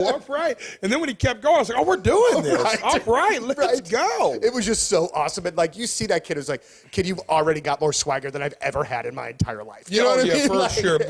All right. And then when he kept going, I was like, oh, we're doing this. Right. All right, let's go. It was just so awesome. And, like, you see that kid who's like, kid, you've already got more swagger than I've ever had in my entire life. You know what I mean? For Like, sure.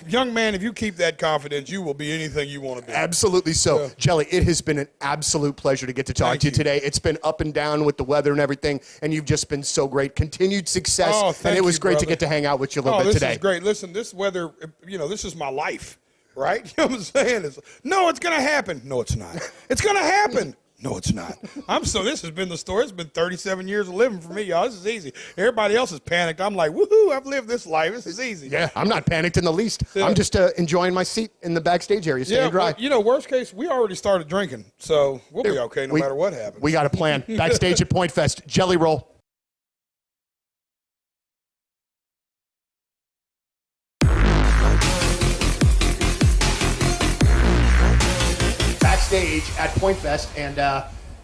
Young man, if you keep that confidence, you will be anything you want to be. Absolutely so. Yeah. Jelly, it has been an absolute pleasure to get to talk to you today. It's been up and down with the weather and everything, and you've just been so great. Continued success. Oh, thank and it was you, great brother. to get to hang out with you a little bit today. This is great. Listen, this weather, this is my life. Right? You know what I'm saying? It's going to happen. No, it's not. It's going to happen. No, it's not. This has been the story. It's been 37 years of living for me, y'all. This is easy. Everybody else is panicked. I'm like, woohoo, I've lived this life. This is easy. Yeah, I'm not panicked in the least. Yeah. I'm just enjoying my seat in the backstage area, staying dry. Well, worst case, we already started drinking, so we'll be okay no matter what happens. We got a plan. Backstage at Point Fest. Jelly Roll. Backstage at Point Fest, and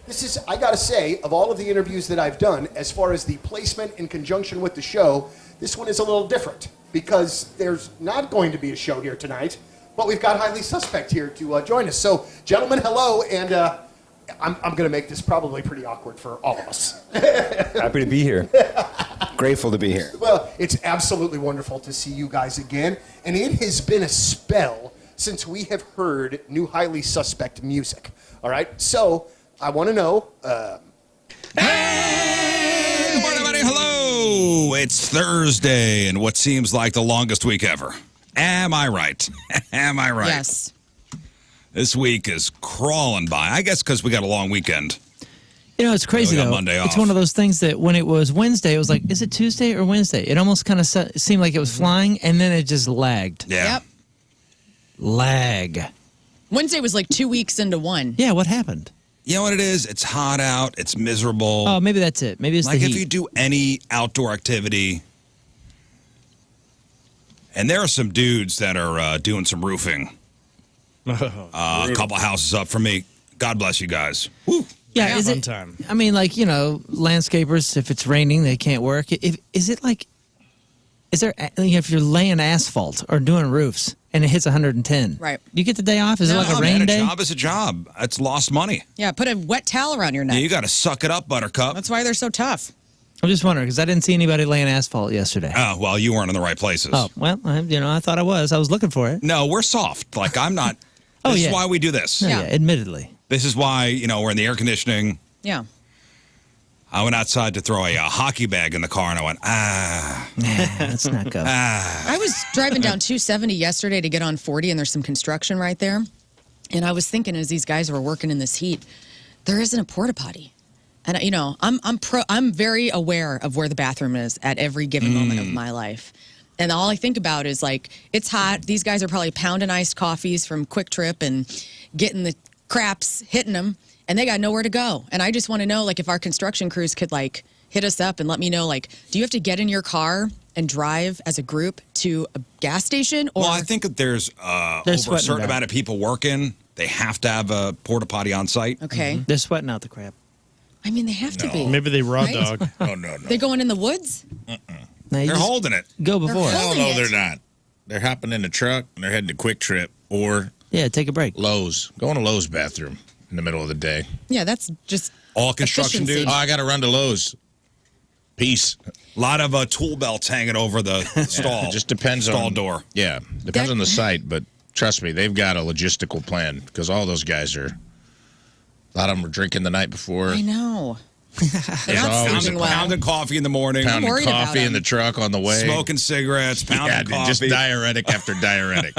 this is, I gotta say, of all of the interviews that I've done, as far as the placement in conjunction with the show, this one is a little different because there's not going to be a show here tonight, but we've got Highly Suspect here to join us. So, gentlemen, hello, and I'm gonna make this probably pretty awkward for all of us. Happy to be here. Grateful to be here. Well, it's absolutely wonderful to see you guys again, and it has been a spell since we have heard new Highly Suspect music. All right, so I want to know. Hey, everybody, hello! It's Thursday, and what seems like the longest week ever. Am I right? Am I right? Yes. This week is crawling by. I guess because we got a long weekend. It's crazy, We got though. Monday off. It's one of those things that when it was Wednesday, it was like, is it Tuesday or Wednesday? It almost kind of seemed like it was flying, and then it just lagged. Yeah. Yep. Lag. Wednesday was like 2 weeks into one. Yeah, what happened? You know what it is? It's hot out. It's miserable. Oh, maybe that's it. Maybe it's Like the if heat. you do any outdoor activity, and there are some dudes that are doing some roofing. A couple houses up from me. God bless you guys. Woo. Yeah, is Fun it? time. I mean, like, landscapers, if it's raining, they can't work. Is it like, is there, if you're laying asphalt or doing roofs and it hits 110, Right. you get the day off? Is it like a rain man, day? A job is a job. It's lost money. Yeah, put a wet towel around your neck. Yeah, you got to suck it up, Buttercup. That's why they're so tough. I'm just wondering, because I didn't see anybody laying asphalt yesterday. Oh, well, you weren't in the right places. Oh, well, I thought I was. I was looking for it. No, we're soft. Like, I'm not. Oh, This yeah. is why we do this. Yeah, Yeah. admittedly. This is why, we're in the air conditioning. Yeah. I went outside to throw a hockey bag in the car, and I went, Let's not go. I was driving down 270 yesterday to get on 40, and there's some construction right there. And I was thinking, as these guys were working in this heat, there isn't a porta potty. And I'm very aware of where the bathroom is at every given moment of my life. And all I think about is, like, it's hot. These guys are probably pounding iced coffees from Quick Trip and getting the craps, hitting them, and they got nowhere to go. And I just want to know, like, if our construction crews could, like, hit us up and let me know, like, do you have to get in your car and drive as a group to a gas station? Or well, I think that there's over a sweating certain it out. amount of people working, they have to have a porta potty on site. Okay. They're sweating out the crap. I mean, they have to be. Maybe they raw Right? dog. Oh, no. They going in the woods? Now, you They're just holding it. go before. They're Hell holding no, it. they're not. They're hopping in the truck and they're heading to Quick Trip or Yeah, take a break. Lowe's. Going to Lowe's bathroom in the middle of the day. Yeah, that's just All construction efficiency. dudes. Oh, I got to run to Lowe's. Peace. A lot of tool belts hanging over the stall. It just depends stall on door. Yeah, depends on the site, but trust me, they've got a logistical plan because all those guys are. A lot of them were drinking the night before. I know. They're There's not always sleeping a well. Pounding coffee in the morning. Pounding worried about coffee in them. the truck on the way. Smoking cigarettes, pounding Yeah, dude, coffee. just diuretic after diuretic.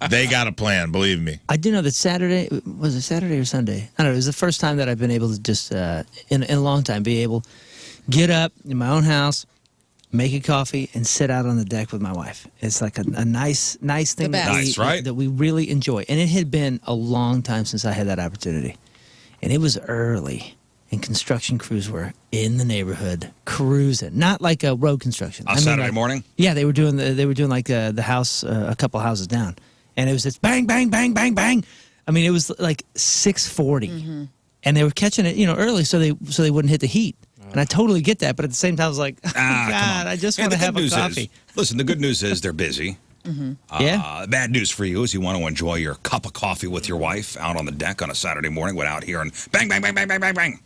They got a plan, believe me. I do know that Saturday, was it Saturday or Sunday? I don't know. It was the first time that I've been able to just, in a long time, be able get up in my own house, make a coffee, and sit out on the deck with my wife. It's like a nice thing best. Nice, right? that we really enjoy. And it had been a long time since I had that opportunity. And it was early, and construction crews were in the neighborhood cruising, not like a road construction. On Saturday like, morning? Yeah, they were doing like the house a couple houses down, and it was just bang, bang, bang, bang, bang. I mean, it was like 6:40, and they were catching it, early, so they wouldn't hit the heat. And I totally get that, but at the same time, I was like, oh, come God, on. I just Hey, want to the have good a news coffee. Listen, the good news is they're busy. Yeah. Bad news for you is you want to enjoy your cup of coffee with your wife out on the deck on a Saturday morning without hearing bang, bang, bang, bang, bang, bang, bang.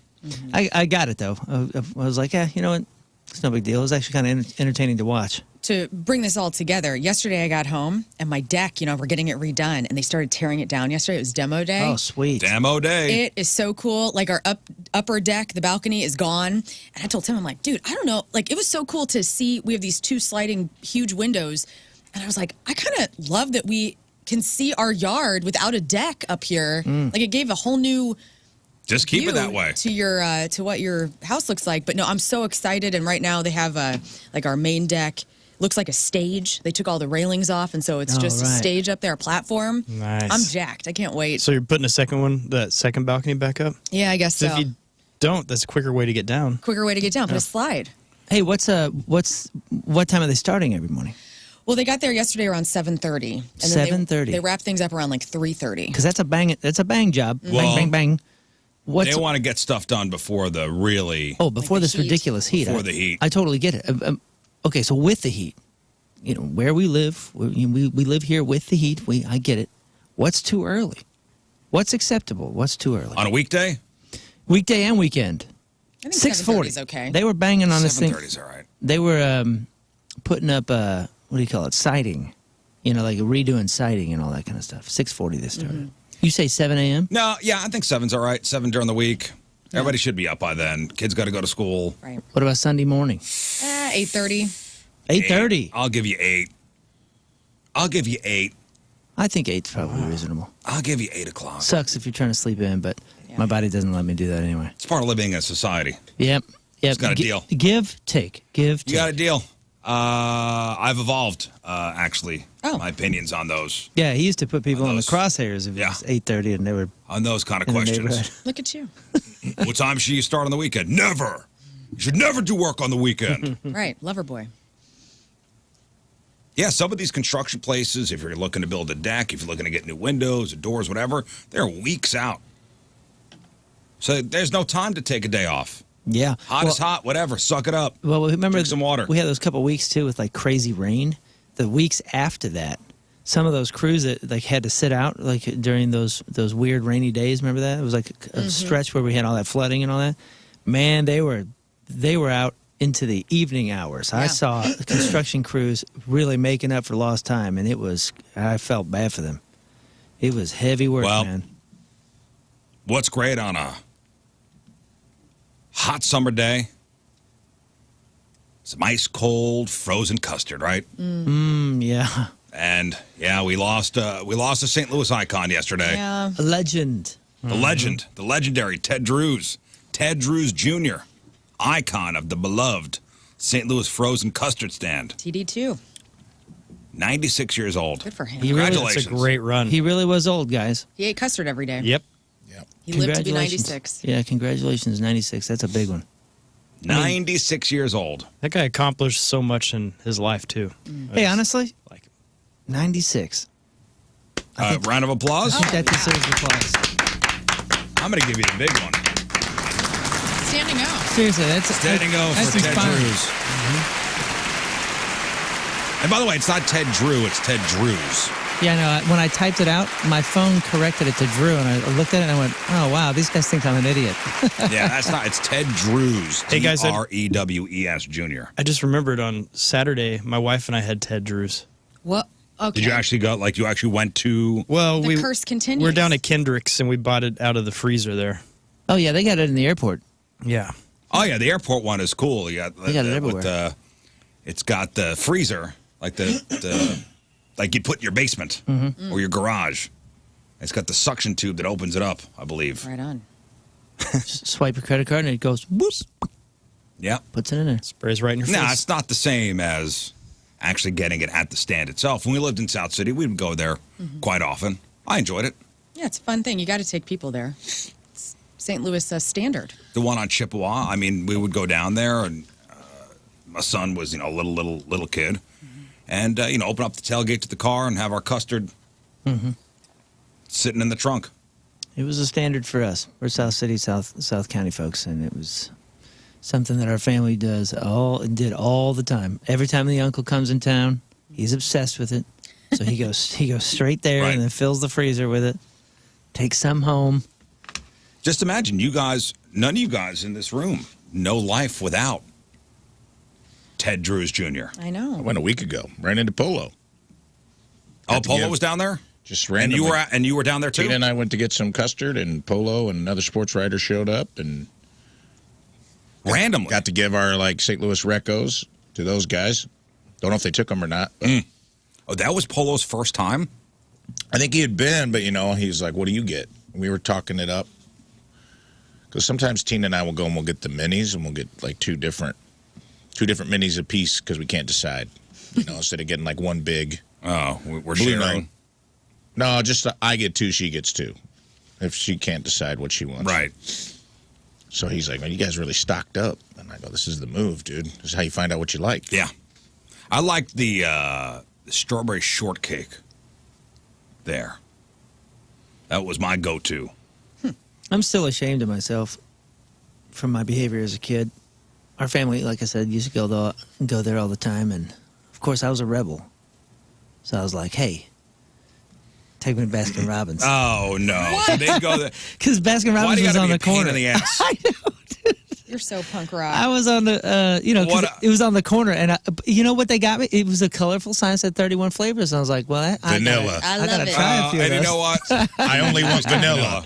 I got it, though. I was like, yeah, you know what? It's no big deal. It was actually kind of entertaining to watch. To bring this all together, yesterday I got home and my deck, we're getting it redone and they started tearing it down yesterday. It was demo day. Oh, sweet. Demo day. It is so cool. Like our upper deck, the balcony is gone. And I told Tim, I'm like, dude, I don't know. Like it was so cool to see. We have these 2 sliding huge windows. And I was like, I kind of love that we can see our yard without a deck up here. Like it gave a whole new Just keep it view that way. to your to what your house looks like. But no, I'm so excited. And right now they have like our main deck looks like a stage. They took all the railings off, and so it's just a stage up there, a platform. Nice. I'm jacked. I can't wait. So you're putting a second one, that second balcony back up? Yeah, I guess so. If you don't, that's a quicker way to get down. Quicker way to get down. Put a slide. Hey, what time are they starting every morning? Well, they got there yesterday around 7:30. 7:30. They wrap things up around like 3:30. Because that's a bang job. Well, Bang, bang, bang. They want to get stuff done before the really. Oh, before the this heat. ridiculous heat. Before the heat. I totally get it. Okay, so with the heat, where we live, we live here with the heat. I get it. What's too early? What's acceptable? What's too early? On a weekday? Weekday and weekend. I think 6:40 is okay. They were banging on this thing. 7:30 is all right. They were putting up what do you call it? Siding. Like redoing siding and all that kind of stuff. 6:40 they started. You say 7 a.m.? No, yeah, I think 7's all right. 7 during the week. Everybody should be up by then. Kids got to go to school. Right. What about Sunday morning? 8:30. 8:30. I'll give you 8. I'll give you 8. I think 8's probably reasonable. I'll give you 8 o'clock. Sucks if you're trying to sleep in, but my body doesn't let me do that anyway. It's part of living in a society. Yep. It's got a deal. Give, take. Give, take. You got a deal. I've evolved, actually, Oh. my opinions on those. Yeah, he used to put people in the those- crosshairs if it was 8:30 and they were On those kind of in the questions. neighborhood. Look at you. What time should you start on the weekend? Never. You should never do work on the weekend. Right. Lover boy. Yeah, some of these construction places, if you're looking to build a deck, if you're looking to get new windows or doors, whatever, they're weeks out. So there's no time to take a day off. Yeah. Hot is hot, whatever. Suck it up. Well, remember Drink some water. We had those couple weeks too with like crazy rain. The weeks after that, some of those crews that like had to sit out like during those weird rainy days. Remember that? It was like a stretch where we had all that flooding and all that. Man, they were out into the evening hours. I saw construction crews really making up for lost time, and I felt bad for them. It was heavy work, Well, man. What's great on a hot summer day? Some ice cold frozen custard, right? Yeah. And yeah, we lost a St. Louis icon yesterday. Yeah. A legend. The legend, the legendary Ted Drews Jr., icon of the beloved St. Louis frozen custard stand. TD2. 96 years old. Good for him. He really- Congratulations. It's a great run. He really was old, guys. He ate custard every day. Yep. He lived to be Congratulations. 96. Yeah, congratulations, 96. That's a big one. 96 years old. That guy accomplished so much in his life, too. Hey, honestly, Like, 96. Round of applause. I think that deserves applause. I'm going to give you the big one. Standing out. Seriously, that's Standing O that's for Ted inspiring. Drews. And by the way, it's not Ted Drew, it's Ted Drews. Yeah, no, when I typed it out, my phone corrected it to Drew, and I looked at it and I went, oh, wow, these guys think I'm an idiot. Yeah, that's not. It's Ted Drews. Hey, guys, Drews Jr. I just remembered on Saturday, my wife and I had Ted Drews. What? Okay. Did you actually go, like, you actually went to. Well, The curse continues. we're down at Kendrick's, and we bought it out of the freezer there. Oh, yeah, they got it in the airport. Yeah. Oh, yeah, the airport one is cool. You got, They got it everywhere. with it's got the freezer, like like you put in your basement or your garage. It's got the suction tube that opens it up, I believe. Right on. Just swipe your credit card and it goes, whoop, Yeah. puts it in there. Sprays right in your face. No, it's not the same as actually getting it at the stand itself. When we lived in South City, we would go there quite often. I enjoyed it. Yeah, it's a fun thing. You got to take people there. It's St. Louis standard. The one on Chippewa, I mean, we would go down there, and my son was, a little kid, and open up the tailgate to the car and have our custard sitting in the trunk. It was a standard for us. We're South City, South County folks, and it was something that our family did all the time. Every time the uncle comes in town, he's obsessed with it. So he goes straight there Right. and then fills the freezer with it. Takes some home. Just imagine, you guys, none of you guys in this room know life without Ted Drews Jr. I know. I went a week ago, ran into Polo. Oh, Got to Polo give- was down there? Just And randomly. you were down there too? Tina and I went to get some custard, and Polo and another sports writer showed up, and Randomly. got to give our St. Louis recos to those guys. Don't know if they took them or not. But Oh, that was Polo's first time? I think he had been, but he's like, "What do you get?" And we were talking it up because sometimes Tina and I will go and we'll get the minis, and we'll get two different minis a piece because we can't decide. Instead of getting one big. Oh, we're Blue sharing. Note. No, just I get 2, she gets 2. If she can't decide what she wants. Right. So he's like, "Man, you guys really stocked up." And I go, "This is the move, dude. This is how you find out what you like." Yeah. I like the strawberry shortcake there. That was my go-to. I'm still ashamed of myself from my behavior as a kid. Our family, like I said, used to go there all the time, and of course I was a rebel. So I was like, "Hey, take me to Baskin Robbins." Oh, no. So they'd go there. Because Baskin Why Robbins do you was gotta on be the a pain corner. in the ass? I know. You're so punk rock. I was on the, 'cause What it was on the corner, and you know what they got me? It was a colorful sign that said 31 flavors, and I was like, "Well, Vanilla. I I gotta love it. try a few of And you those." know what? I only want vanilla.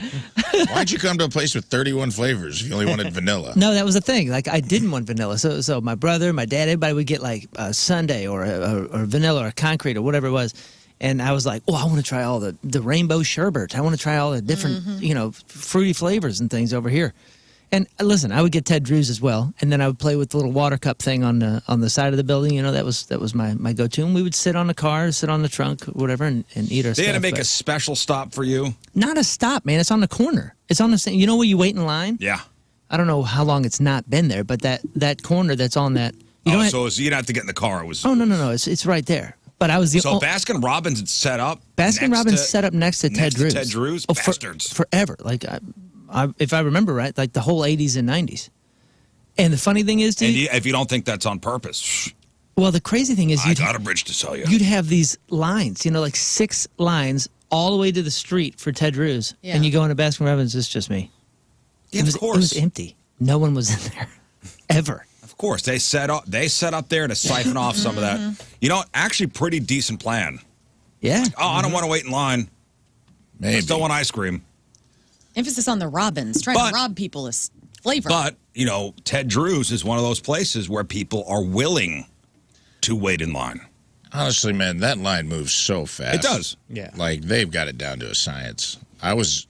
Why'd you come to a place with 31 flavors if you only wanted vanilla? No, that was the thing. I didn't want vanilla. So my brother, my dad, everybody would get a sundae or vanilla or concrete or whatever it was. And I was like, "Oh, I want to try all the rainbow sherbet. I want to try all the different, fruity flavors and things over here." And listen, I would get Ted Drews as well, and then I would play with the little water cup thing on the side of the building. That was my go-to. And we would sit on the car, sit on the trunk, whatever, and eat our stuff. They had to make but a special stop for you? not a stop, man. It's on the corner. It's on the same. You know where you wait in line? Yeah. I don't know how long it's not been there, but that corner that's on that. You don't have- So you didn't have to get in the car. It was. Oh no! It's right there. But I was the So Baskin Robbins had set up. Baskin Robbins set up next to Ted Drews. Ted Drews? Oh, Bastards. forever. If I remember right, the whole 80s and 90s. And the funny thing is, dude, And if you don't think that's on purpose, well, the crazy thing is, I got a bridge to sell you. you'd have these lines, 6 lines all the way to the street for Ted Drews, Yeah. and you go into Baskin Robbins, it's just me. Yeah, It was of It was course. empty. No one was in there, ever. Of course. They set up there to siphon off some of that. Actually pretty decent plan. Yeah. Oh, I don't want to wait in line. I Maybe. still want ice cream. Emphasis on the Robbins. Trying But- to rob people is flavor. But, Ted Drews is one of those places where people are willing to wait in line. Honestly, man, that line moves so fast. It does. Yeah. They've got it down to a science. I was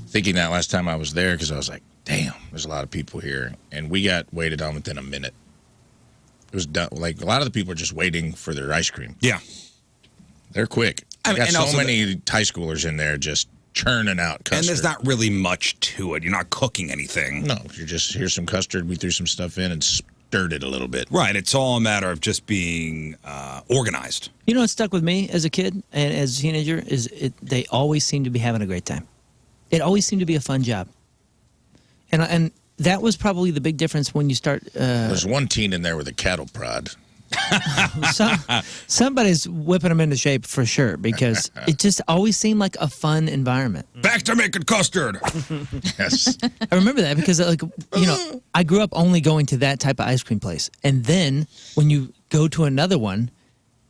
thinking that last time I was there because I was like, "Damn, there's a lot of people here," and we got waited on within a minute. It was done. A lot of the people are just waiting for their ice cream. Yeah. They're quick. I I mean, got and so also many high schoolers in there just churning out custard. And there's not really much to it. You're not cooking anything. No, you're just, here's some custard. We threw some stuff in and stirred it a little bit. Right. It's all a matter of just being organized. You know what stuck with me as a kid and as a teenager is they always seemed to be having a great time. It always seemed to be a fun job. And that was probably the big difference when you start. There's one teen in there with a cattle prod. Somebody's whipping them into shape for sure because it just always seemed like a fun environment. Back to making custard. Yes. I remember that because, I grew up only going to that type of ice cream place. And then when you go to another one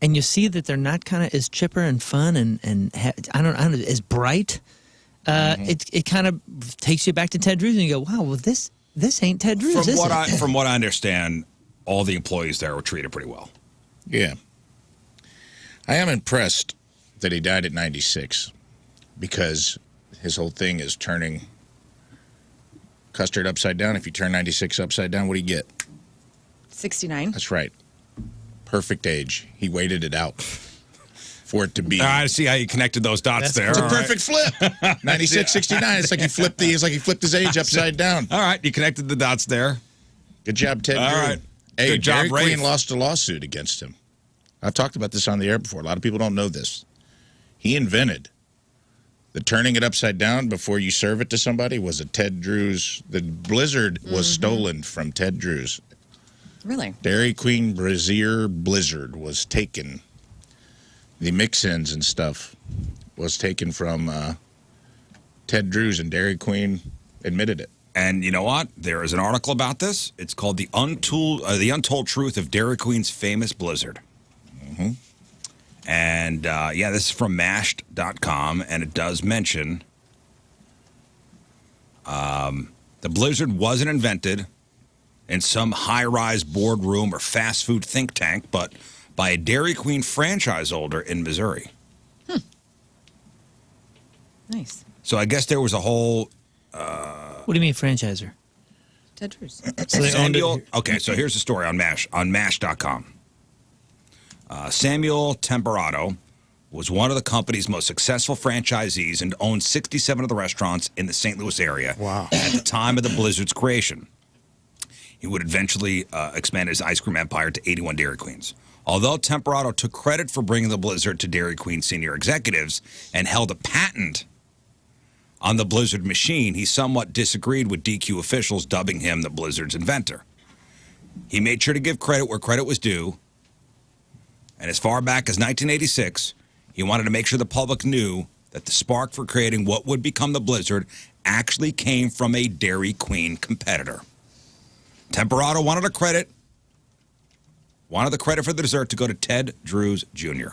and you see that they're not kind of as chipper and fun and I don't know, as bright, it kind of takes you back to Ted Drews and you go, wow, well, this ain't Ted Drews, is it? From what I understand, all the employees there were treated pretty well. Yeah. I am impressed that he died at 96 because his whole thing is turning custard upside down. If you turn 96 upside down, what do you get? 69. That's right. Perfect age. He waited it out for it to be. I see how you connected those dots there. It's a All right. perfect flip. 96, 69. It's like he flipped his age upside down. All right, you connected the dots there. Good job, Ted. All Drew. right. Hey, Good job, Dairy Rafe. Queen lost a lawsuit against him. I've talked about this on the air before. A lot of people don't know this. He invented the turning it upside down before you serve it to somebody was a Ted Drews. The Blizzard was stolen from Ted Drews. Really? Dairy Queen Brazier Blizzard was taken the mix-ins and stuff was taken from Ted Drewes, and Dairy Queen admitted it. And you know what? There is an article about this. It's called The Untold Truth of Dairy Queen's Famous Blizzard. Mm-hmm. And, this is from mashed.com, and it does mention the Blizzard wasn't invented in some high-rise boardroom or fast food think tank, but by a Dairy Queen franchise holder in Missouri. Nice. So I guess there was a whole... What do you mean franchiser? Ted Drewes. So they owned it. Okay, so here's the story on mash.com. Samuel Temperato was one of the company's most successful franchisees and owned 67 of the restaurants in the St. Louis area at the time of the Blizzard's creation. He would eventually expand his ice cream empire to 81 Dairy Queens. Although Temperato took credit for bringing the Blizzard to Dairy Queen senior executives and held a patent on the Blizzard machine, he somewhat disagreed with DQ officials dubbing him the Blizzard's inventor. He made sure to give credit where credit was due, and as far back as 1986, he wanted to make sure the public knew that the spark for creating what would become the Blizzard actually came from a Dairy Queen competitor. Temperato wanted the credit for the dessert to go to Ted Drewes Jr.,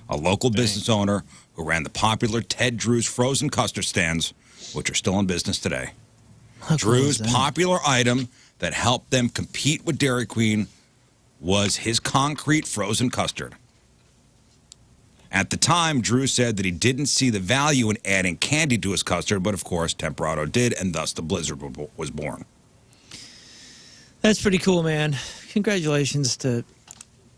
a local business owner who ran the popular Ted Drewes frozen custard stands, which are still in business today. Drewes' popular item that helped them compete with Dairy Queen was his concrete frozen custard. At the time, Drewes said that he didn't see the value in adding candy to his custard, but of course, Temperato did, and thus the Blizzard was born. That's pretty cool, man. Congratulations to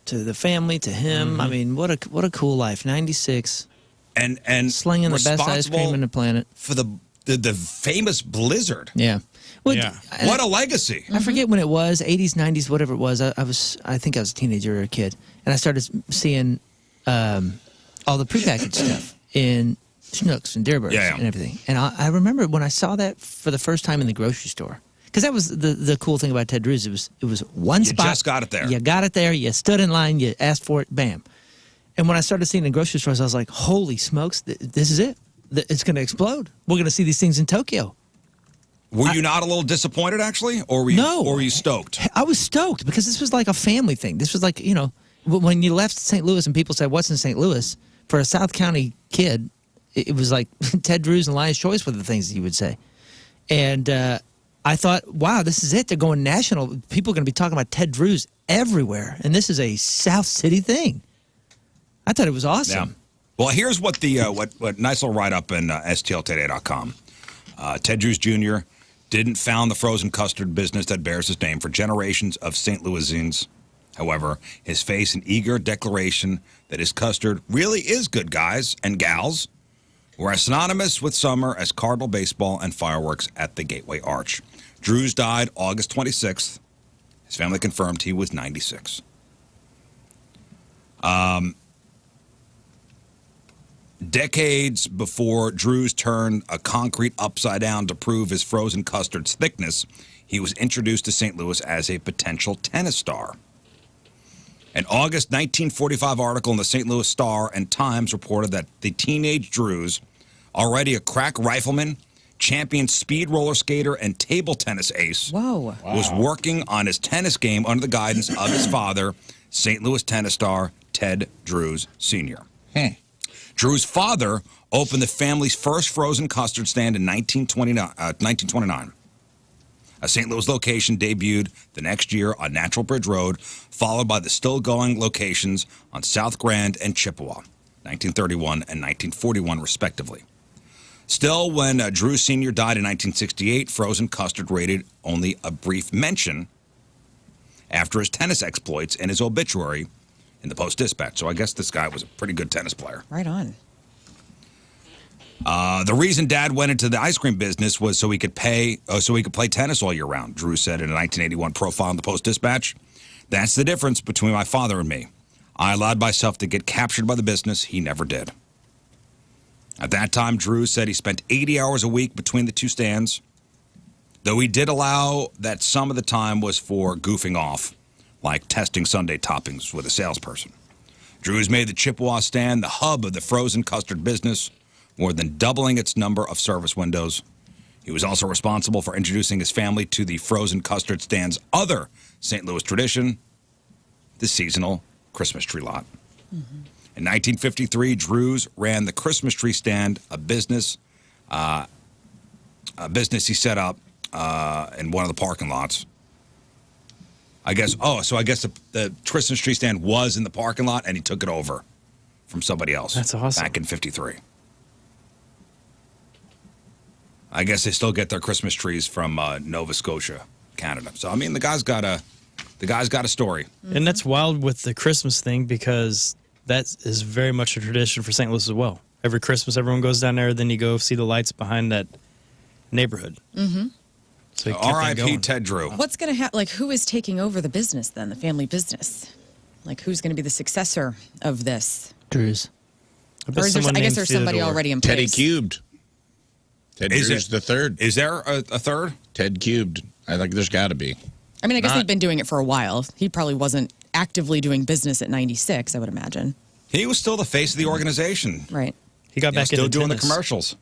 the family, to him. Mm-hmm. I mean, what a cool life. 96. And slinging the best ice cream on the planet for the famous Blizzard. Yeah. Well, Yeah. What a legacy. I forget when it was, 80s, 90s, whatever it was. I think I was a teenager or a kid, and I started seeing all the prepackaged stuff in Schnucks and Dairy Burgers and everything. And I remember when I saw that for the first time in the grocery store. Because that was the cool thing about Ted Drewes. It was one spot. You just got it there. You got it there. You stood in line. You asked for it. Bam. And when I started seeing it in grocery stores, I was like, holy smokes, this is it. It's going to explode. We're going to see these things in Tokyo. Were you not a little disappointed, actually? Or were you, No. Or were you stoked? I was stoked because this was like a family thing. This was like, when you left St. Louis and people said, what's in St. Louis? For a South County kid, it was like Ted Drewes and Lion's Choice were the things that you would say. And I thought, wow, this is it. They're going national. People are going to be talking about Ted Drewes everywhere. And this is a South City thing. I thought it was awesome. Yeah. Well, here's what the what nice little write-up in stltoday.com. Ted Drewes Jr. didn't found the frozen custard business that bears his name for generations of St. Louisans. However, his face an eager declaration that his custard really is good, guys and gals, were as synonymous with summer as Cardinal baseball and fireworks at the Gateway Arch. Drewes died August 26th. His family confirmed he was 96. Decades before Drewes turned a concrete upside down to prove his frozen custard's thickness, he was introduced to St. Louis as a potential tennis star. An August 1945 article in the St. Louis Star and Times reported that the teenage Drewes, already a crack rifleman, champion speed roller skater, and table tennis ace, was working on his tennis game under the guidance of his father, St. Louis tennis star Ted Drewes Sr. Drewes' father opened the family's first frozen custard stand in 1929. A St. Louis location debuted the next year on Natural Bridge Road, followed by the still-going locations on South Grand and Chippewa, 1931 and 1941, respectively. Still, when Drewes Sr. died in 1968, frozen custard rated only a brief mention after his tennis exploits and his obituary in the Post-Dispatch. So I guess this guy was a pretty good tennis player. Right on. The reason Dad went into the ice cream business was so he could play tennis all year round, Drewes said in a 1981 profile in the Post-Dispatch. That's the difference between my father and me. I allowed myself to get captured by the business. He never did. At that time, Drewes said he spent 80 hours a week between the two stands, though he did allow that some of the time was for goofing off, like testing sundae toppings with a salesperson. Drew's made the Chippewa stand the hub of the frozen custard business, more than doubling its number of service windows. He was also responsible for introducing his family to the frozen custard stand's other St. Louis tradition, the seasonal Christmas tree lot. In 1953, Drew's ran the Christmas tree stand, a business he set up in one of the parking lots. I guess the Christmas tree stand was in the parking lot, and he took it over from somebody else. That's awesome. Back in 53. I guess they still get their Christmas trees from Nova Scotia, Canada. So I mean, the guy's got a story. And that's wild with the Christmas thing because that is very much a tradition for St. Louis as well. Every Christmas, everyone goes down there, then you go see the lights behind that neighborhood. Mm-hmm. So R.I.P. Ted Drew. What's going to happen? Like, who is taking over the business then, the family business? Like, who's going to be the successor of this? Drew's. Or is there, I guess there's somebody already in place. Teddy Cubed. Ted Drew's the third. Is there a third? Ted Cubed. I think there's got to be. I mean, I guess they've been doing it for a while. He probably wasn't actively doing business at 96, I would imagine. He was still the face of the organization. Right. He got back still into doing tennis. the commercials.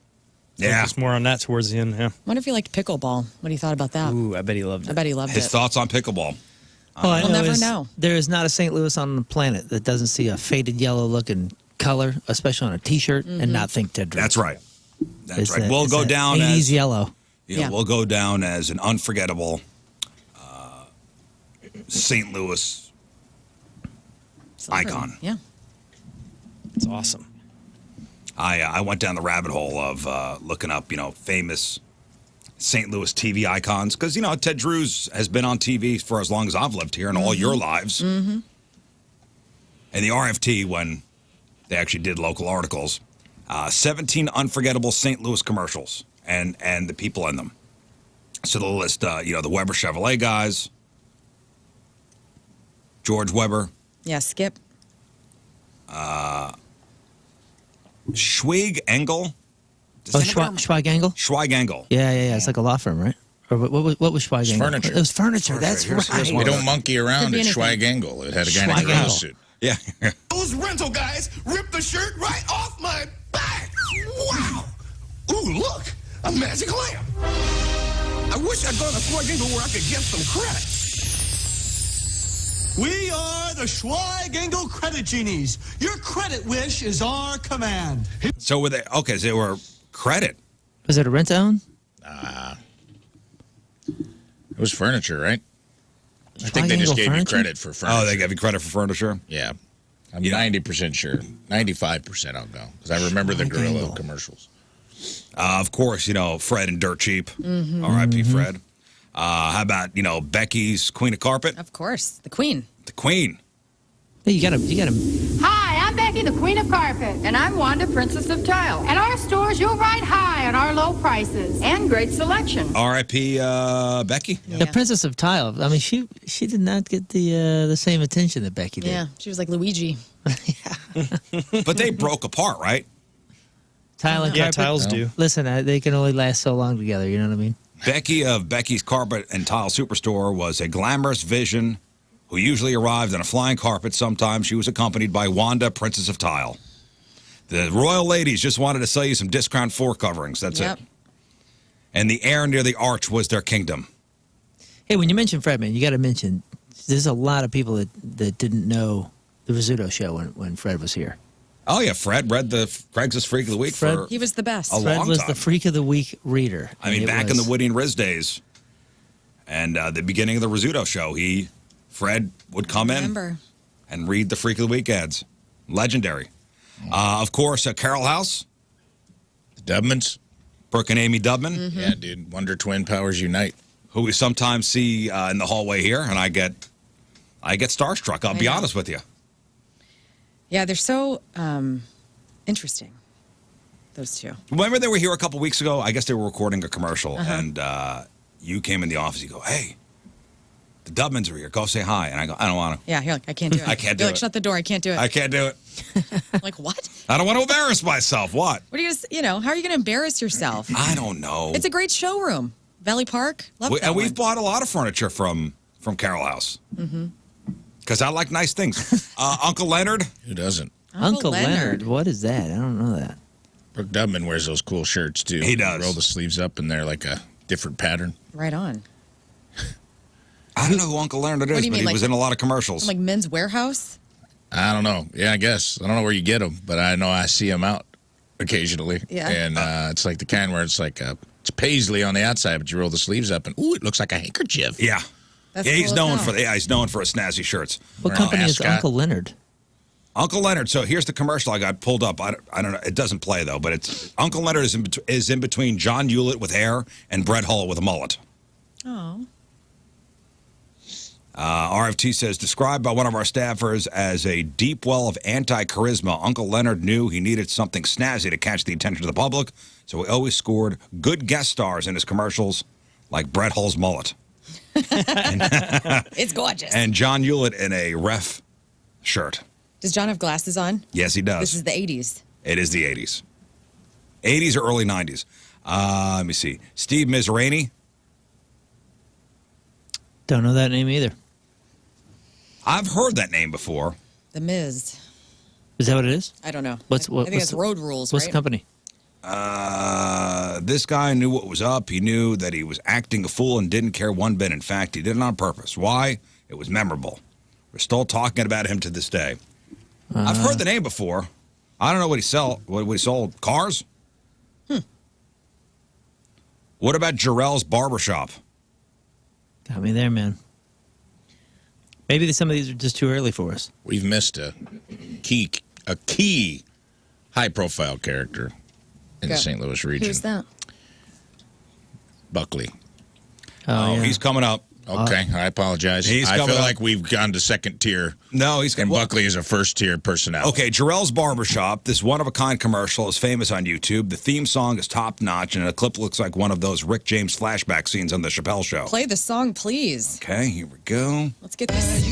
Yeah. Focused more on that towards the end, yeah. I wonder if he liked pickleball. What do you thought about that? Ooh, I bet he loved it. I bet he loved His it. thoughts on pickleball. All I We'll know never is know. there is not a St. Louis on the planet that doesn't see a faded yellow looking color, especially on a T-shirt, and not think Ted Drew. That's right. That's It's right. that- We'll it's go that down 80s as yellow. Yeah. We'll go down as an unforgettable St. Louis icon. Yeah. It's awesome. I went down the rabbit hole of looking up, famous St. Louis TV icons because Ted Drews has been on TV for as long as I've lived here and all your lives. Mm-hmm. And the RFT, when they actually did local articles, 17 unforgettable St. Louis commercials and the people in them. So they'll list, the Weber Chevrolet guys, George Weber, Yeah, Skip. Schweig Engel. Oh, Schweig-Engel? Schweig Engel. Yeah. It's like a law firm, right? Or what was Schweig-Engel? Furniture. It was furniture. That's Here's right. We don't monkey around be at anything. Schweig-Engel. It had a guy in a Schweig-Engel. gorilla suit. Yeah. Those rental guys ripped the shirt right off my back. Wow. Ooh, look, a magic lamp. I wish I'd gone to Schweig-Engel where I could get some credit. We are the Schweig-Engel Credit Genies. Your credit wish is our command. So were they, okay, so they were credit. Was it a rent-to-own? It was furniture, right? I think they just Schweig-Engel gave you furniture? credit for furniture. Oh, they gave you credit for furniture? Yeah. I'm 90% sure. 95% I'll go. Because I remember the gorilla Schweig-Engel. commercials. Of course, Fred and Dirt Cheap. R.I.P. Fred. How about, Becky's Queen of Carpet? Of course. The Queen. The Queen. Hey, you gotta. Hi, I'm Becky, the Queen of Carpet. And I'm Wanda, Princess of Tile. At our stores, you'll ride high on our low prices and great selection. R.I.P. Becky. The Princess of Tile. I mean, she did not get the same attention that Becky did. Yeah. She was like Luigi. But they broke apart, right? Tile and Yeah, carpet. tiles do. Listen, they can only last so long together. You know what I mean? Becky of Becky's Carpet and Tile Superstore was a glamorous vision who usually arrived on a flying carpet. Sometimes she was accompanied by Wanda, Princess of Tile. The royal ladies just wanted to sell you some discount floor coverings. That's Yep. it. And the air near the arch was their kingdom. Hey, when you mention Fred, you got to mention there's a lot of people that didn't know the Rizzuto Show when Fred was here. Oh, yeah, Fred read the Craigslist Freak of the Week Fred- for He was the best. a Fred long was time. the Freak of the Week reader. I mean, and it back in was- the Woody and Rizz days and the beginning of the Rizzuto Show, Fred would come in Remember. and read the Freak of the Week ads. Legendary. Of course, Carol House, The Dubmans. Brooke and Amy Dubman, Yeah, dude. Wonder Twin Powers Unite. who we sometimes see in the hallway here, and I get starstruck. I'll be know. honest with you. Yeah, they're so interesting, those two. Remember they were here a couple weeks ago? I guess they were recording a commercial, Uh-huh. and you came in the office. You go, "Hey, the Dubmans are here. Go say hi." And I go, "I don't want to. Yeah, you're like, I can't do it. I can't do You're like, it. shut the door. I can't do it. I can't do it. I'm like, what? I don't want to embarrass myself. What? What are you gonna, how are you going to embarrass yourself? I don't know." It's a great showroom. Valley Park. Love that And we've one. bought a lot of furniture from Carol House. Mm-hmm. Because I like nice things. Uncle Leonard. Who doesn't? Uncle Leonard. What is that? I don't know that. Brooke Dubman wears those cool shirts, too. He does. Roll the sleeves up, and they're like a different pattern. Right on. I don't know who Uncle Leonard is, do you but mean, he like- was in a lot of commercials. Like Men's Warehouse? I don't know. Yeah, I guess. I don't know where you get them, but I know I see them out occasionally. Yeah. And it's like the kind where it's like it's paisley on the outside, but you roll the sleeves up, and ooh, it looks like a handkerchief. Yeah. That's Yeah, he's cool as known hell. he's known for his snazzy shirts. What Wearing company an is ascot. Uncle Leonard? Uncle Leonard. So here's the commercial I got pulled up. I don't know. It doesn't play though, but it's Uncle Leonard is in between John Hewlett with hair and Brett Hull with a mullet. Oh. RFT says, described by one of our staffers as a deep well of anti-charisma, Uncle Leonard knew he needed something snazzy to catch the attention of the public, so he always scored good guest stars in his commercials, like Brett Hull's mullet. It's gorgeous. And John Hewlett in a ref shirt. Does John have glasses on? Yes, he does. This is the 80s. It is the 80s. 80s or early 90s. Let me see. Steve Mizrahi. Don't know that name either. I've heard that name before. The Miz. Is that what it is? I don't know. What- I think what's it's the- Road Rules, What's right? the company? This guy knew what was up. He knew that he was acting a fool and didn't care one bit. In fact, he did it on purpose. Why? It was memorable. We're still talking about him to this day. I've heard the name before. I don't know what he sold. Cars? What about Jarrell's Barbershop? Got me there, man. Maybe some of these are just too early for us. We've missed a key high-profile character in the Go. St. Louis region. Who's that? Buckley. Oh, yeah. He's coming up. Okay, I apologize. He's I coming feel up. like we've gone to second tier, No, he's and well, Buckley is a first-tier personality. Okay, Jarrell's Barbershop, this one-of-a-kind commercial, is famous on YouTube. The theme song is top-notch, and the clip looks like one of those Rick James flashback scenes on The Chappelle Show. Play the song, please. Okay, here we go. Let's get this.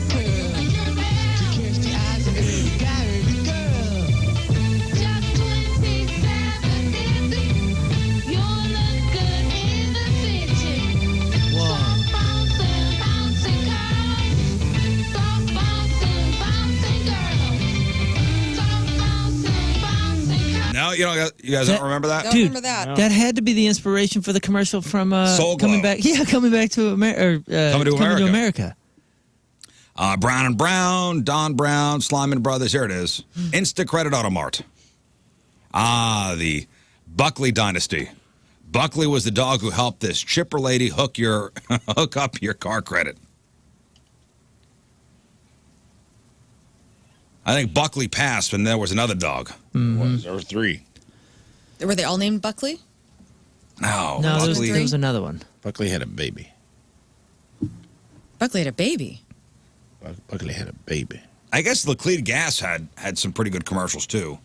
No, you guys don't remember that? Don't Dude, remember that. That had to be the inspiration for the commercial from Soul coming Glow. back. Yeah, coming back to America. Coming to America. America. Brown and Brown, Don Brown, Slyman Brothers. Here it is. Insta Credit Automart. The Buckley dynasty. Buckley was the dog who helped this chipper lady hook up your car credit. I think Buckley passed, and there was another dog. There were three. Were they all named Buckley? No, No, Buckley. there was another one. Buckley had a baby. Buckley had a baby. Buckley had a baby. I guess Laclede Gas had some pretty good commercials too.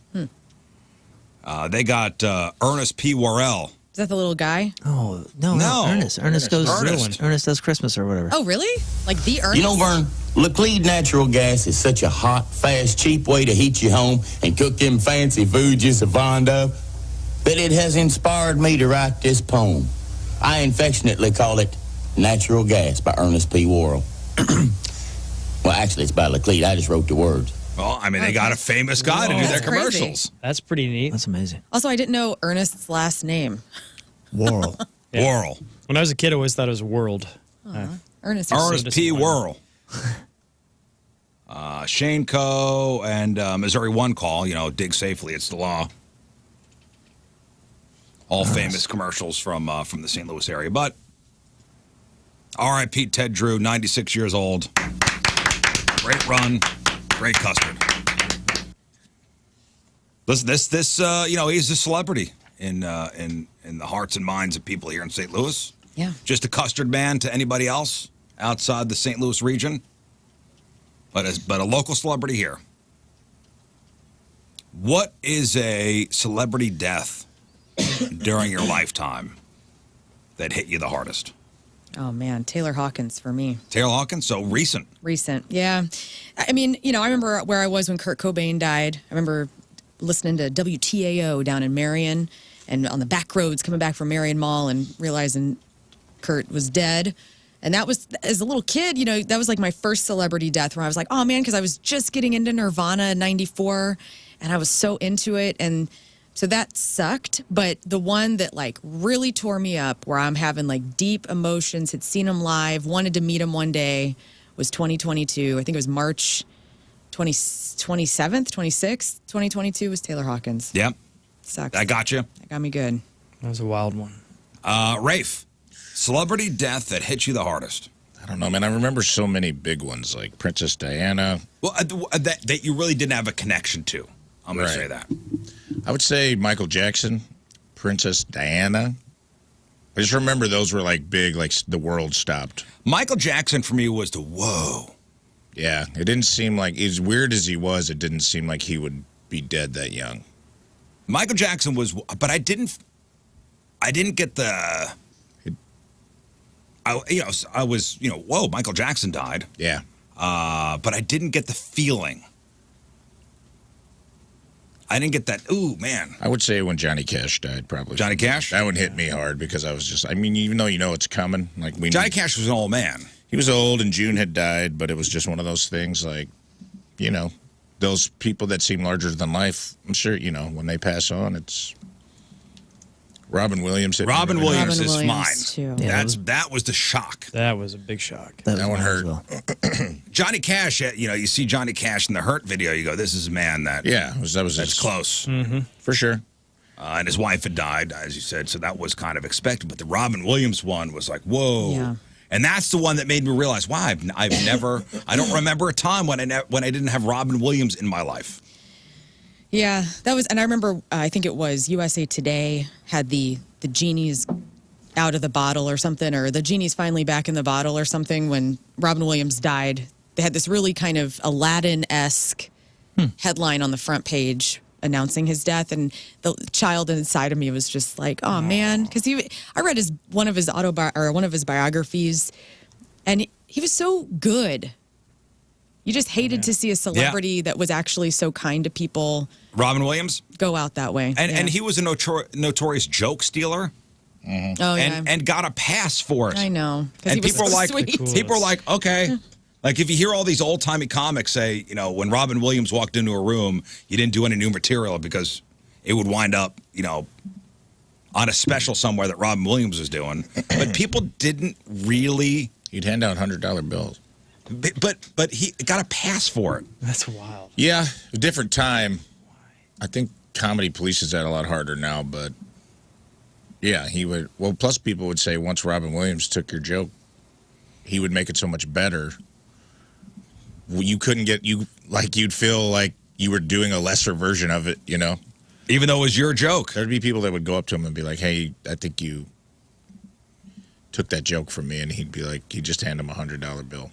They got Ernest P. Worrell. Is that the little guy? Oh, no. No. Ernest goes. Ernest. Ernest does Christmas or whatever. Oh, really? Like the Ernest? You know, Vern, Laclede natural gas is such a hot, fast, cheap way to heat your home and cook them fancy foods you're so fond of that it has inspired me to write this poem. I affectionately call it Natural Gas by Ernest P. Worrell. Well, actually, it's by Laclede. I just wrote the words. Well, I mean, they got a famous guy to do their That's crazy. commercials. That's pretty neat. That's amazing. Also, I didn't know Ernest's last name. Worrell. Yeah. Worrell. When I was a kid, I always thought it was World. Ernest. Ernest P. disappointing. Worrell. Shane Coe and Missouri One Call, dig safely, it's the law. All famous commercials from the St. Louis area. But R.I.P. Ted Drew, 96 years old. Great run, great custard. Listen, this he's a celebrity in the hearts and minds of people here in St. Louis. Yeah. Just a custard man to anybody else outside the St. Louis region, but a local celebrity here. What is a celebrity death during your lifetime that hit you the hardest? Oh, man. Taylor Hawkins for me. Taylor Hawkins, so recent. Recent. Yeah. I mean, I remember where I was when Kurt Cobain died. I remember listening to WTAO down in Marion and on the back roads coming back from Marion Mall and realizing Kurt was dead. And that was, as a little kid, that was like my first celebrity death where I was like, oh man, because I was just getting into Nirvana in 94 and I was so into it. And so that sucked. But the one that like really tore me up where I'm having like deep emotions, had seen him live, wanted to meet him one day was 2022. I think it was March 27th, 26th, 2022 was Taylor Hawkins. Yep. Sucks. I got you. That got me good. That was a wild one. Rafe, celebrity death that hit you the hardest. I don't know, man. I remember so many big ones like Princess Diana. Well, that you really didn't have a connection to. I'm going to say that. I would say Michael Jackson, Princess Diana. I just remember those were like big, like the world stopped. Michael Jackson for me was the whoa. Yeah, it didn't seem like, as weird as he was, it didn't seem like he would be dead that young. Michael Jackson was, but I didn't get the, I was, whoa, Michael Jackson died. Yeah. But I didn't get the feeling. I didn't get that, ooh, man. I would say when Johnny Cash died, probably. Johnny Cash? That one hit me hard because I was just, I mean, even though you know it's coming. Like Johnny Cash was an old man. He was old and June had died, but it was just one of those things like, those people that seem larger than life, I'm sure, when they pass on, it's... Robin Williams hit Robin me really Williams hard. is mine. Too. Yeah, that was the shock. That was a big shock. That one hurt. Well. Johnny Cash, you see Johnny Cash in the Hurt video, you go, this is a man that that's that's close. For sure. And his wife had died, as you said, so that was kind of expected. But the Robin Williams one was like, whoa. Yeah. And that's the one that made me realize, wow, I've never, I don't remember a time when I didn't have Robin Williams in my life. Yeah, that was, and I remember, I think it was USA Today had the genie's out of the bottle or something, or the genie's finally back in the bottle or something when Robin Williams died. They had this really kind of Aladdin-esque headline on the front page announcing his death, and the child inside of me was just like, oh man, because I read one of his biographies, and he was so good. You just hated to see a celebrity that was actually so kind to people. Robin Williams? Go out that way. And he was a notorious joke stealer. Mm-hmm. Oh, yeah. And got a pass for it. I know. And people are like, sweet. people are like, okay. Like if you hear all these old timey comics say, when Robin Williams walked into a room, you didn't do any new material because it would wind up, on a special somewhere that Robin Williams was doing. But people didn't really. He'd hand out $100 bills. But he got a pass for it. That's wild. Yeah, a different time. I think comedy polices that a lot harder now, but yeah, he would. Well, plus people would say once Robin Williams took your joke, he would make it so much better. You couldn't get you'd feel like you were doing a lesser version of it, Even though it was your joke. There'd be people that would go up to him and be like, "Hey, I think you took that joke from me," and he'd be like, he'd just hand him a $100 bill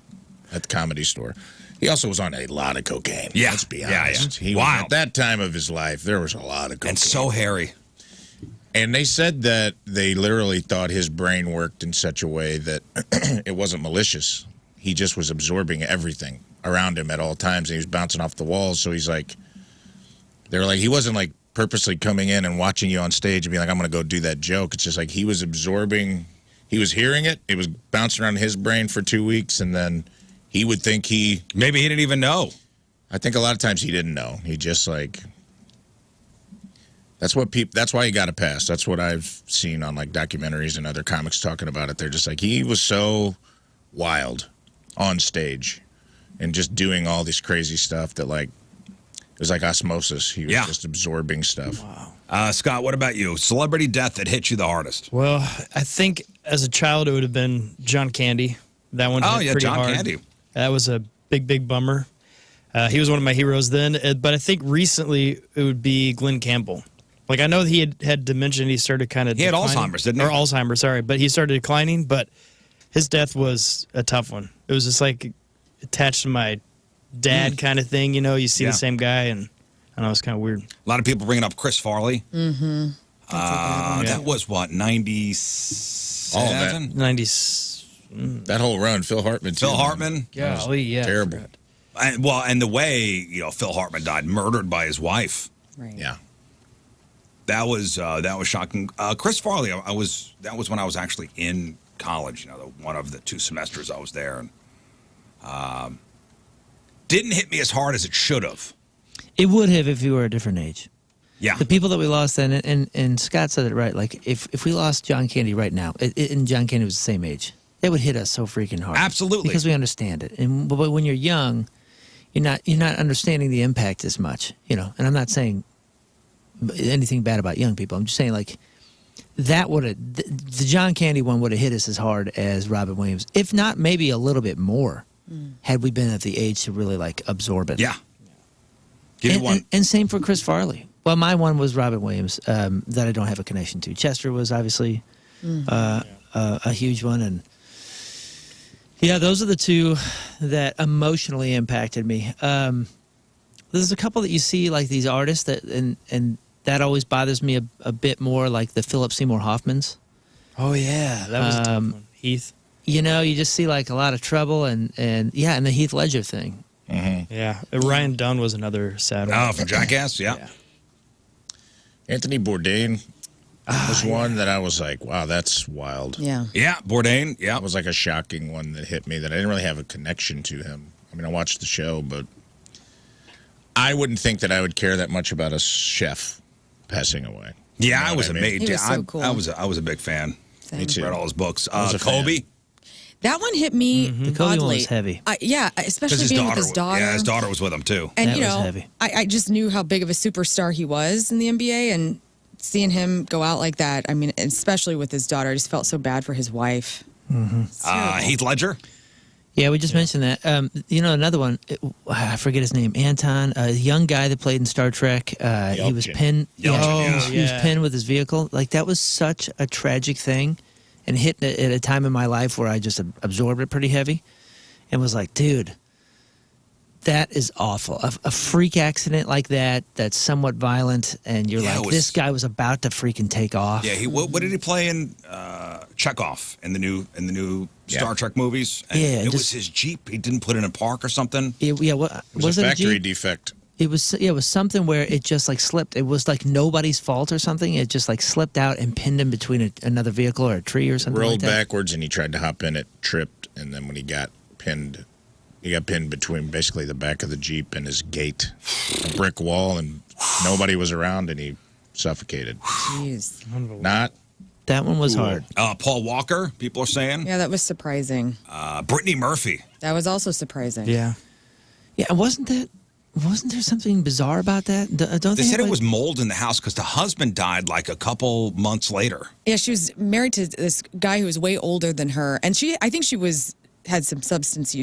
at the Comedy Store. He also was on a lot of cocaine. Yeah. Let's be honest. Yeah. He Wow. Was, at that time of his life, there was a lot of cocaine. And so hairy. And they said that they literally thought his brain worked in such a way that it wasn't malicious. He just was absorbing everything around him at all times, and he was bouncing off the walls. So he's like, they were like, he wasn't like purposely coming in and watching you on stage and being like, I'm going to go do that joke. It's just like he was absorbing, he was hearing it. It was bouncing around his brain for 2 weeks, and then he would think maybe he didn't even know. I think a lot of times he didn't know. He just like, that's why he got a pass. That's what I've seen on like documentaries and other comics talking about it. They're just like, he was so wild on stage and just doing all this crazy stuff that like, it was like osmosis. He was just absorbing stuff. Wow. Scott, what about you? Celebrity death that hit you the hardest? Well, I think as a child it would have been John Candy. That one hit pretty John hard. Candy. That was a big bummer. He was one of my heroes then, but I think recently it would be Glenn Campbell. Like, I know that he had dementia and he started kind of He had Alzheimer's, didn't he? Or Alzheimer's, sorry. But he started declining, but his death was a tough one. It was just like attached to my dad kind of thing, you see the same guy, and I know it's kind of weird. A lot of people bringing up Chris Farley. Mm-hmm. That was what, 97? All that. 90s. That whole run, Phil Hartman. Phil Hartman? Golly, yeah. Terrible. And the way, Phil Hartman died, murdered by his wife. Right. Yeah. That was shocking. Chris Farley, that was when I was actually in college. One of the 2 semesters I was there, and didn't hit me as hard as it should have. It would have if you were a different age. Yeah. The people that we lost then, and Scott said it right. Like if we lost John Candy right now, and John Candy was the same age, it would hit us so freaking hard. Absolutely. Because we understand it, but when you're young, you're not understanding the impact as much. And I'm not saying anything bad about young people. I'm just saying like that would have the John Candy one would have hit us as hard as Robin Williams, if not maybe a little bit more, had we been at the age to really like absorb it. Yeah. Give me one. And same for Chris Farley. Well, my one was Robin Williams that I don't have a connection to. Chester was obviously a huge one, and yeah, those are the 2 that emotionally impacted me. There's a couple that you see like these artists that and that always bothers me a bit more, like the Philip Seymour Hoffmans. Oh yeah, that was a tough one. Heath. You just see like a lot of trouble and the Heath Ledger thing. Mm-hmm. Yeah, Ryan Dunn was another sad one. Oh, from Jackass, yeah. Anthony Bourdain was one that I was like, wow, that's wild. Yeah. Yeah, Bourdain, yeah. That was like a shocking one that hit me that I didn't really have a connection to him. I mean, I watched the show, but I wouldn't think that I would care that much about a chef passing away. Yeah, You know I was what I mean? amazed. He was so I, cool. I was a big fan. Same. Me too. Read all his books. was a fan. Kobe. That one hit me The Kobe one oddly. was heavy. Yeah, especially being with his daughter. Yeah, his daughter was with him too. And That was heavy. I just knew how big of a superstar he was in the NBA, and seeing him go out like that, I mean, especially with his daughter, I just felt so bad for his wife. It's terrible. Heath Ledger. Yeah, we just mentioned that. Another one, I forget his name, Anton, a young guy that played in Star Trek. He was Yelchin. pinned. Yelchin, he was yeah. pinned with his vehicle. Like that was such a tragic thing, and hit at a time in my life where I just absorbed it pretty heavy, and was like, dude, that is awful. A freak accident like that, that's somewhat violent, and you're Yeah, like, this guy was about to freaking take off. Yeah, what did he play in Chekhov in the new Star Trek movies? And Yeah, it just- was his Jeep. He didn't put it in a park or something. What It was a it factory Jeep? defect. It was something where it just like slipped. It was like nobody's fault or something. It just like slipped out and pinned him between another vehicle or a tree or something Rolled like that. backwards and he tried to hop in it, tripped, and then when he got pinned between basically the back of the Jeep and his gate, a brick wall, and nobody was around, and he suffocated. Jeez. Not That one was Cool. hard. Paul Walker, people are saying. Yeah, that was surprising. Brittany Murphy. That was also surprising. Yeah. Yeah, wasn't there something bizarre about that? Don't They said have, it was mold in the house because the husband died like a couple months later. Yeah, she was married to this guy who was way older than her, and I think she had some substance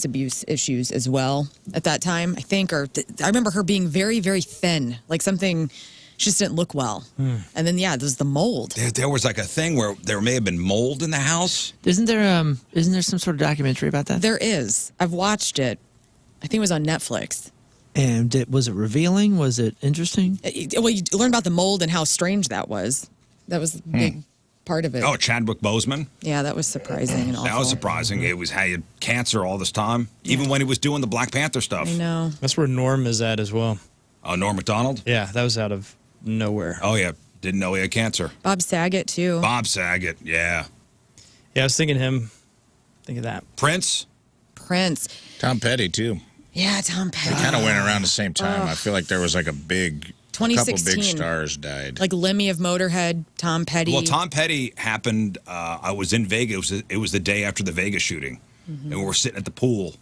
abuse issues as well at that time. I think, I remember her being very, very thin, like something. She just didn't look well. And then there's the mold. There was like a thing where there may have been mold in the house. Isn't there some sort of documentary about that? There is. I've watched it. I think it was on Netflix. And was it revealing? Was it interesting? Well, you learn about the mold and how strange that was. That was a big part of it. Oh, Chadwick Boseman. Yeah, that was surprising and awful. That was surprising. It was he had cancer all this time, even when he was doing the Black Panther stuff. I know. That's where Norm is at as well. Oh, Norm Macdonald. Yeah, that was out of nowhere. Oh yeah, didn't know he had cancer. Bob Saget, too. Bob Saget. Yeah. Yeah, I was thinking him. Think of that. Prince. Prince. Tom Petty too. Yeah, Tom Petty. Kind of went around the same time. I feel like there was like a couple 2016. big stars died. Like Lemmy of Motorhead, Tom Petty. Well, Tom Petty happened. I was in Vegas. It was the day after the Vegas shooting, and we were sitting at the pool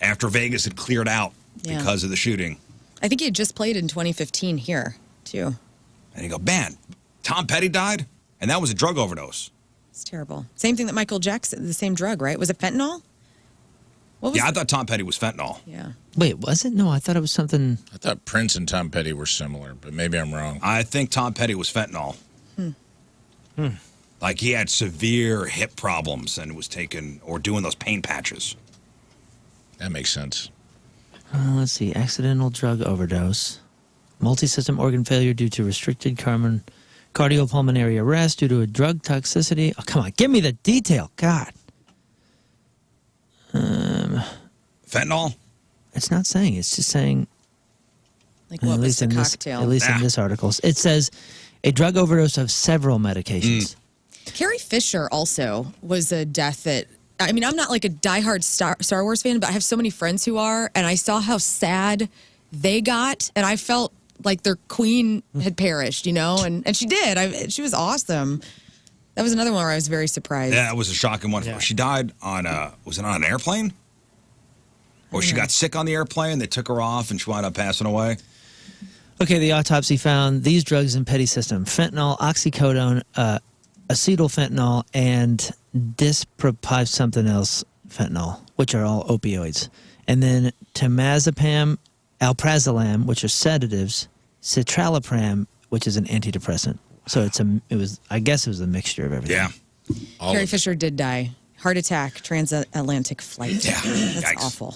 after Vegas had cleared out because of the shooting. I think he had just played in 2015 here, too. And you go, man, Tom Petty died, and that was a drug overdose. It's terrible. Same thing that Michael Jackson, the same drug, right? Was it fentanyl? What was Yeah, I thought Tom Petty was fentanyl. Yeah. Wait, was it? No, I thought it was something. I thought Prince and Tom Petty were similar, but maybe I'm wrong. I think Tom Petty was fentanyl. Like he had severe hip problems and was doing those pain patches. That makes sense. Let's see. Accidental drug overdose. Multi-system organ failure due to restricted cardiopulmonary arrest due to a drug toxicity. Oh, come on. Give me the detail. God. Fentanyl? It's not saying. It's just saying. Like what was the in cocktail? At least in this article. It says a drug overdose of several medications. Carrie Fisher also was a death that, I mean, I'm not like a diehard Star Wars fan, but I have so many friends who are, and I saw how sad they got, and I felt like their queen had perished, you know, and she did. She was awesome. That was another one where I was very surprised. Yeah, it was a shocking one. Yeah. She died on was it on an airplane? Or she got sick on the airplane, they took her off, and she wound up passing away? Okay, the autopsy found these drugs in Petty's system: fentanyl, oxycodone, acetylfentanyl, and something else fentanyl, which are all opioids. And then temazepam, alprazolam, which are sedatives, citalopram, which is an antidepressant. So I guess it was a mixture of everything. Yeah. Carrie Fisher did die. Heart attack, transatlantic flight. Yeah. That's Yikes. awful.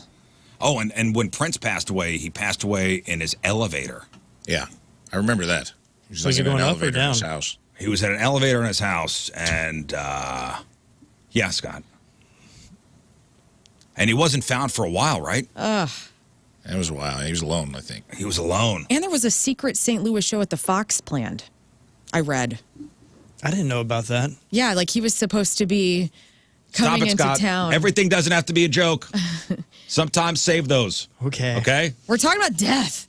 Oh, and when Prince passed away, he passed away in his elevator. Yeah, I remember that. He was Was like he in an going up or elevator in his down? house. He was at an elevator in his house, and yeah, Scott. And he wasn't found for a while, right? It was a while. He was alone, I think. He was alone. And there was a secret St. Louis show at the Fox planned. I read. I didn't know about that. Yeah, like he was supposed to be coming Stop it, into Scott. town. Everything doesn't have to be a joke. Sometimes save those. Okay. Okay? We're talking about death.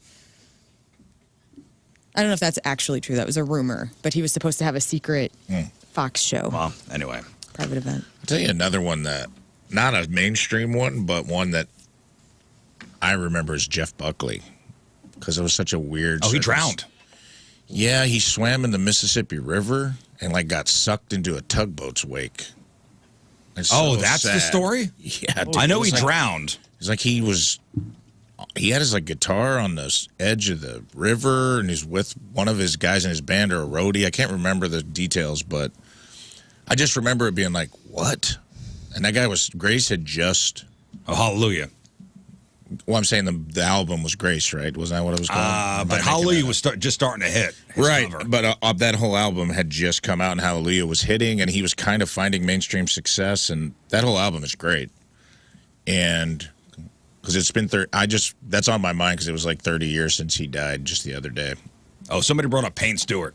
I don't know if that's actually true. That was a rumor, but he was supposed to have a secret Fox show. Well, anyway. Private event. I'll tell you another one that, not a mainstream one, but one that I remember is Jeff Buckley. Because it was such a weird... Oh, he drowned. Yeah, he swam in the Mississippi River and like got sucked into a tugboat's wake. It's Oh, so that's the sad. story? Yeah. I know it he was like- drowned. It's like he had his like guitar on the edge of the river, and he's with one of his guys in his band or a roadie. I can't remember the details, but I just remember it being like, what? And that guy Grace had just... Oh, hallelujah. Well, I'm saying the album was Grace, right? Wasn't that what it was called? Am I But making Hallelujah that was up? just starting to hit. his Right, cover. but that whole album had just come out, and Hallelujah was hitting, and he was kind of finding mainstream success, and that whole album is great. And because it's been that's on my mind because it was like 30 years since he died just the other day. Oh, somebody brought up Payne Stewart.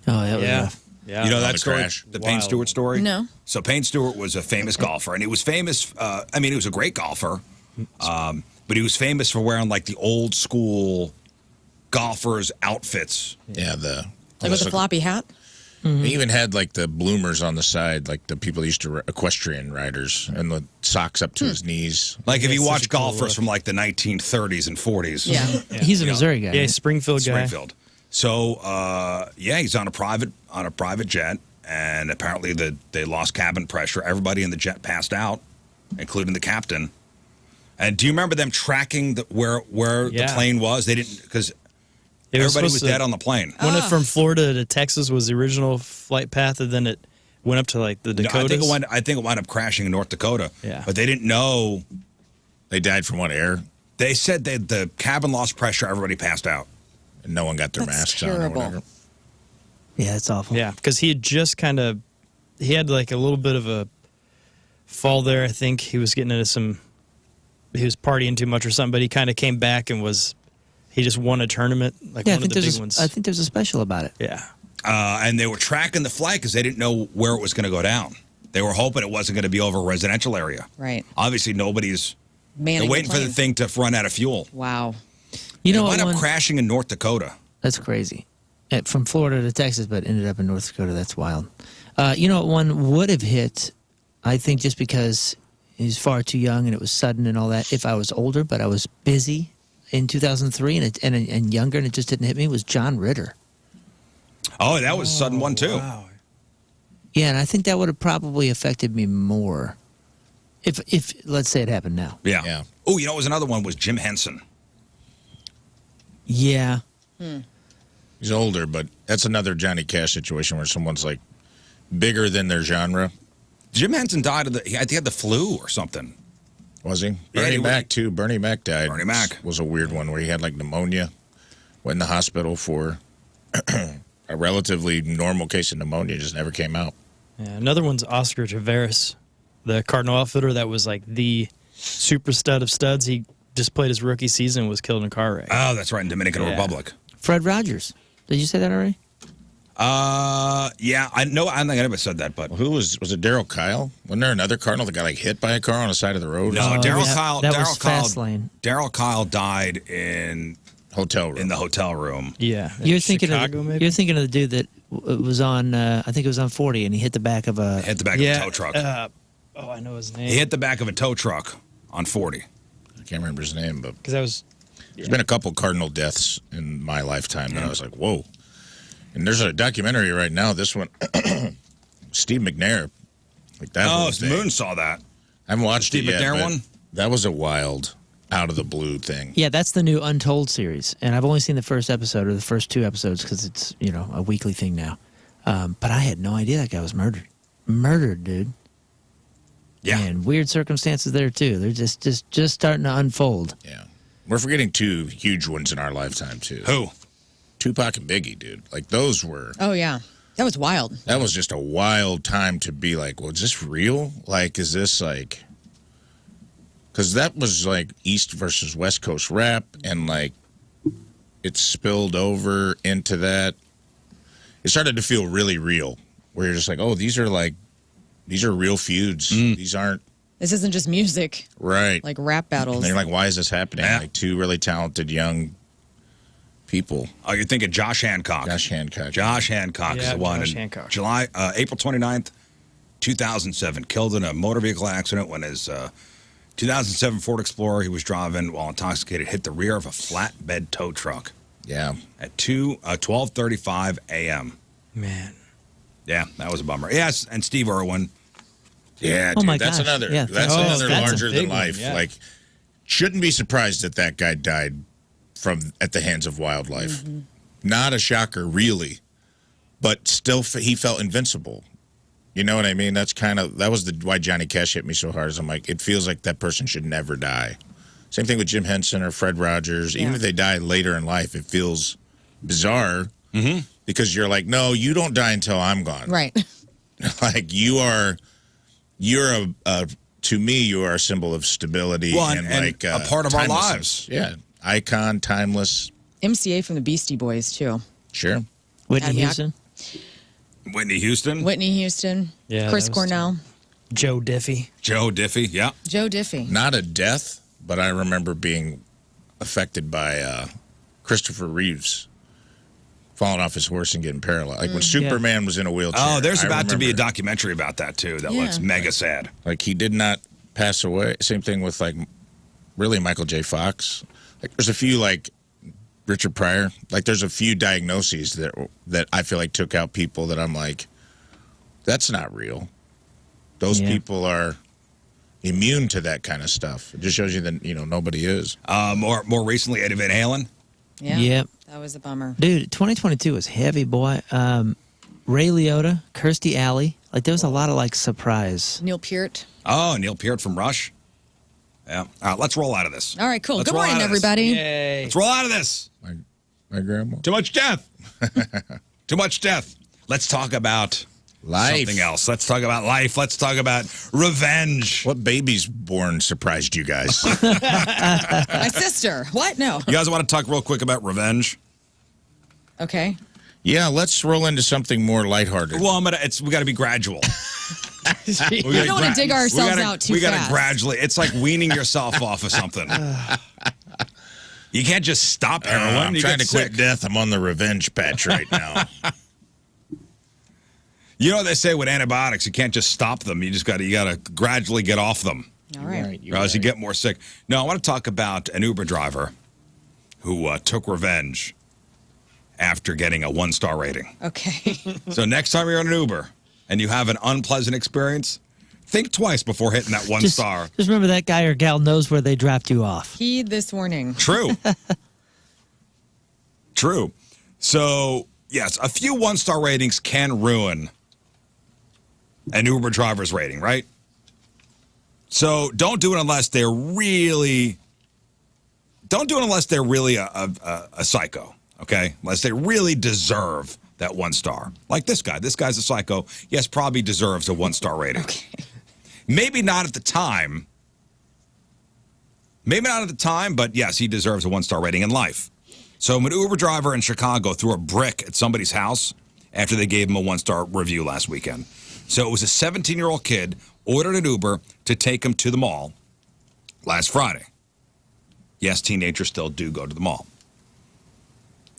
Oh, that was Yeah. rough. Yeah. You know On that the story? crash. The Payne Wild. Stewart story? No. So Payne Stewart was a famous golfer, and he was famous. I mean, he was a great golfer, but he was famous for wearing like the old school golfers' outfits. Yeah, Like with a floppy hat? He even had like the bloomers on the side, like the people used to equestrian riders, and the socks up to his knees. Like if Yeah, you such watch a cool golfers look. from like the 1930s and 40s. Yeah. He's a You know, Missouri guy. Yeah, right? Springfield guy. Springfield. So yeah, he's on a private jet, and apparently they lost cabin pressure. Everybody in the jet passed out, including the captain. And do you remember them tracking where the Yeah. plane was? They didn't because It everybody was supposed dead to- on the plane. Went it from Florida to Texas was the original flight path, and then it went up to like the No, Dakotas. I think it wound up crashing in North Dakota. Yeah. But they didn't know. They died from what, air? They said that the cabin lost pressure. Everybody passed out. And no one got their That's masks on or terrible. whatever. Yeah, it's awful. Yeah, because he had just he had like a little bit of a fall there. I think he was getting into he was partying too much or something, but he kind of came back and he just won a tournament, like Yeah, I one of think the there's big ones. I think there's a special about it. Yeah. And they were tracking the flight because they didn't know where it was going to go down. They were hoping it wasn't going to be over a residential area. Right. Obviously, nobody's. Manning They're waiting for the plane. thing to run out of fuel. Wow. You It know wound what? up One, crashing in North Dakota. that's crazy. From Florida to Texas, but ended up in North Dakota. That's wild. You know what? One would have hit, I think, just because he's far too young and it was sudden and all that. If I was older, but I was busy in 2003 and younger, and it just didn't hit me, was John Ritter. Oh, that was a sudden one too. Wow. Yeah, and I think that would have probably affected me more if let's say it happened now. Yeah. Yeah. Oh, you know, it was another one was Jim Henson. Yeah. He's older, but that's another Johnny Cash situation where someone's like bigger than their genre. Jim Henson died I think he had the flu or something. Was he? Yeah, Bernie he was- Mac, too. Bernie Mac died. Bernie Mac. Was a weird one where he had like pneumonia. Went in the hospital for a relatively normal case of pneumonia, just never came out. Yeah, another one's Oscar Taveras, the Cardinal outfielder that was like the super stud of studs. He just played his rookie season and was killed in a car wreck. Oh, that's right, in Dominican Yeah. Republic. Fred Rogers. Did you say that already? Yeah, I know. I don't think I ever said that, but Who was it? Daryl Kyle? Wasn't there another Cardinal that got like hit by a car on the side of the road? no, Oh, Daryl yeah, Kyle. that Daryl was Kyle. Fastlane. Daryl Kyle died in Hotel room. the hotel room. Yeah. You're thinking Chicago, of maybe? you're thinking of the dude that was on. I think it was on 40, and he hit the back of a. Hit the back of a tow truck. I know his name. He hit the back of a tow truck on 40. I can't remember his name, but Because I was. there's been a couple Cardinal deaths in my lifetime that I was like, whoa. And there's a documentary right now. This one, Steve McNair. Like that. Oh, whole thing. Moon saw that. I haven't watched Steve it yet. McNair but one? That was a wild, out of the blue thing. Yeah, that's the new Untold series, and I've only seen the first episode or the first 2 episodes because it's a weekly thing now. But I had no idea that guy was murdered, dude. Yeah. And weird circumstances there too. They're just starting to unfold. Yeah. We're forgetting 2 huge ones in our lifetime, too. Who? Tupac and Biggie, dude. Like, those were... Oh, yeah. That was wild. That was just a wild time to be like, well, is this real? Like, is this like... Because that was like East versus West Coast rap, and like, it spilled over into that. It started to feel really real, where you're just like, oh, these are real feuds. These aren't... This isn't just music, Right. like rap battles. And you're like, why is this happening? Yeah. Like, 2 really talented young people. Oh, you're thinking Josh Hancock. Josh Hancock. Josh Hancock is Yeah, the one. Josh in Hancock. April 29th, 2007. Killed in a motor vehicle accident when his 2007 Ford Explorer he was driving while intoxicated hit the rear of a flatbed tow truck Yeah. at 12:35 a.m. Man. Yeah, that was a bummer. Yes, and Steve Irwin. Yeah, Oh dude, my that's gosh. another. Yeah, that's oh, another that's a larger than big one, life. yeah. Like, shouldn't be surprised that guy died at the hands of wildlife. Not a shocker, really, but still, he felt invincible. You know what I mean? That was why Johnny Cash hit me so hard. Is I'm like, it feels like that person should never die. Same thing with Jim Henson or Fred Rogers. Even Yeah. if they die later in life, it feels bizarre because you're like, no, you don't die until I'm gone. Right. Like to me, you are a symbol of stability Well, and and like a part of our timelessness. lives. Yeah, icon, timeless. MCA from the Beastie Boys, too. Sure. Whitney Academy Houston. Whitney Houston. Whitney Houston. Yeah, Chris that was- Cornell. Joe Diffie. Joe Diffie. Yeah. Joe Diffie. Not a death, but I remember being affected by Christopher Reeves falling off his horse and getting paralyzed. Like when Superman was in a wheelchair. Oh, there's I about to be a remember, documentary about that too. That Yeah. looks mega sad. Like he did not pass away. Same thing with like really Michael J. Fox. Like there's a few like Richard Pryor. Like there's a few diagnoses that I feel like took out people that I'm like, that's not real. Those people are immune to that kind of stuff. It just shows you that nobody is. More recently, Eddie Van Halen. Yeah. Yep. That was a bummer. Dude, 2022 was heavy, boy. Ray Liotta, Kirstie Alley. Like, there was a lot of, like, surprise. Neil Peart. Oh, Neil Peart from Rush. Yeah. All right, let's roll out of this. All right, cool. Let's Good roll morning, out of this. everybody. Yay. Let's roll out of this. My grandma. Too much death. Too much death. Let's talk about Life. something else. Let's talk about life. Let's talk about revenge. What baby's born surprised you guys? My sister. What? No. You guys want to talk real quick about revenge? Okay. Yeah, let's roll into something more lighthearted. Well, we got to be gradual. We don't want to dig ourselves out too We got fast. to gradually. It's like weaning yourself off of something. You can't just stop heroin. I'm You trying get to quit sick. death. I'm on the revenge patch right now. You know what they say with antibiotics? You can't just stop them. You got to gradually get off them. All right. Or else you get more sick. No, I want to talk about an Uber driver who took revenge after getting a 1-star rating. Okay. So next time you're on an Uber and you have an unpleasant experience, think twice before hitting that 1 star. Just remember that guy or gal knows where they dropped you off. Heed this warning. True. True. So, yes, a few 1-star ratings can ruin an Uber driver's rating, right? So don't do it unless they're really a psycho, okay? Unless they really deserve that 1 star. Like this guy. This guy's a psycho. Yes, probably deserves a 1-star rating. Okay. Maybe not at the time. But yes, he deserves a 1-star rating in life. So an Uber driver in Chicago threw a brick at somebody's house after they gave him a 1-star review last weekend. So it was a 17-year-old kid ordered an Uber to take him to the mall last Friday. Yes, teenagers still do go to the mall.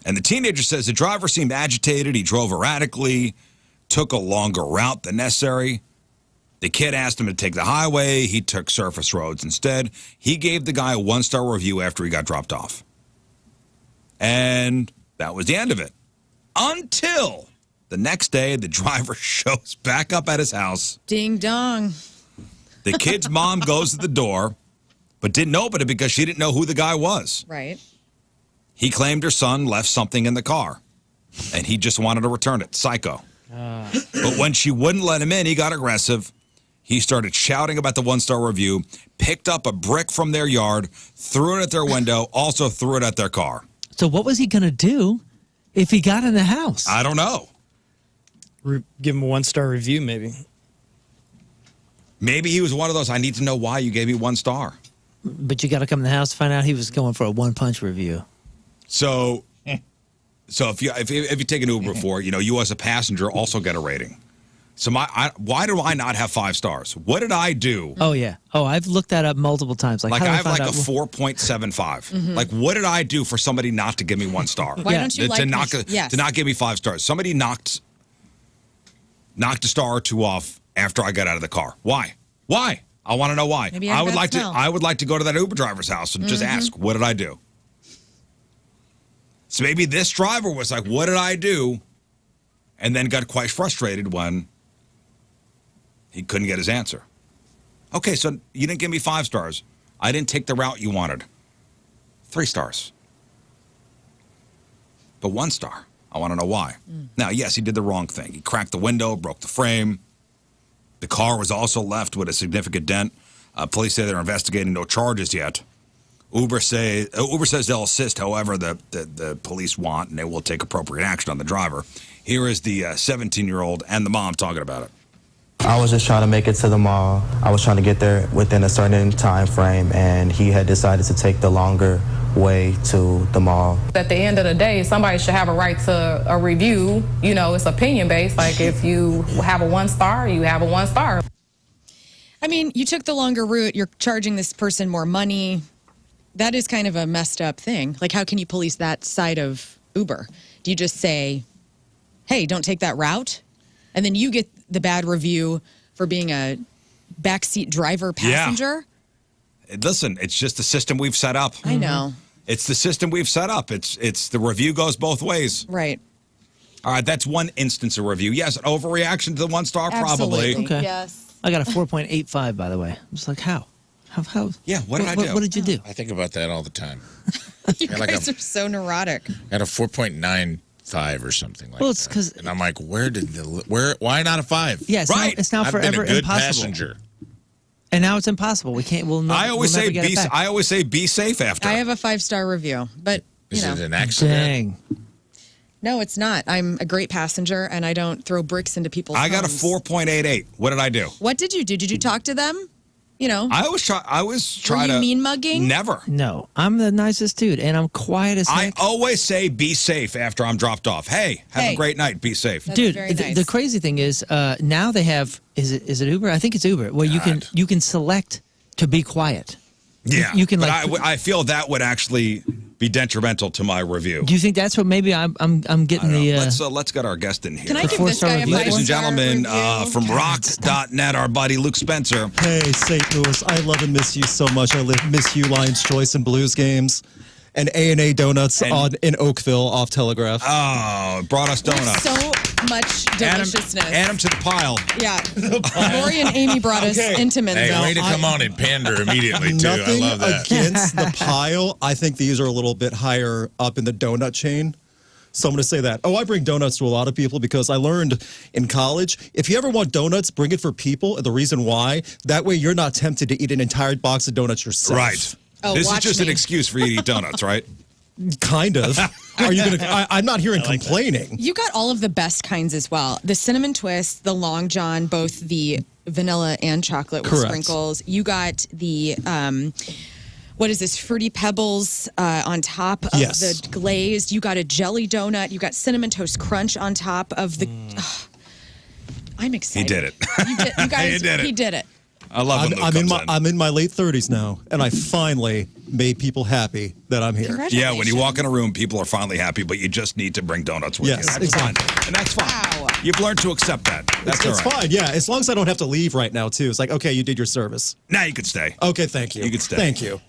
And the teenager says the driver seemed agitated. He drove erratically, took a longer route than necessary. The kid asked him to take the highway. He took surface roads instead. He gave the guy a 1-star review after he got dropped off. And that was the end of it. Until the next day, the driver shows back up at his house. Ding dong. The kid's mom goes to the door, but didn't open it because she didn't know who the guy was. Right. He claimed her son left something in the car, and he just wanted to return it. Psycho. But when she wouldn't let him in, he got aggressive. He started shouting about the 1-star review, picked up a brick from their yard, threw it at their window, also threw it at their car. So what was he going to do if he got in the house? I don't know. Give him a 1-star review, maybe. Maybe he was one of those, I need to know why you gave me 1 star. But you got to come in the house to find out he was going for a 1-punch review. So if you take an Uber for it, you as a passenger also get a rating. So why do I not have 5 stars? What did I do? Oh yeah. Oh, I've looked that up multiple times. Like I have like a 4.75. Like what did I do for somebody not to give me 1 star? Why don't you to not give me 5 stars? Somebody knocked a star or 2 off after I got out of the car. Why? I want to know why. Maybe I would like to go to that Uber driver's house and just ask, what did I do? So maybe this driver was like, what did I do? And then got quite frustrated when he couldn't get his answer. Okay, so you didn't give me 5 stars. I didn't take the route you wanted. 3 stars. But 1 star. I want to know why. Now, yes, he did the wrong thing. He cracked the window, broke the frame. The car was also left with a significant dent. Police say they're investigating, no charges yet. Uber says they'll assist however the police want, and they will take appropriate action on the driver. Here is the 17-year-old and the mom talking about it. I was just trying to make it to the mall. I was trying to get there within a certain time frame, and he had decided to take the longer way to the mall. At the end of the day, somebody should have a right to a review. It's opinion-based. Like, if you have a 1 star, you have a 1 star. I mean, you took the longer route. You're charging this person more money. That is kind of a messed up thing. Like, how can you police that side of Uber? Do you just say, hey, don't take that route? And then you get the bad review for being a backseat driver passenger? Yeah. Listen, it's just the system we've set up. I know. It's the system we've set up. It's the review goes both ways. Right. All right, that's one instance of review. Yes, an overreaction to the 1 star, probably. Absolutely. Okay. Yes. I got a 4.85, by the way. I'm just like, how? How? Yeah, what did I do? What did you do? I think about that all the time. You guys are so neurotic. I had a 4.95 or something like Well, it's that. 'cause- And I'm like, why not a 5? Yeah, it's now I've forever been a good impossible. passenger. And now it's impossible. We can't. I always we'll say never get it back. I always say be safe after. I have a 5-star review, but Is it an accident? Dang. no, it's not. I'm a great passenger, and I don't throw bricks into people's I got a homes. 4.88. What did I do? What did you do? Did you talk to them? I always try Were to you mean mugging? Never. No, I'm the nicest dude, and I'm quiet as I heck. always say be safe after I'm dropped off. Hey, have a great night. Be safe. That's Dude, very nice. the crazy thing is, now they have is it Uber? I think it's Uber, where you can select to be quiet. Yeah, you can but like. I feel that would actually be detrimental to my review. Do you think that's what maybe I'm getting the? Let's get our guest in here. Can I give this guy a 5-star Ladies and gentlemen, review? from rock.net, our buddy Luke Spencer. Hey, St. Louis, I love and miss you so much. I miss you, Lions Choice and Blues games. And A&A Donuts in Oakville off Telegraph. Oh, brought us donuts. So much deliciousness. Add them to the pile. Yeah. Lori and Amy brought us into Hey, Menzo. way to come on and pander immediately, too. I Nothing love that. against the pile. I think these are a little bit higher up in the donut chain. So I'm going to say that. I bring donuts to a lot of people because I learned in college, if you ever want donuts, bring it for people. And the reason why, that way you're not tempted to eat an entire box of donuts yourself. Right. Oh, this is watch just me. an excuse for you to eat donuts, right? Kind of. Are you going to? I'm not hearing complaining. You got all of the best kinds as well. The cinnamon twist, the long john, both the vanilla and chocolate with Correct. sprinkles. You got the what is this? Fruity Pebbles on top of the glazed. You got a jelly donut. You got Cinnamon Toast Crunch on top of the. I'm excited. He did it. You guys, He did it. He did it. I love when Luke comes in. I'm in my late 30s now, and I finally made people happy that I'm here. Yeah, when you walk in a room, people are finally happy, but you just need to bring donuts with you. Yes, That's exactly. fine. And that's fine. Wow. You've learned to accept that. That's It's all right. fine, yeah. As long as I don't have to leave right now, too. It's like, okay, you did your service. Now you could stay. Okay, thank you. You could stay. Thank you.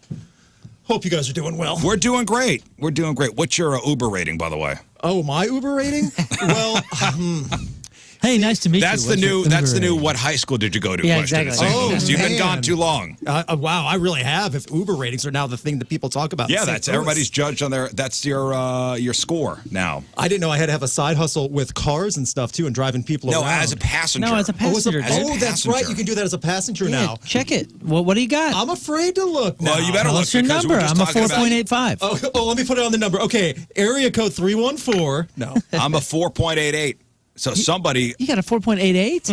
Hope you guys are doing well. We're doing great. We're doing great. What's your Uber rating, by the way? Oh, my Uber rating? Well, Hey, nice to meet That's you. the new. What's your That's the new. Uber What high school did you go to? Yeah, question. exactly. at St. Oh, Louis. You've been man. gone too long. wow, I really have. If Uber ratings are now the thing that people talk about. in Yeah, St. that's Louis. everybody's judged on their. That's your score now. I didn't know I had to have a side hustle with cars and stuff, too, and driving people No, around. as a passenger. No, as a passenger. As a Oh, that's right. passenger. You can do that as a passenger Yeah, now. check it. Well, what do you got? I'm afraid to look now. Well, you better look What's your because number? we're just I'm a talking about- 4.85. Oh, let me put it on the number. Okay, area code 314. No. I'm a 4.88. So somebody. You got a 4.88?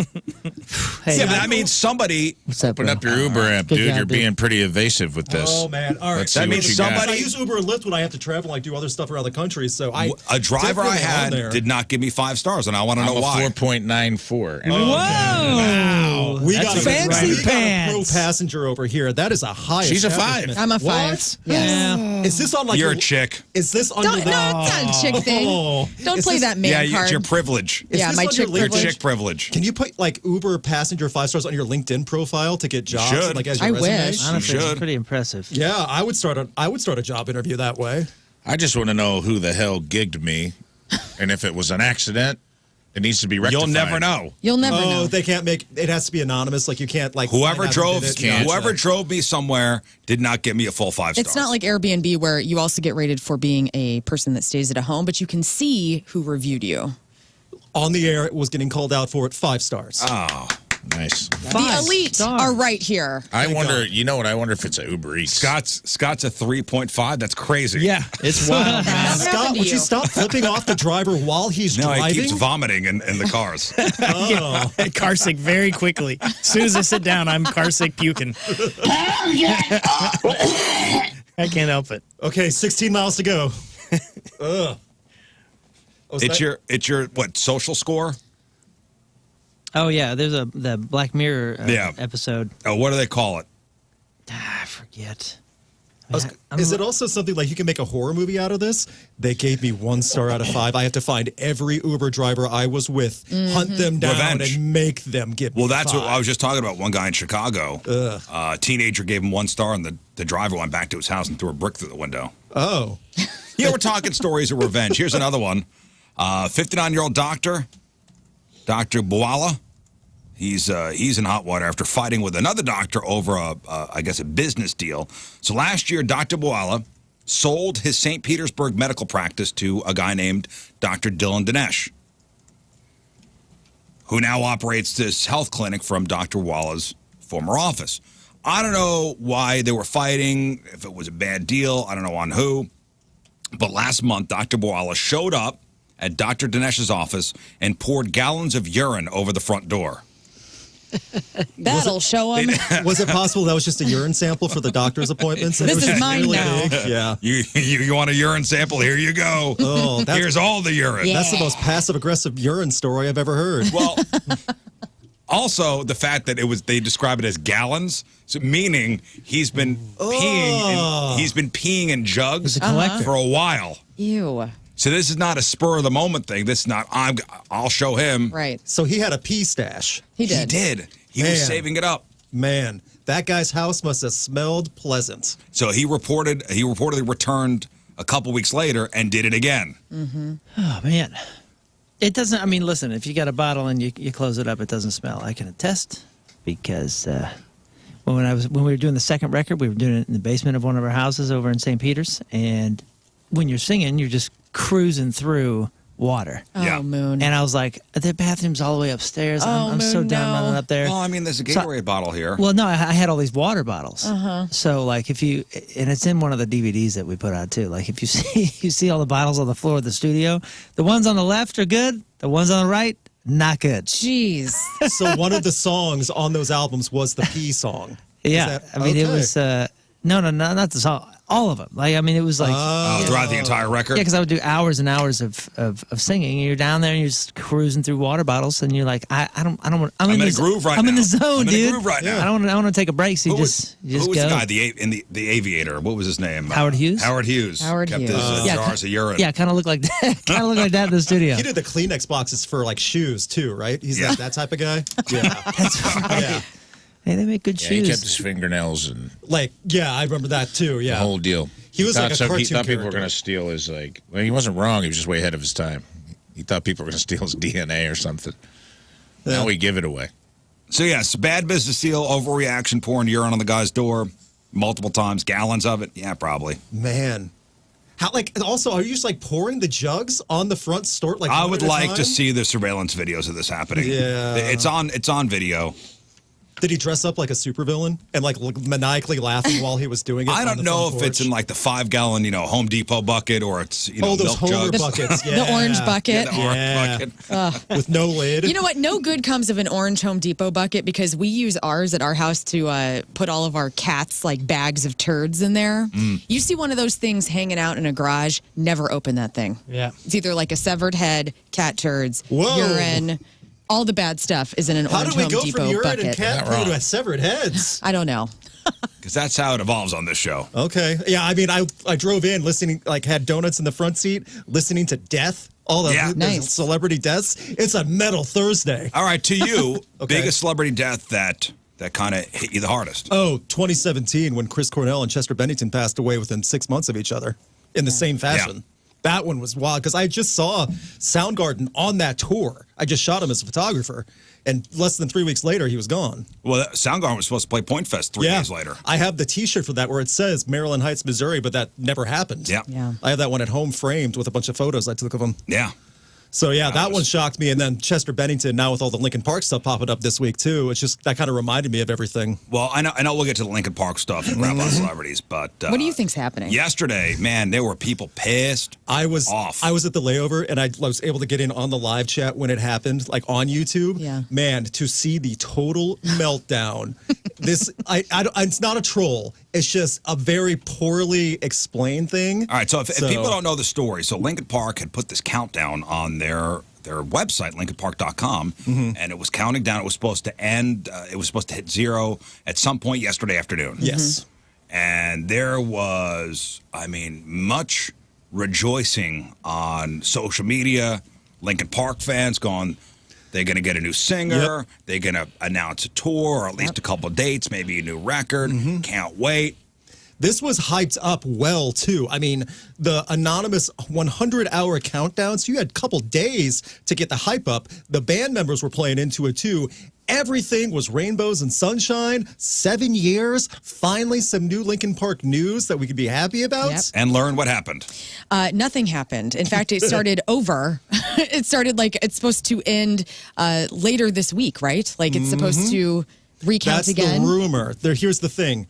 Hey, Yeah, but that means somebody. what's up, Open bro? up your Uber app, Good dude. job, You're dude. being pretty evasive with this. Oh, man. All right. Let's see That what means you got. somebody- I use Uber and Lyft when I have to travel and like do other stuff around the country. So A driver I definitely on had there. did not give me 5 stars, and I want to I'm know a why. 4.94. And Whoa! We That's got fancy we got a pro pants. passenger over here. That is a high. She's a establishment. 5. I'm a 5. What? Yeah. Is this on like You're your, a chick. Is this under Don't, the? no, it's not a chick thing. Oh. Don't Is play this- that man Yeah, card. it's your privilege. Is Yeah, this my on chick your Your privilege. chick privilege. Can you put like Uber passenger 5 stars on your LinkedIn profile to get jobs? should. And, like as your I resume? wish. Honestly, should. it's pretty impressive. Yeah, I would start a job interview that way. I just want to know who the hell gigged me, and if it was an accident, it needs to be rectified. You'll never know. You'll never Oh, know. they can't make it. Has to be anonymous. Like you can't like Whoever find out who drove, did it. whoever drove me somewhere did not give me a full 5 stars. It's not like Airbnb where you also get rated for being a person that stays at a home, but you can see who reviewed you. On the air, it was getting called out for it 5 stars. Oh, Nice. The elite are right here. I wonder, you know what? I wonder if it's a Uber Eats. Scott's a 3.5. That's crazy. Yeah, it's wild, man. Scott, would you stop flipping off the driver while he's No, driving? he keeps vomiting in the cars. Oh. Car sick very quickly. As soon as I sit down, I'm car sick puking. I can't help it. Okay, 16 miles to go. Ugh. Was It's that- your what social score? Oh yeah, there's the Black Mirror episode. Oh, what do they call it? I forget. Is it also something like you can make a horror movie out of this? They gave me 1 star out of 5. I have to find every Uber driver I was with, hunt them down, Revenge. and make them give me Well, that's 5. what I was just talking about. One guy in Chicago, a teenager gave him 1 star, and the driver went back to his house and threw a brick through the window. Oh. Yeah, we're talking stories of revenge. Here's another one. 59-year-old doctor, Dr. Boala. He's in hot water after fighting with another doctor over I guess a business deal. So last year, Dr. Boala sold his St. Petersburg medical practice to a guy named Dr. Dylan Dinesh, who now operates this health clinic from Dr. Boala's former office. I don't know why they were fighting, if it was a bad deal. I don't know on who. But last month, Dr. Boala showed up at Dr. Dinesh's office and poured gallons of urine over the front door. That'll show him. Was it possible that was just a urine sample for the doctor's appointments? And it This was is just mine really now. big? Yeah. You want a urine sample? Here you go. Oh, that's, Here's all the urine. that's the most passive-aggressive urine story I've ever heard. Well, also the fact that they describe it as gallons, so meaning he's been peeing in jugs He's a collector. for a while. Ew. So this is not a spur of the moment thing. This is not I'll show him. Right. So he had a pee stash. He did. He did. He Man. was saving it up. Man, that guy's house must have smelled pleasant. So he reportedly returned a couple weeks later and did it again. Oh man, it doesn't. I mean, listen, if you got a bottle and you close it up, it doesn't smell. I can attest because when we were doing the second record, we were doing it in the basement of one of our houses over in St. Peters, and when you're singing, you're just cruising through water. Yeah. Oh, Moon. And I was like, the bathroom's all the way upstairs. I'm so Moon, done no. running up there. Well, I mean, there's a Gatorade bottle here. Well, no, I had all these water bottles. So, like, and it's in one of the DVDs that we put out too. Like, if you see all the bottles on the floor of the studio, the ones on the left are good. The ones on the right, not good. Jeez. So one of the songs on those albums was the pee song. Yeah, Is that- I mean, it okay. was No, not the song. All of them. Like, I mean, it was like throughout the entire record. Yeah, because I would do hours and hours of singing. And you're down there and you're just cruising through water bottles, and you're like, I don't want. I'm in a groove right now. I'm in the zone, I'm in dude. a groove right now. I don't want to take a break. So you Who just was go. the guy? The Aviator. What was his name? Howard Hughes. Howard Hughes. Howard kept Hughes. his jars of urine. Yeah, kind of look like that. Kind of look like that in the studio. He did the Kleenex boxes for like shoes too, right? He's Yeah. like that type of guy. Yeah. That's right. Yeah. Hey, they make good Yeah, shoes. he kept his fingernails and Like, yeah, I remember that too. Yeah. the whole deal. He was like a He cartoon thought people were character. going to steal his Well, he wasn't wrong. He was just way ahead of his time. He thought people were going to steal his DNA or something. Now we give it away. So yes, bad business deal, overreaction, pouring urine on the guy's door multiple times, gallons of it. Yeah, probably. Man. How also are you just like pouring the jugs on the front store? Like I one would at a like time? to see the surveillance videos of this happening. Yeah. It's on video. Did he dress up like a supervillain and like maniacally laughing while he was doing it? I on don't the know front if it's porch? in like the 5-gallon, Home Depot bucket or it's those milk Homer jugs. buckets. Yeah. The orange bucket. The orange bucket. With no lid. You know what? No good comes of an orange Home Depot bucket because we use ours at our house to put all of our cats' like bags of turds in there. You see one of those things hanging out in a garage, never open that thing. Yeah. It's either like a severed head, cat turds, Whoa. urine. All the bad stuff is in an How orange do we Home go Depot from urine bucket. and cat Not poo wrong. to severed heads? I don't know. Because that's how it evolves on this show. Okay. Yeah, I mean, I drove in listening, like had donuts in the front seat, listening to death, all the, Yeah. the Nice. celebrity deaths. It's a metal Thursday. All right, to you, Okay. biggest celebrity death that kind of hit you the hardest. Oh, 2017 when Chris Cornell and Chester Bennington passed away within 6 months of each other in the same fashion. Yeah. That one was wild because I just saw Soundgarden on that tour. I just shot him as a photographer, and less than 3 weeks later, he was gone. Well, Soundgarden was supposed to play Point Fest 3 days later. I have the T-shirt for that where it says Maryland Heights, Missouri, but that never happened. Yeah. Yeah. I have that one at home framed with a bunch of photos I took of him. Yeah. So yeah, that was- one shocked me. And then Chester Bennington, now with all the Linkin Park stuff popping up this week too, it's just that kind of reminded me of everything. Well, I know we'll get to the Linkin Park stuff and grab on celebrities, but What do you think's happening? yesterday, man, there were people pissed. I was Off. I was at the layover and I was able to get in on the live chat when it happened, like on YouTube. Yeah. Man, to see the total meltdown. This it's not a troll. It's just a very poorly explained thing. All right, so if people don't know the story, so Linkin Park had put this countdown on their website, linkinpark.com, and it was counting down. It was supposed to end. It was supposed to hit 0 at some point yesterday afternoon. Yes. And there was, much rejoicing on social media. Linkin Park fans going, they're going to get a new singer. Yep. They're going to announce a tour or at least a couple dates, maybe a new record. Can't wait. This was hyped up well, too. I mean, the anonymous 100-hour countdown, so you had a couple days to get the hype up. The band members were playing into it, too. Everything was rainbows and sunshine. 7 years. Finally, some new Linkin Park news that we could be happy about. Yep. And learn what happened. Nothing happened. In fact, it started over. It started like it's supposed to end later this week, right? Like it's supposed to recount That's again. the rumor. Here's the thing.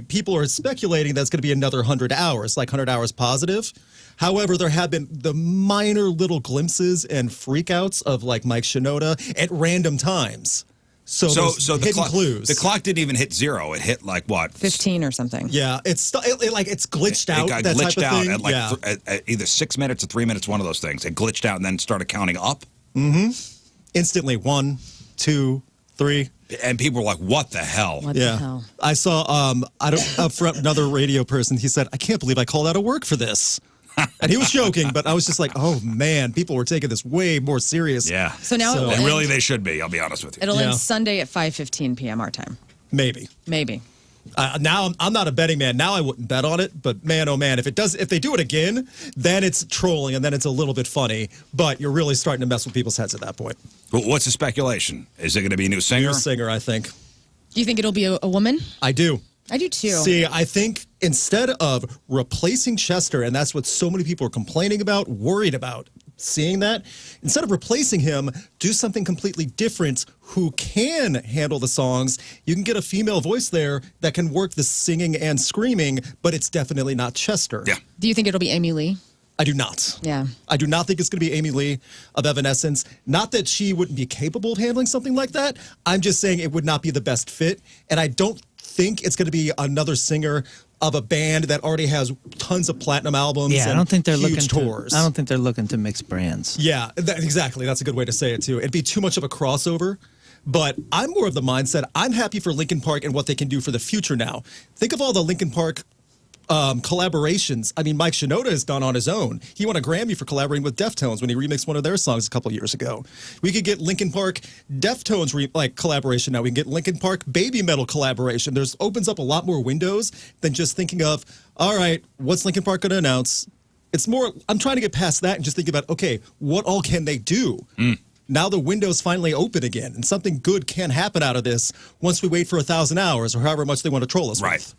People are speculating that's going to be another 100 hours, like 100 hours positive. However, there have been the minor little glimpses and freakouts of like Mike Shinoda at random times. So there's the hidden clock, clues. The clock didn't even hit 0. It hit like what? 15 or something. Yeah, it's glitched It out. got that glitched type of out thing. at like yeah. at either 6 minutes or 3 minutes, one of those things. It glitched out and then started counting up. Instantly 1, 2, 3. And people were like, what the hell? What the Yeah, hell? I saw. Up front, another radio person. He said, "I can't believe I called out of work for this," and he was joking, but I was just like, "Oh man, people were taking this way more serious." Yeah. So now it will And really, end- they should be. I'll be honest with you. It'll Yeah. end Sunday at 5:15 p.m. our time. Maybe. Maybe. Now I'm not a betting man. Now I wouldn't bet on it, but man, oh man, if they do it again, then it's trolling and then it's a little bit funny. But you're really starting to mess with people's heads at that point. Well, what's the speculation? Is it going to be a new singer? New singer, I think. Do you think it'll be a woman? I do. I do too. See, I think instead of replacing Chester, and that's what so many people are complaining about, worried about, seeing that, instead of replacing him, do something completely different who can handle the songs. You can get a female voice there that can work the singing and screaming, but it's definitely not Chester. Yeah. Do you think it'll be Amy Lee? I do not. Yeah. I do not think it's going to be Amy Lee of Evanescence. Not that she wouldn't be capable of handling something like that. I'm just saying it would not be the best fit. And I don't think it's going to be another singer of a band that already has tons of platinum albums. Yeah, and I don't think they're huge looking tours. I don't think they're looking to mix brands. Yeah, exactly. That's a good way to say it too. It'd be too much of a crossover. But I'm more of the mindset, I'm happy for Linkin Park and what they can do for the future now. Think of all the Linkin Park collaborations. I mean, Mike Shinoda has done on his own. He won a Grammy for collaborating with Deftones when he remixed one of their songs a couple years ago. We could get Linkin Park Deftones collaboration now. We can get Linkin Park Baby Metal collaboration. There's opens up a lot more windows than just thinking of, all right, what's Linkin Park going to announce? It's more, I'm trying to get past that and just think about, okay, what all can they do? Now the window's finally open again, and something good can happen out of this once we wait for 1,000 hours or however much they want to troll us with.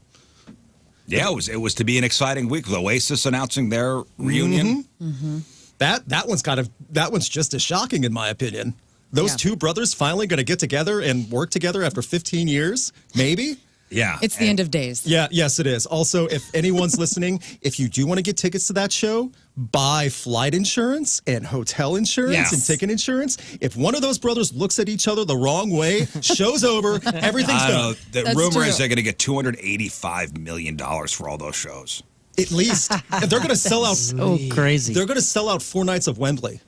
Yeah, it was to be an exciting week with Oasis announcing their reunion. That one's just as shocking in my opinion. Those two brothers finally going to get together and work together after 15 years, maybe. Yeah. It's the end of days. Yeah, yes, it is. Also, if anyone's listening, if you do want to get tickets to that show, buy flight insurance and hotel insurance and ticket insurance. If one of those brothers looks at each other the wrong way, show's over, everything's done. The rumor is they're going to get $285 million for all those shows. At least. And they're going to sell out. So crazy. They're going to sell out 4 nights of Wembley.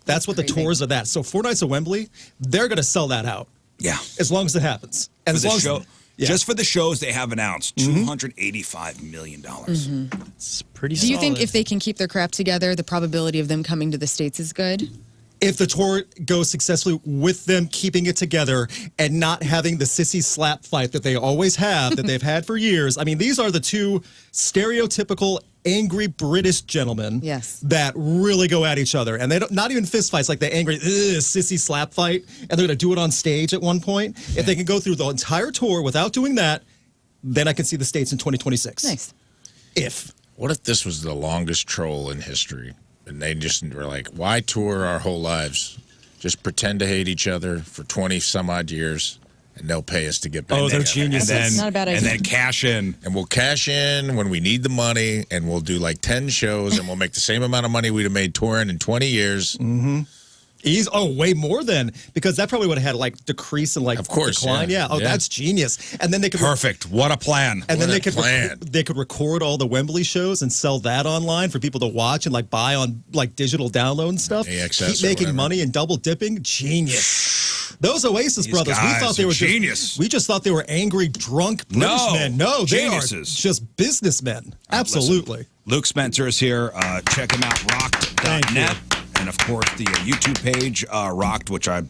That's what the tours are that. So 4 nights of Wembley, they're going to sell that out. Yeah. As long as it happens. And as long as just for the shows they have announced, $285 million. It's pretty Do you think solid. if they can keep their crap together, the probability of them coming to the States is good? If the tour goes successfully with them keeping it together and not having the sissy slap fight that they always have, that they've had for years. I mean, these are the two stereotypical angry British gentlemen that really go at each other. And they don't, not even fist fights, like the angry sissy slap fight. And they're going to do it on stage at one point. If they can go through the entire tour without doing that, then I can see the States in 2026. Nice. What if this was the longest troll in history? And they just were like, why tour our whole lives? Just pretend to hate each other for 20 some odd years, and they'll pay us to get back. Oh, they're together. geniuses. That's not a bad idea. And then cash in. And we'll cash in when we need the money, and we'll do like 10 shows, and we'll make the same amount of money we'd have made touring in 20 years. Way more than, because that probably would have had like decrease and like decline. Yeah. Oh, that's genius. And then they could Perfect. What a plan. And then they could record all the Wembley shows and sell that online for people to watch and like buy on like digital download and stuff. AXS Keep making money and double dipping. Genius. Those Oasis brothers, we thought they were genius. We just thought they were angry, drunk British men. No, geniuses. They are just businessmen. Absolutely. Listen, Luke Spencer is here. Check him out, rocked.net. And, of course, the YouTube page, Rocked, which I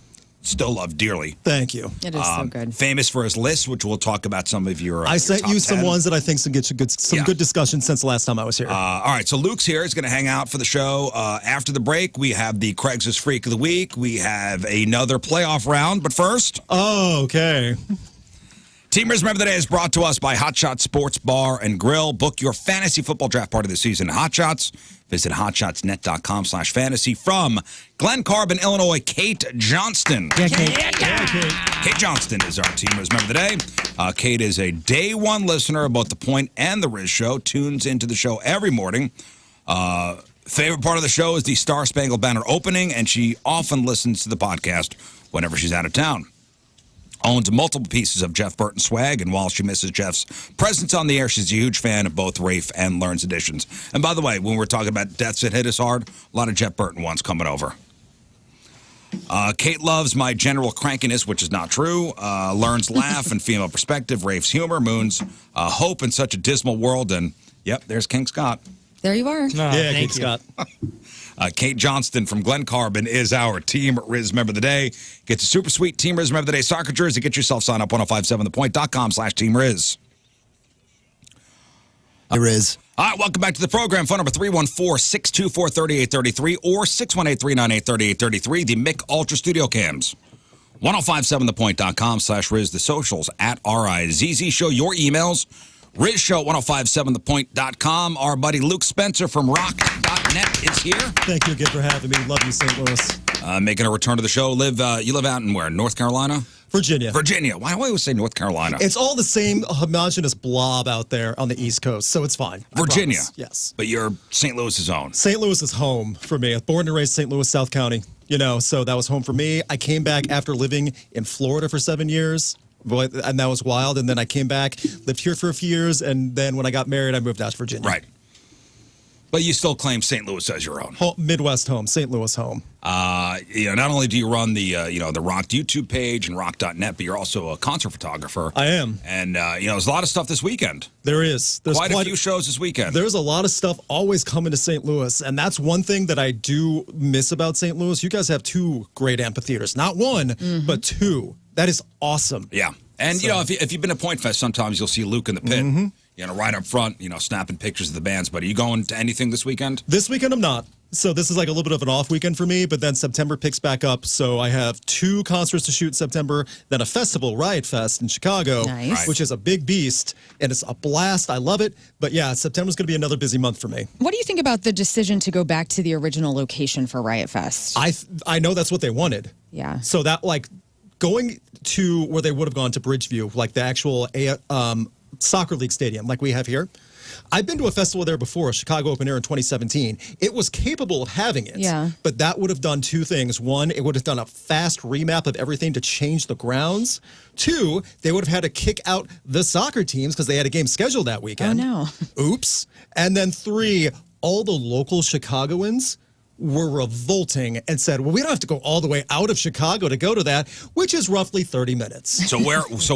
still love dearly. Thank you. It is so good. Famous for his list, which we'll talk about some of your I sent you some 10. ones that I think some good discussion since the last time I was here. All right, so Luke's here. He's going to hang out for the show. After the break, we have the Craigslist Freak of the Week. We have another playoff round. But first... Oh, okay. Team Rizz Remember the Day is brought to us by Hot Shots Sports Bar and Grill. Book your fantasy football draft party this season at Hot Shots. Visit hotshotsnet.com/fantasy. From Glen Carbon, Illinois, Kate Johnston. Yeah, Kate. Kate Johnston is our Team Rizz Remember the Day. Kate is a day one listener of both The Point and The Rizz Show. Tunes into the show every morning. Favorite part of the show is the Star Spangled Banner opening, and she often listens to the podcast whenever she's out of town. Owns multiple pieces of Jeff Burton swag, and while she misses Jeff's presence on the air, she's a huge fan of both Rafe and Lern's editions. And by the way, when we're talking about deaths that hit us hard, a lot of Jeff Burton ones coming over. Kate loves my general crankiness, which is not true. Lern's laugh and female perspective, Rafe's humor, Moon's hope in such a dismal world, and yep, there's King Scott. There you are. King Scott. Kate Johnston from Glen Carbon is our Team Rizz Member of the Day. Get the super sweet Team Rizz Member of the Day soccer jersey. Get yourself signed up 1057thepoint.com/Team Rizz. Hey, Rizz. All right, welcome back to the program. Phone number 314-624-3833 or 618-398-3833. The Mick Ultra Studio Cams. 1057thepoint.com/Rizz. The socials at RiZZ Show. Your emails. RizzShow 1057thepoint.com. Our buddy Luke Spencer from rock.net is here. Thank you again for having me. Love you, St. Louis. Making a return to the show. You live out in where? North Carolina? Virginia. Virginia. Why do I always say North Carolina? It's all the same homogenous blob out there on the East Coast, so it's fine. Virginia. Yes. But you're St. Louis's own. St. Louis is home for me. Born and raised St. Louis, South County. So that was home for me. I came back after living in Florida for 7 years. And that was wild. And then I came back, lived here for a few years, and then when I got married, I moved out to Virginia. Right. But you still claim St. Louis as your own. Midwest home, St. Louis home. Not only do you run the the Rock YouTube page and rock.net, but you're also a concert photographer. I am. And there's a lot of stuff this weekend. There is. There's quite a few shows this weekend. There's a lot of stuff always coming to St. Louis, and that's one thing that I do miss about St. Louis. You guys have 2 great amphitheaters, not one, but 2. That is awesome. Yeah, and if you've been to Point Fest, sometimes you'll see Luke in the pit. Right up front, snapping pictures of the bands. But are you going to anything this weekend? This weekend, I'm not. So this is like a little bit of an off weekend for me, but then September picks back up. So I have 2 concerts to shoot in September, then a festival, Riot Fest in Chicago, Nice. which is a big beast, and it's a blast. I love it. But yeah, September's going to be another busy month for me. What do you think about the decision to go back to the original location for Riot Fest? I know that's what they wanted. Yeah. So that going to where they would have gone to Bridgeview, like the actual soccer league stadium like we have here. I've been to a festival there before, Chicago Open Air in 2017. It was capable of having it, but that would have done 2 things. 1, it would have done a fast remap of everything to change the grounds. 2, they would have had to kick out the soccer teams because they had a game scheduled that weekend. Oh, no. Oops. And then 3, all the local Chicagoans were revolting and said, well, we don't have to go all the way out of Chicago to go to that, which is roughly 30 minutes. So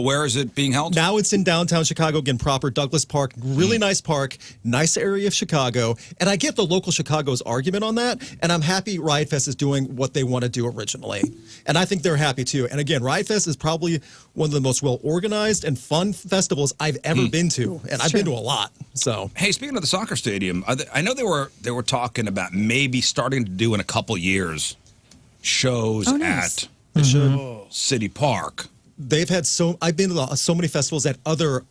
where is it being held? Now it's in downtown Chicago, again, proper Douglas Park, really nice park, nice area of Chicago. And I get the local Chicago's argument on that, and I'm happy Riot Fest is doing what they want to do originally. And I think they're happy too. And again, Riot Fest is probably one of the most well-organized and fun festivals I've ever been to. And I've been to a lot. So, hey, speaking of the soccer stadium, I know they were talking about maybe starting to do in a couple years shows at City Park. They've had I've been to so many festivals at other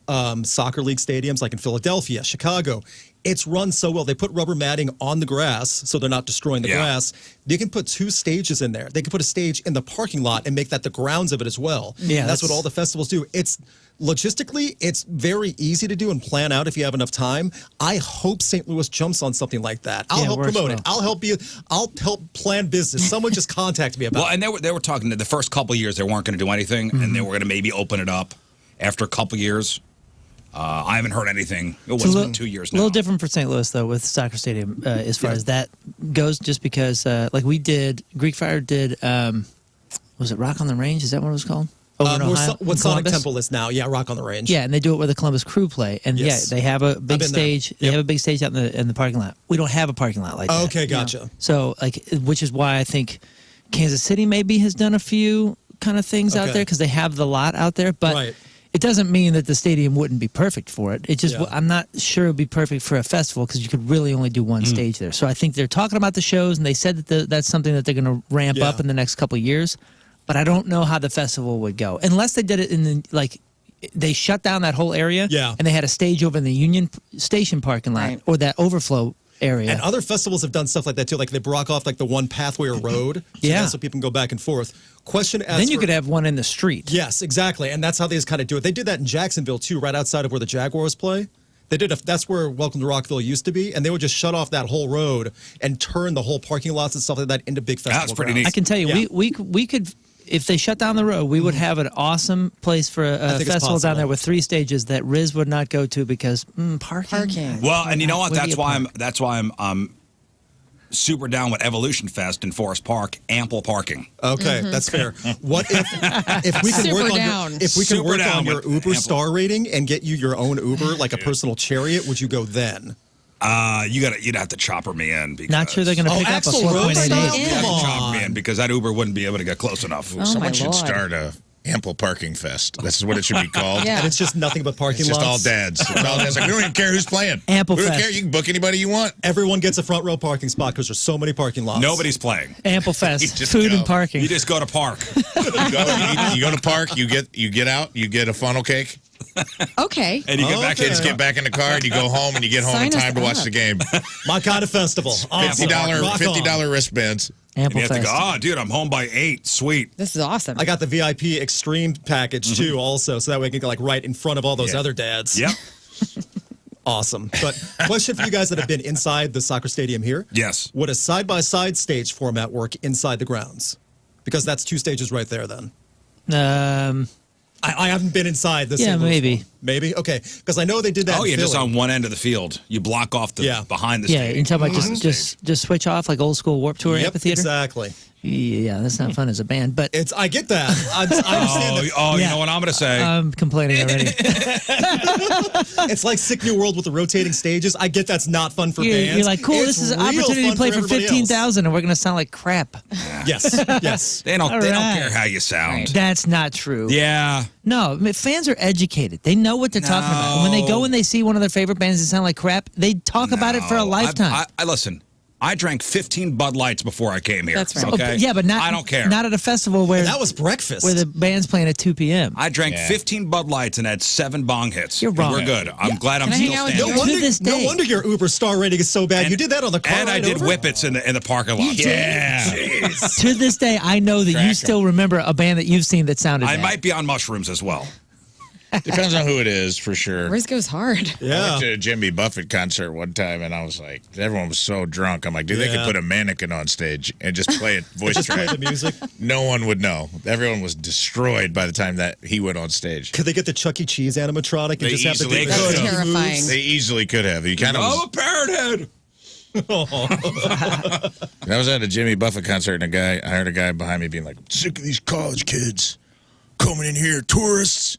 soccer league stadiums, like in Philadelphia, Chicago. It's run so well. They put rubber matting on the grass so they're not destroying the grass. They can put 2 stages in there. They can put a stage in the parking lot and make that the grounds of it as well. Yeah, that's what all the festivals do. It's logistically, it's very easy to do and plan out if you have enough time. I hope St. Louis jumps on something like that. I'll help promote it. I'll help you. I'll help plan business. Someone just contact me about it. Well, and they were talking the first couple of years they weren't going to do anything, and they were going to maybe open it up after a couple years. I haven't heard anything. It was been 2 years now. A little different for St. Louis, though, with soccer stadium as far as that goes, just because, like we did, Greek Fire did, was it Rock on the Range? Is that what it was called? Over in Ohio, what Sonic Temple is now. Yeah, Rock on the Range. Yeah, and they do it where the Columbus Crew play. And yeah, they have a big stage. They have a big stage out in the parking lot. We don't have a parking lot like that. Okay, gotcha. You know? So, which is why I think Kansas City maybe has done a few kind of things out there because they have the lot out there. But it doesn't mean that the stadium wouldn't be perfect for it. It just I'm not sure it would be perfect for a festival because you could really only do one stage there. So I think they're talking about the shows, and they said that that's something that they're going to ramp up in the next couple of years. But I don't know how the festival would go unless they did it in the they shut down that whole area. Yeah. And they had a stage over in the Union Station parking lot or that overflow area. And other festivals have done stuff like that too. Like they block off the one pathway or road, so people can go back and forth. Then you could have one in the street. Yes, exactly, and that's how they just kind of do it. They did that in Jacksonville too, right outside of where the Jaguars play. They did. That's where Welcome to Rockville used to be, and they would just shut off that whole road and turn the whole parking lots and stuff like that into big festival. That's pretty grounds. neat. I can tell you, we could. If they shut down the road, we would have an awesome place for a festival down there with 3 stages that Rizz would not go to because parking. Well, and you know what? That's why I'm super down with Evolution Fest in Forest Park. Ample parking. Okay, that's fair. What if we can work on your Uber star rating and get you your own Uber, like a personal chariot? Would you go then? You'd have to chopper me in. Because, not sure they're going to pick up a 4.88. You'd have to chopper me in because that Uber wouldn't be able to get close enough. Someone should start a ample parking fest. This is what it should be called. And it's just nothing but parking lots. It's just all dads. It's all dads. Like, we don't even care who's playing. Ample we don't fest. care. You can book anybody you want. Everyone gets a front row parking spot because there's so many parking lots. Nobody's playing. Ample fest. Food and parking. You just go to park. you go to park. You get out. You get a funnel cake. Okay. And you get back in. Kids get back in the car, and you go home, and you get home in time to watch the game. My kind of festival. Awesome. $50 wristbands. Ample and you have fest. to go, dude, I'm home by 8. Sweet. This is awesome. I got the VIP Extreme package too, also, so that way I can go right in front of all those other dads. Yep. Awesome. But question for you guys that have been inside the soccer stadium here. Yes. Would a side-by-side stage format work inside the grounds? Because that's 2 stages right there then. I haven't been inside the Yeah, St. Louis maybe. one. Maybe? Okay. Because I know they did that Oh, in yeah, just Philly. on one end of the field. You block off the behind the Yeah, stage. you're talking about Behind the just switch off like old school Warped Tour Yep, amphitheater? exactly. Yeah, that's not fun as a band, but I get that. I understand that. You Yeah. know what I'm going to say? I'm complaining already. It's like Sick New World with the rotating stages. I get that's not fun for bands. You're like, cool, It's this is an real opportunity fun to play for everybody else. 15,000 and we're going to sound like crap. Yes, yes. they don't All they don't right. care how you sound. That's not true. Yeah. No, I mean, fans are educated. They know what they're talking about. When they go and they see one of their favorite bands that sound like crap, they talk about it for a No, lifetime. I listen. I drank 15 Bud Lights before I came here. That's right. Okay. Yeah, but not. I don't care. Not at a festival where That was breakfast. where the band's playing at 2 p.m. I drank 15 Bud Lights and had 7 bong hits. You're wrong. We're good. I'm glad I'm Can I hang still out with standing. you? To this no day. wonder your Uber star rating is so bad. You did that on the car And I ride did over? whippets in the parking lot. You did? Yeah. To this day, I know that you still remember a band that you've seen that sounded I bad. might be on mushrooms as well. Depends on who it is, for sure. Rizz goes hard. I Yeah. went to a Jimmy Buffett concert one time, and I was like, everyone was so drunk. I'm like, dude, they could Yeah. put a mannequin on stage and just play a voice Just play track. the music. No one would know. Everyone was destroyed by the time that he went on stage. Could they get the Chuck E. Cheese animatronic and They just have the easily different could. moves? That's terrifying. They easily could have. He kind of I'm was, a parrot head. I was at a Jimmy Buffett concert, and I heard a guy behind me being like, sick of these college kids coming in here, tourists.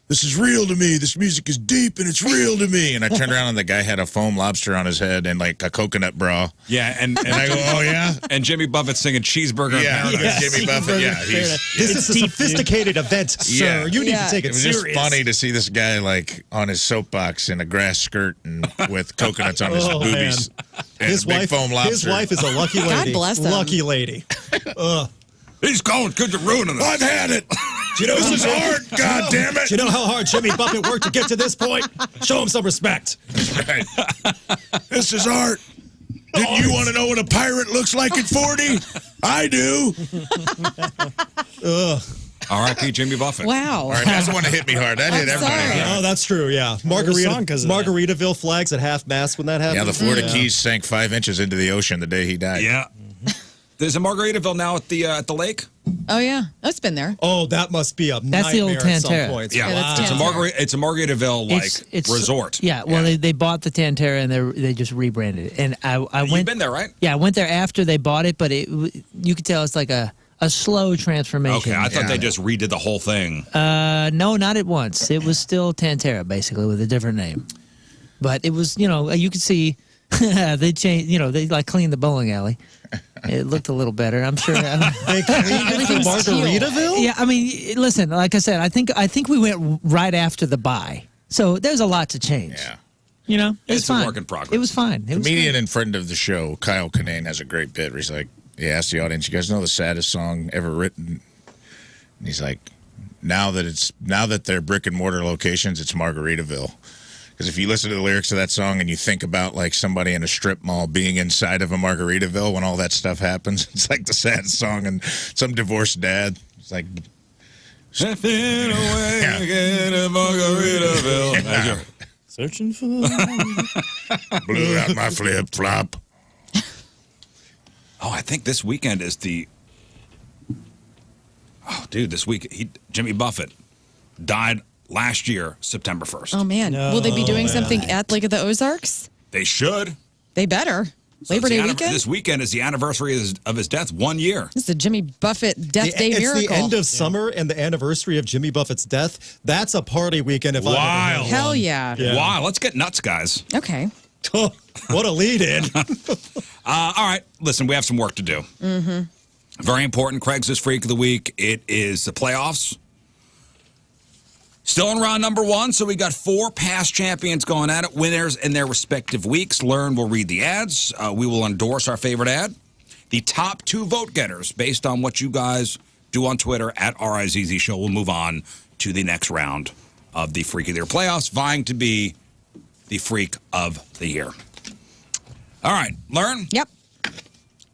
This is real to me. This music is deep, and it's real to me. And I turned around, and the guy had a foam lobster on his head and like a coconut bra. Yeah, and I go, oh, yeah? And Jimmy Buffett singing Cheeseburger. Yeah, in Paradise. Jimmy Buffett, yeah. This is a sophisticated event, sir. Yeah. You need Yeah. to take It it was serious. just funny to see this guy like on his soapbox in a grass skirt and with coconuts on his Oh, boobies. And His a big wife, foam lobster. his wife is a lucky lady. God bless him. Lucky lady. These college kids are ruining I've us. had it. Do you know this is hard? God damn it. Do you know how hard Jimmy Buffett worked to get to this point? Show him some respect. Right. This is art. Didn't you want to know what a pirate looks like at 40? I do. R.I.P. Jimmy Buffett. Wow. All right, that's the one that hit me hard. That hit everybody sorry. hard. Oh, that's true. Yeah, song 'cause of that. Margaritaville flags at half mast when that happened. Yeah, the Florida Keys sank 5 inches into the ocean the day he died. Yeah. There's a Margaritaville now at the lake. Oh, yeah. Oh, it's been there. Oh, that must be a That's the old nightmare at some Tantera. points. Yeah, Yeah, that's it's a Tantera. It's a Margaritaville like resort. Yeah, well, they bought the Tantera and they just rebranded it. And I You've went. been there, right? Yeah, I went there after they bought it, but you could tell it's like a slow transformation. Okay, I thought Yeah. they just redid the whole thing. No, not at once. It was still Tantera, basically, with a different name. But it was, you could see they changed, they like cleaned the bowling alley. It looked a little better, I'm sure. They cleaned it for Everything's teal. Margaritaville? Yeah, I mean, listen, like I said, I think we went right after the buy. So there's a lot to change. Yeah. It's It's a fine. work in progress. It was fine. It was Comedian fine. and friend of the show, Kyle Kinane, has a great bit where he's like, he asked the audience, you guys know the saddest song ever written? And he's like, now that they're brick and mortar locations, it's Margaritaville. Because if you listen to the lyrics of that song and you think about like somebody in a strip mall being inside of a Margaritaville when all that stuff happens, it's like the saddest song. And some divorced dad, it's like, Stepping away again in Margaritaville. Yeah. Searching for. blew out my flip flop. Oh, I think this weekend is the. Oh, dude, this week Jimmy Buffett died last year, September 1st. Oh, man. Will they be doing something at Lake of the Ozarks? They should. They better. So Labor it's Day the weekend? This weekend is the anniversary of his death. 1 year. This is the Jimmy Buffett Death Day It's miracle. the end of summer and the anniversary of Jimmy Buffett's death. That's a party weekend if I've ever Wild. heard Hell one. yeah. Wow, let's get nuts, guys. Okay. What a lead in. All right, listen, we have some work to do. Mm-hmm. Very important. Craigslist Freak of the Week. It is the playoffs. Still in round number 1, so we got 4 past champions going at it, winners in their respective weeks. Lern will read the ads. We will endorse our favorite ad. The top 2 vote getters, based on what you guys do on Twitter at RizzShow, Show, will move on to the next round of the Freak of the Year playoffs, vying to be the Freak of the Year. All right, Lern, Yep.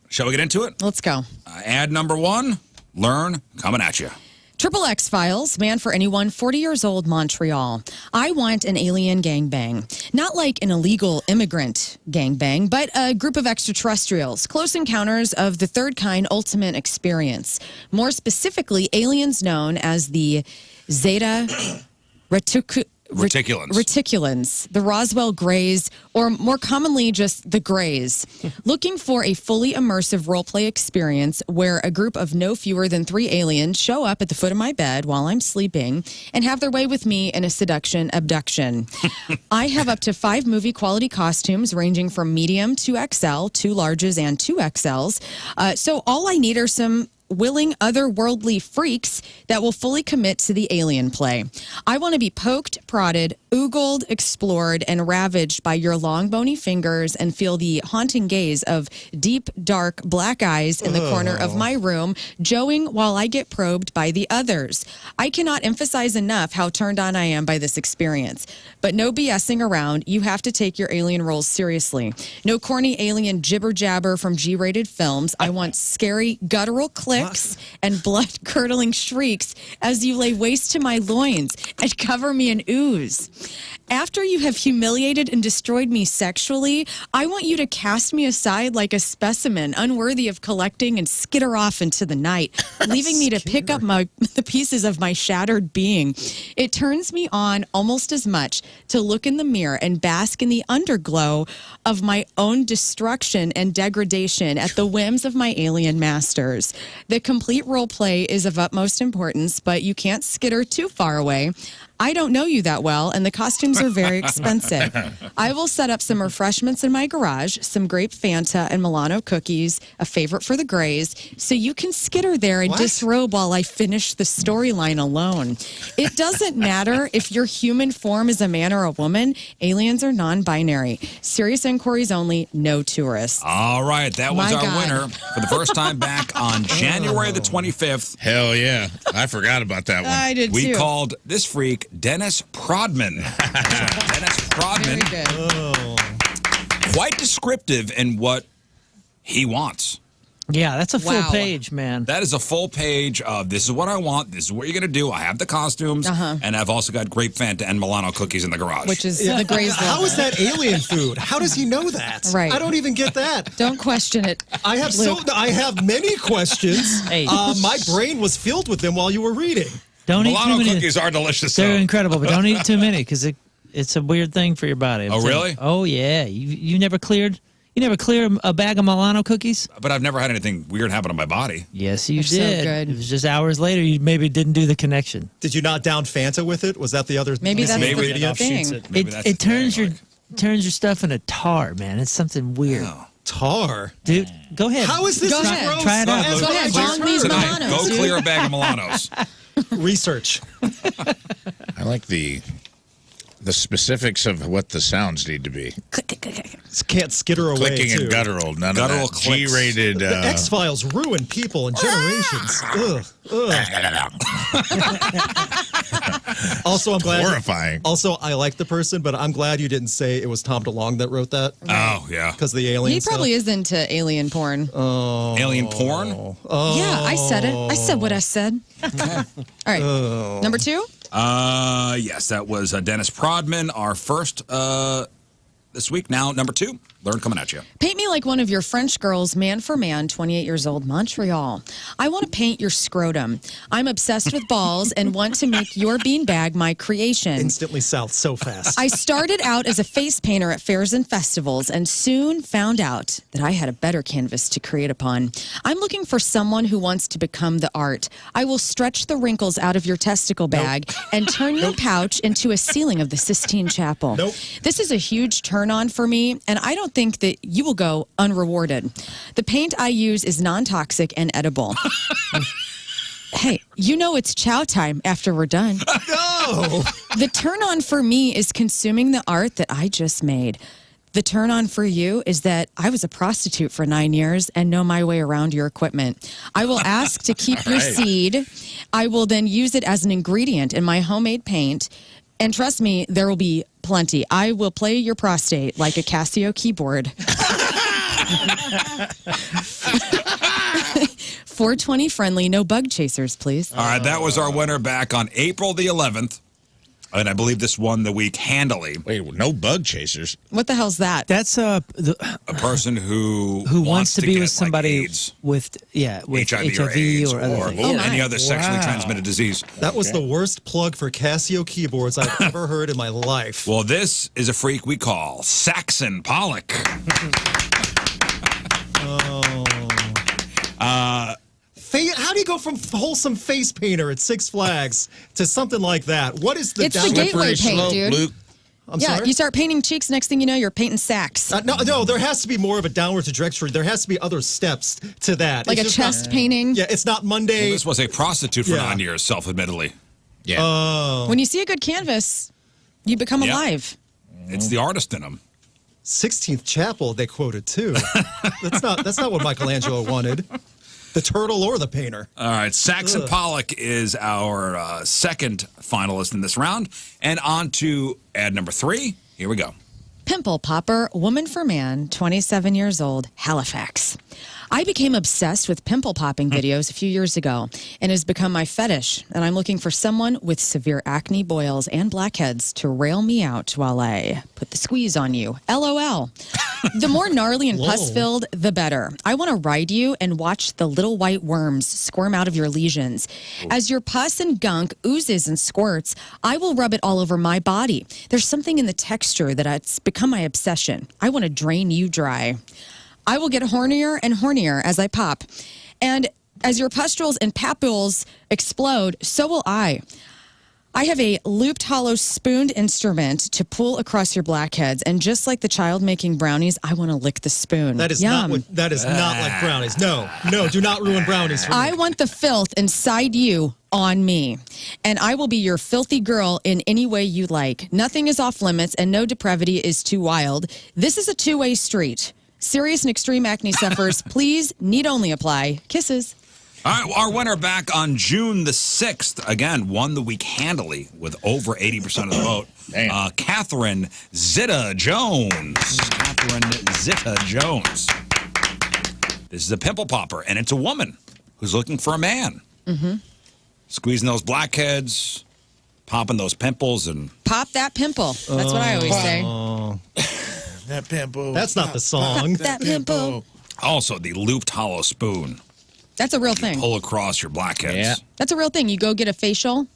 shall we get into it? Let's go. Ad number 1, Lern, coming at you. Triple X Files, Man for Anyone, 40 years old, Montreal. I want an alien gangbang. Not like an illegal immigrant gangbang, but a group of extraterrestrials. Close encounters of the third kind ultimate experience. More specifically, aliens known as the Zeta Reticulans, the Roswell Greys, or more commonly just the Greys. Looking for a fully immersive roleplay experience where a group of no fewer than 3 aliens show up at the foot of my bed while I'm sleeping and have their way with me in a seduction abduction. I have up to 5 movie quality costumes ranging from medium to XL, 2 larges and 2 XLs. So all I need are some willing otherworldly freaks that will fully commit to the alien play. I want to be poked, prodded, oogled, explored, and ravaged by your long bony fingers and feel the haunting gaze of deep, dark, black eyes in the corner of my room, joeing while I get probed by the others. I cannot emphasize enough how turned on I am by this experience. But no BSing around. You have to take your alien roles seriously. No corny alien jibber-jabber from G-rated films. I want scary, guttural clicks and blood-curdling shrieks as you lay waste to my loins and cover me in ooze. After you have humiliated and destroyed me sexually, I want you to cast me aside like a specimen, unworthy of collecting, and skitter off into the night, leaving me to pick up the pieces of my shattered being. It turns me on almost as much to look in the mirror and bask in the underglow of my own destruction and degradation at the whims of my alien masters. The complete role play is of utmost importance, but you can't skitter too far away. I don't know you that well, and the costumes are very expensive. I will set up some refreshments in my garage, some grape Fanta and Milano cookies, a favorite for the Greys, so you can skitter there and disrobe while I finish the storyline alone. It doesn't matter if your human form is a man or a woman. Aliens are non-binary. Serious inquiries only, no tourists. All right, that was My our God. winner for the first time back on January the 25th. Hell yeah. I forgot about that one. I did We too. called this freak Dennis Prodman. Dennis Prodman, Very good. quite descriptive in what he wants. Yeah, that's a full Wow. page, man. That is a full page of this is what I want, this is what you're going to do. I have the costumes, and I've also got grape Fanta and Milano cookies in the garage. Which is the Greys love. How is that alien food? How does he know that? Right. I don't even get that. Don't question it. I have Luke. I have many questions. Hey. My brain was filled with them while you were reading. Don't eat Milano too many. cookies are delicious. They're though. incredible, but don't eat too many because it's a weird thing for your body. Oh, really? Oh, yeah. You never cleared a bag of Milano cookies? But I've never had anything weird happen on my body. Yes, you They're so did. good. It was just hours later you maybe didn't do the connection. Did you not down Fanta with it? Was that the other? Maybe that's Maybe the it thing. Maybe that's It the thing, turns your like- turns your stuff into tar, man. It's something weird. Oh. Tar. Dude, go ahead. How is this Go as ahead. gross? Try it out. as Go what ahead, I just bong these heard? Tonight, Milanos, go dude. clear a bag of Milanos. Research. I like the specifics of what the sounds need to be. Can't skitter away. Clicking too. and guttural. None Guttural of that clicks. G-rated. The X-Files ruin people and generations. Ugh. Also, I'm glad. horrifying. Also, I like the person, but I'm glad you didn't say it was Tom DeLonge that wrote that Oh, yeah. because the alien. He probably is into alien porn. Alien porn? Yeah, I said it. I said what I said. All right. Number 2? Yes, that was Dennis Prodman, our first this week. Now, number 2, Lern coming at you. Paint me like one of your French girls, man for man, 28 years old, Montreal. I want to paint your scrotum. I'm obsessed with balls and want to make your beanbag my creation. Instantly south so fast. I started out as a face painter at fairs and festivals and soon found out that I had a better canvas to create upon. I'm looking for someone who wants to become the art. I will stretch the wrinkles out of your testicle bag and turn your pouch into a ceiling of the Sistine Chapel. Nope. This is a huge turn on for me, and I don't think that you will go unrewarded. The paint I use is non-toxic and edible. Hey, you know it's chow time after we're done. No. The turn on for me is consuming the art that I just made. The turn on for you is that I was a prostitute for 9 years and know my way around your equipment. I will ask to keep your seed. I will then use it as an ingredient in my homemade paint. And trust me, there will be plenty. I will play your prostate like a Casio keyboard. 420 friendly, no bug chasers, please. All right, that was our winner back on April the 11th. And I believe this won the week handily. Wait, no bug chasers. What the hell's that? That's A person who wants to be get, with somebody like AIDS, with HIV or HIV AIDS or other things. any other sexually transmitted disease. That was the worst plug for Casio keyboards I've ever heard in my life. Well, this is a freak we call Saxon Pollock. How do you go from wholesome face painter at Six Flags to something like that? What is the It's the gateway paint, dude. Luke. I'm Yeah, sorry? you start painting cheeks, next thing you know, you're painting sacks. No, there has to be more of a downward trajectory. There has to be other steps to that. Like It's a just chest painting. Yeah, it's not Monday. Well, this was a prostitute for Yeah. 9 years, self-admittedly. Yeah. When you see a good canvas, you become Yep. alive. It's the artist in him. 16th Chapel, they quoted too. That's not what Michelangelo wanted. The turtle or the painter. All right, Saxon Pollock is our second finalist in this round. And on to ad number 3. Here we go. Pimple popper, woman for man, 27 years old, Halifax. I became obsessed with pimple popping videos a few years ago and it has become my fetish. And I'm looking for someone with severe acne, boils, and blackheads to rail me out while I put the squeeze on you. LOL. The more gnarly and pus-filled, the better. I want to ride you and watch the little white worms squirm out of your lesions. As your pus and gunk oozes and squirts, I will rub it all over my body. There's something in the texture that it's become my obsession. I want to drain you dry. I will get hornier and hornier as I pop. And as your pustules and papules explode, so will I. I have a looped hollow spooned instrument to pull across your blackheads. And just like the child making brownies, I want to lick the spoon. That is Yum. not like brownies. No, do not ruin brownies for me. I want the filth inside you on me. And I will be your filthy girl in any way you like. Nothing is off limits and no depravity is too wild. This is a two-way street. Serious and extreme acne sufferers, please, need only apply. Kisses. All right, our winner back on June the 6th, again, won the week handily with over 80% of the vote. Damn. Catherine Zeta-Jones. Catherine Zeta-Jones. This is a pimple popper, and it's a woman who's looking for a man. Mm-hmm. Squeezing those blackheads, popping those pimples, and... Pop that pimple. That's what I always say. That pimple. That's not the song. That pimple. Also, the looped hollow spoon. That's a real thing. Pull across your blackheads. Yeah. That's a real thing. You go get a facial,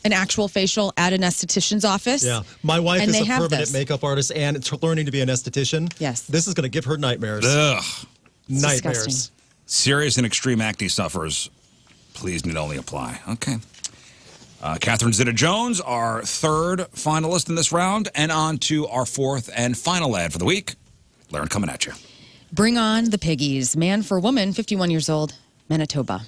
an actual facial at an esthetician's office. Yeah, my wife And is they a have permanent this. makeup artist and learning to be an esthetician. Yes. This is going to give her nightmares. Ugh. Nightmares. disgusting. Serious and extreme acne sufferers, please need only apply. Okay. Catherine Zeta-Jones, our third finalist in this round, and on to our fourth and final ad for the week. Lern coming at you. Bring on the piggies. Man for woman, 51 years old, Manitoba.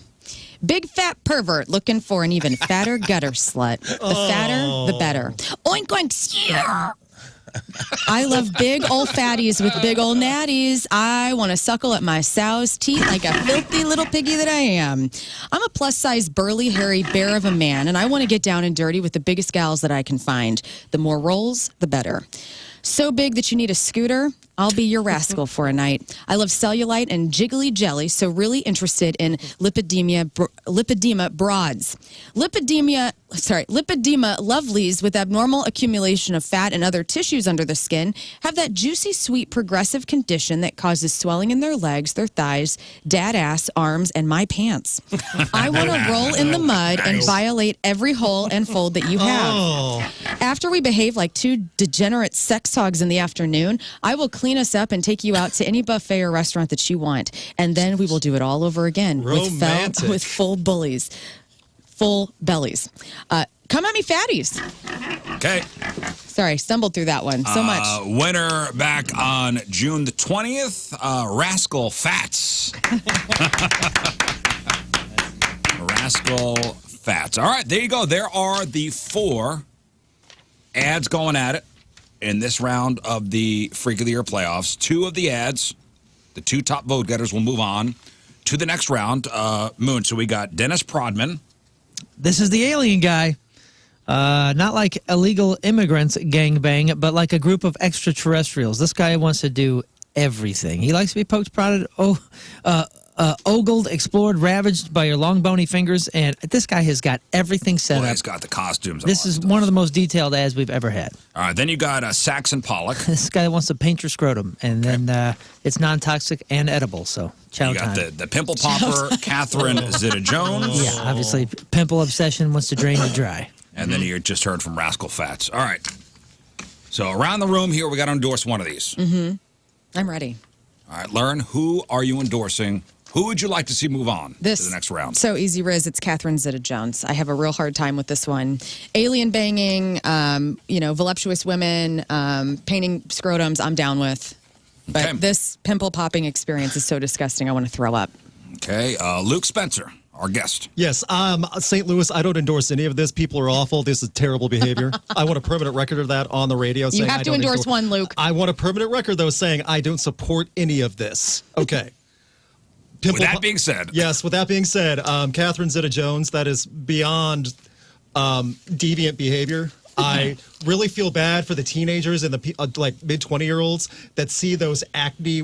Big fat pervert looking for an even fatter gutter slut. The fatter, the better. Oink, oink, yeah. I love big old fatties with big old natties. I want to suckle at my sow's teat like a filthy little piggy that I am. I'm a plus-size, burly, hairy bear of a man, and I want to get down and dirty with the biggest gals that I can find. The more rolls, the better. So big that you need a scooter, I'll be your rascal for a night. I love cellulite and jiggly jelly, so really interested in lipedema broads. Lipedema lovelies with abnormal accumulation of fat and other tissues under the skin have that juicy, sweet, progressive condition that causes swelling in their legs, their thighs, dad ass, arms, and my pants. I want to roll in the mud and violate every hole and fold that you have. After we behave like two degenerate sex hogs in the afternoon, I will clean us up and take you out to any buffet or restaurant that you want. And then we will do it all over again Romantic. with full bellies. Come at me, fatties. Okay. Sorry, stumbled through that one so much. Winner back on June the 20th, Rascal Fats. Rascal Fats. All right, there you go. There are the four ads going at it in this round of the Freak of the Year playoffs. Two of the ads, the two top vote getters, will move on to the next round. Moon, so we got Dennis Prodman. This is the alien guy. Not like illegal immigrants gangbang, but like a group of extraterrestrials. This guy wants to do everything. He likes to be poked, prodded, ogled, explored, ravaged by your long bony fingers, and this guy has got everything set Boy, up. he's got the costumes. This is one of the most detailed ads we've ever had. All right, then you got Saxon Pollock. This guy wants to paint your scrotum, and then it's non-toxic and edible, so chow You got time. the pimple popper, Catherine Zeta-Jones. Yeah, obviously, pimple obsession wants to drain you dry. And then you just heard from Rascal Fats. All right. So around the room here, we got to endorse one of these. I'm ready. All right, Lern, who are you endorsing? Who would you like to see move on to the next round? So easy, Rizz. It's Catherine Zeta-Jones. I have a real hard time with this one. Alien banging, voluptuous women, painting scrotums, I'm down with. But Okay. this pimple popping experience is so disgusting, I want to throw up. Okay, Luke Spencer, our guest. Yes, St. Louis, I don't endorse any of this. People are awful. This is terrible behavior. I want a permanent record of that on the radio. You saying have I to don't endorse one, Luke. I want a permanent record, though, saying I don't support any of this. Okay. With that being said. Yes, with that being said, Catherine Zeta-Jones, that is beyond deviant behavior. I really feel bad for the teenagers and the like mid-20-year-olds that see those acne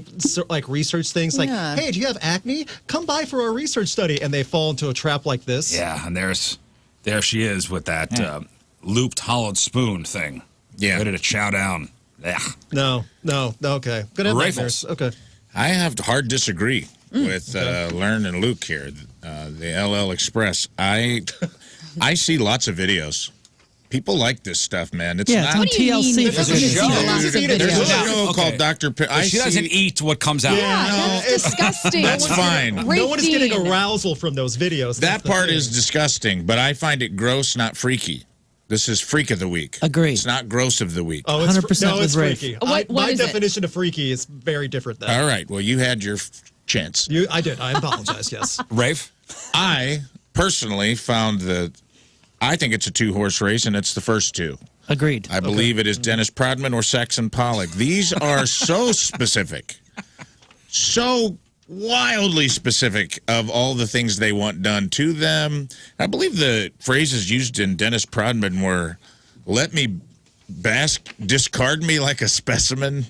like research things like, Yeah. hey, do you have acne? Come by for our research study. And they fall into a trap like this. Yeah, and there she is with that looped hollowed spoon thing. Yeah. Ready to chow down. Yeah. No, okay. Good at Rifles. nightmares. Okay. I have to hard disagree with Lern and Luke here. The LL Express. I see lots of videos. People like this stuff, man. It's Yeah, not. it's on What do you mean? TLC. This for isn't goodness a sake. show. Lots of There's a videos. show Okay. called Dr. But she doesn't eat what comes out. Yeah, that's disgusting. That's fine. No one is getting Rapine. arousal from those videos. That That's the part thing. is disgusting, but I find it gross, not freaky. This is freak of the week. Agreed. It's not gross of the week. Oh, it's 100% no, with it's Rafe. freaky. What My is it? definition of freaky is very different than All right. Well, you had your chance. I did. I apologize. Yes. Rafe? I personally found I think it's a two-horse race, and it's the first two. Agreed. I believe it is Dennis Prodman or Saxon Pollock. These are so specific, so wildly specific of all the things they want done to them. I believe the phrases used in Dennis Prodman were, let me discard me like a specimen,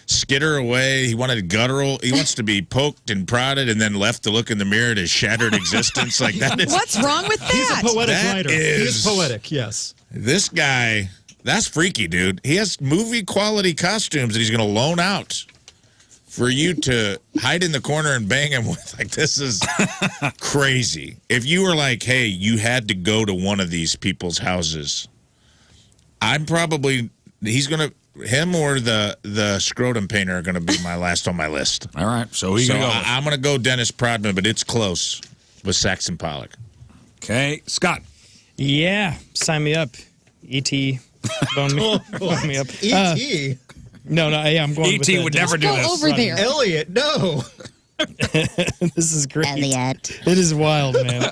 skitter away. He wanted guttural. He wants to be poked and prodded and then left to look in the mirror at his shattered existence. Like that is. What's wrong with that? He's a poetic That writer. He is poetic. Yes. This guy, that's freaky, dude. He has movie quality costumes that he's going to loan out for you to hide in the corner and bang him with. Like, this is crazy. If you were like, hey, you had to go to one of these people's houses, him or the scrotum painter are going to be my last on my list. All right. So who you So gonna go with? I'm going to go Dennis Prodman, but it's close with Saxon Pollock. Okay. Scott. Yeah, sign me up. E.T. Bone me up. E.T. No, yeah, I'm going with E.T. that. would never do Go this. over there. Elliot, no. This is great. Elliot. It is wild, man.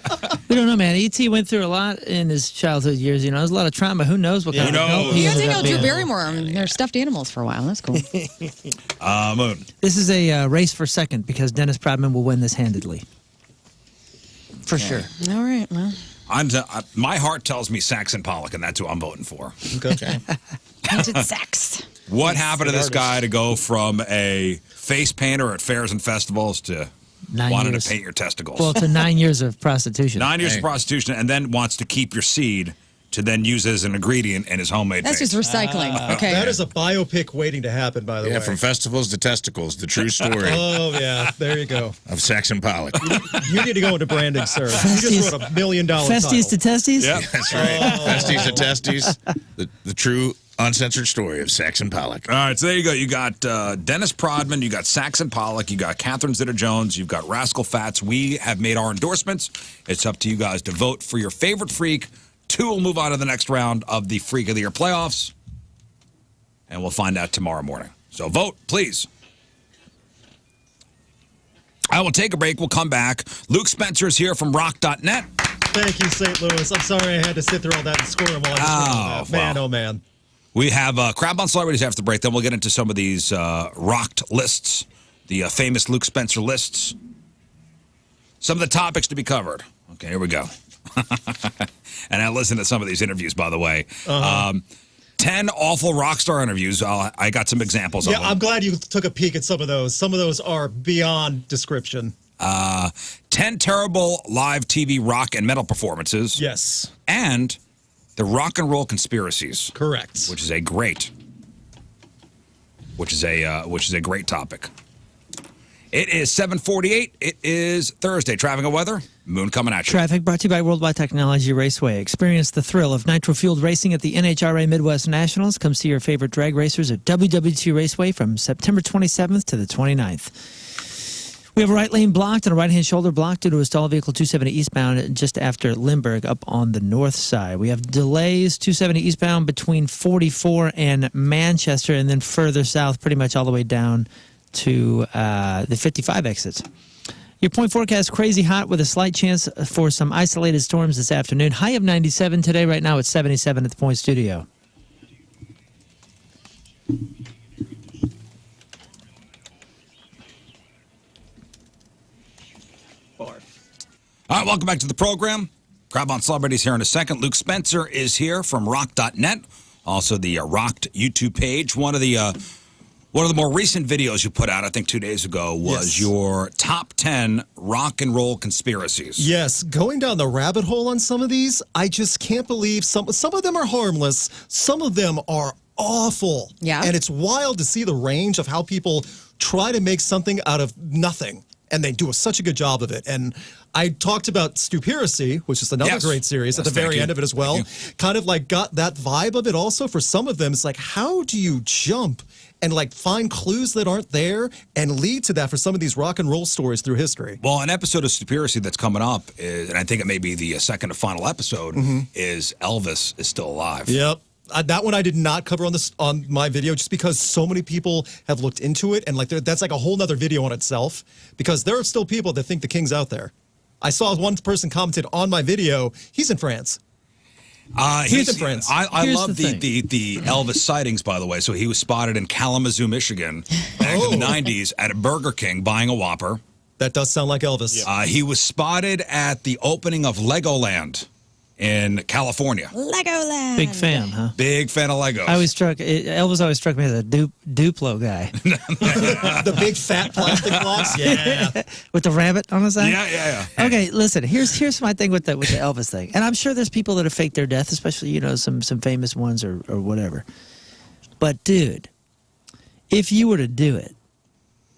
We don't know, man. E.T. went through a lot in his childhood years. You know, there's a lot of trauma. Who knows what kind Who of adult knows? he You guys ended didn't up know Drew being. Barrymore. They're stuffed animals for a while. That's cool. Moon. This is a race for second because Dennis Prodman will win this handedly. For sure. All right. Well, My heart tells me Saxon Pollock, and that's who I'm voting for. Okay. painted sex. What happened to this guy to go from a face painter at fairs and festivals to 9 wanting years. to paint your testicles? Well, to 9 years of prostitution. 9 years Hey. of prostitution, and then wants to keep your seed to then use as an ingredient in his homemade That's paint. just recycling. Okay. That is a biopic waiting to happen, by the Yeah, way. from festivals to testicles, the true story Oh, yeah. There you go. of Saxon Pollock. You need to go into branding, sir. You just wrote $1 million Festies to title. testes? Yeah. That's right. Festies to testes, the true uncensored story of Saxon Pollock. All right, so there you go. You got Dennis Prodman, you got Saxon Pollock, you got Catherine Zeta-Jones, you've got Rascal Fats. We have made our endorsements. It's up to you guys to vote for your favorite freak. 2 will move on to the next round of the Freak of the Year playoffs, and we'll find out tomorrow morning. So vote, please. I will take a break. We'll come back. Luke Spencer is here from rock.net. Thank you, St. Louis. I'm sorry I had to sit through all that and score them all. Oh, Man, well. oh, man. We have Crab on Celebrities after the break. Then we'll get into some of these rocked lists, the famous Luke Spencer lists. Some of the topics to be covered. Okay, here we go. And I listened to some of these interviews, by the way. 10 awful rock star interviews. I got some examples Yeah, of them. I'm glad you took a peek at some of those. Some of those are beyond description. 10 terrible live TV rock and metal performances. Yes. And the rock and roll conspiracies. Correct. Which is a great topic. It is 7:48. It is Thursday. Traffic and weather. Moon coming at you. Traffic brought to you by Worldwide Technology Raceway. Experience the thrill of nitro-fueled racing at the NHRA Midwest Nationals. Come see your favorite drag racers at WW2 Raceway from September 27th to the 29th. We have a right lane blocked and a right-hand shoulder blocked due to a stall vehicle 270 eastbound just after Lindbergh up on the north side. We have delays 270 eastbound between 44 and Manchester, and then further south pretty much all the way down to the 55 exits. Your point forecast, crazy hot with a slight chance for some isolated storms this afternoon. High of 97 today. Right now it's 77 at the Point Studio. All right, welcome back to the program. Grab on celebrities here in a second. Luke Spencer is here from rock.net, also the Rocked YouTube page. One of the more recent videos you put out, I think 2 days ago, was your top 10 rock and roll conspiracies. Yes, going down the rabbit hole on some of these, I just can't believe some of them are harmless. Some of them are awful. Yeah. And it's wild to see the range of how people try to make something out of nothing. And they do such a good job of it. And I talked about Stupiracy, which is another great series at the very end of it as well. Kind of like got that vibe of it also. For some of them, it's like, how do you jump and like find clues that aren't there and lead to that for some of these rock and roll stories through history? Well, an episode of Stupiracy that's coming up, is, and I think it may be the second and final episode, is Elvis is still alive. Yep. That one I did not cover on my video just because so many people have looked into it, and like that's like a whole nother video on itself, because there are still people that think the king's out there. I saw one person commented on my video, he's in France. He's in France. I love the Elvis sightings, by the way. So he was spotted in Kalamazoo, Michigan back in the 90s at a Burger King buying a Whopper. That does sound like Elvis. He was spotted at the opening of Legoland in California. Legoland. Big fan, huh? Big fan of Legos. Elvis always struck me as a Duplo guy. The big fat plastic blocks? Yeah. With the rabbit on his side? Yeah. Okay, listen, here's my thing with the Elvis thing. And I'm sure there's people that have faked their death, especially, some famous ones or whatever. But dude, if you were to do it,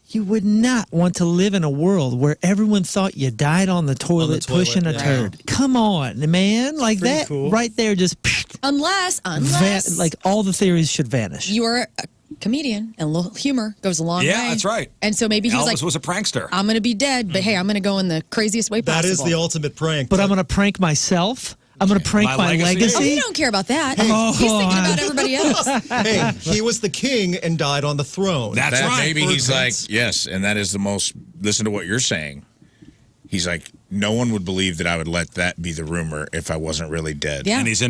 you would not want to live in a world where everyone thought you died on the toilet pushing a turd. Come on, man. Like that right there just... Unless like all the theories should vanish. you are a comedian and a little humor goes a long way. Yeah, that's right. And so maybe he was Elvis like, was a prankster. I'm going to be dead, but hey, I'm going to go in the craziest way possible. That is the ultimate prank. But I'm going to prank myself. I'm going to prank my legacy. Oh, you don't care about that. He's thinking about everybody else. Hey, he was the king and died on the throne. That's right. Maybe he's like, yes, and that is the most, listen to what you're saying. He's like, no one would believe that I would let that be the rumor if I wasn't really dead. Yeah. And he's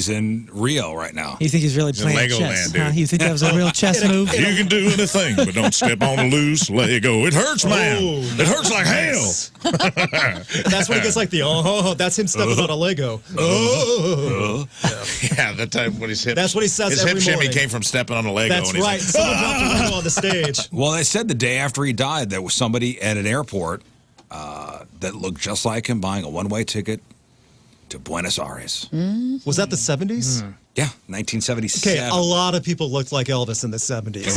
in Rio right now. You think he's really He's in playing Legoland, chess? dude. Huh? You think that was a real chess move? You can do anything, but don't step on a loose Lego. It hurts, man. It hurts like hell. That's when he gets like the, that's him stepping on a Lego. Yeah, that time when his hip. That's what he says his every hip shimmy morning. came from stepping on a Lego. That's and he's right. like, Someone dropped a Lego on the stage. Well, they said the day after he died, there was somebody at an airport that looked just like him buying a one-way ticket to Buenos Aires. Was that the 70s? Yeah, 1977. Okay, a lot of people looked like Elvis in the 70s.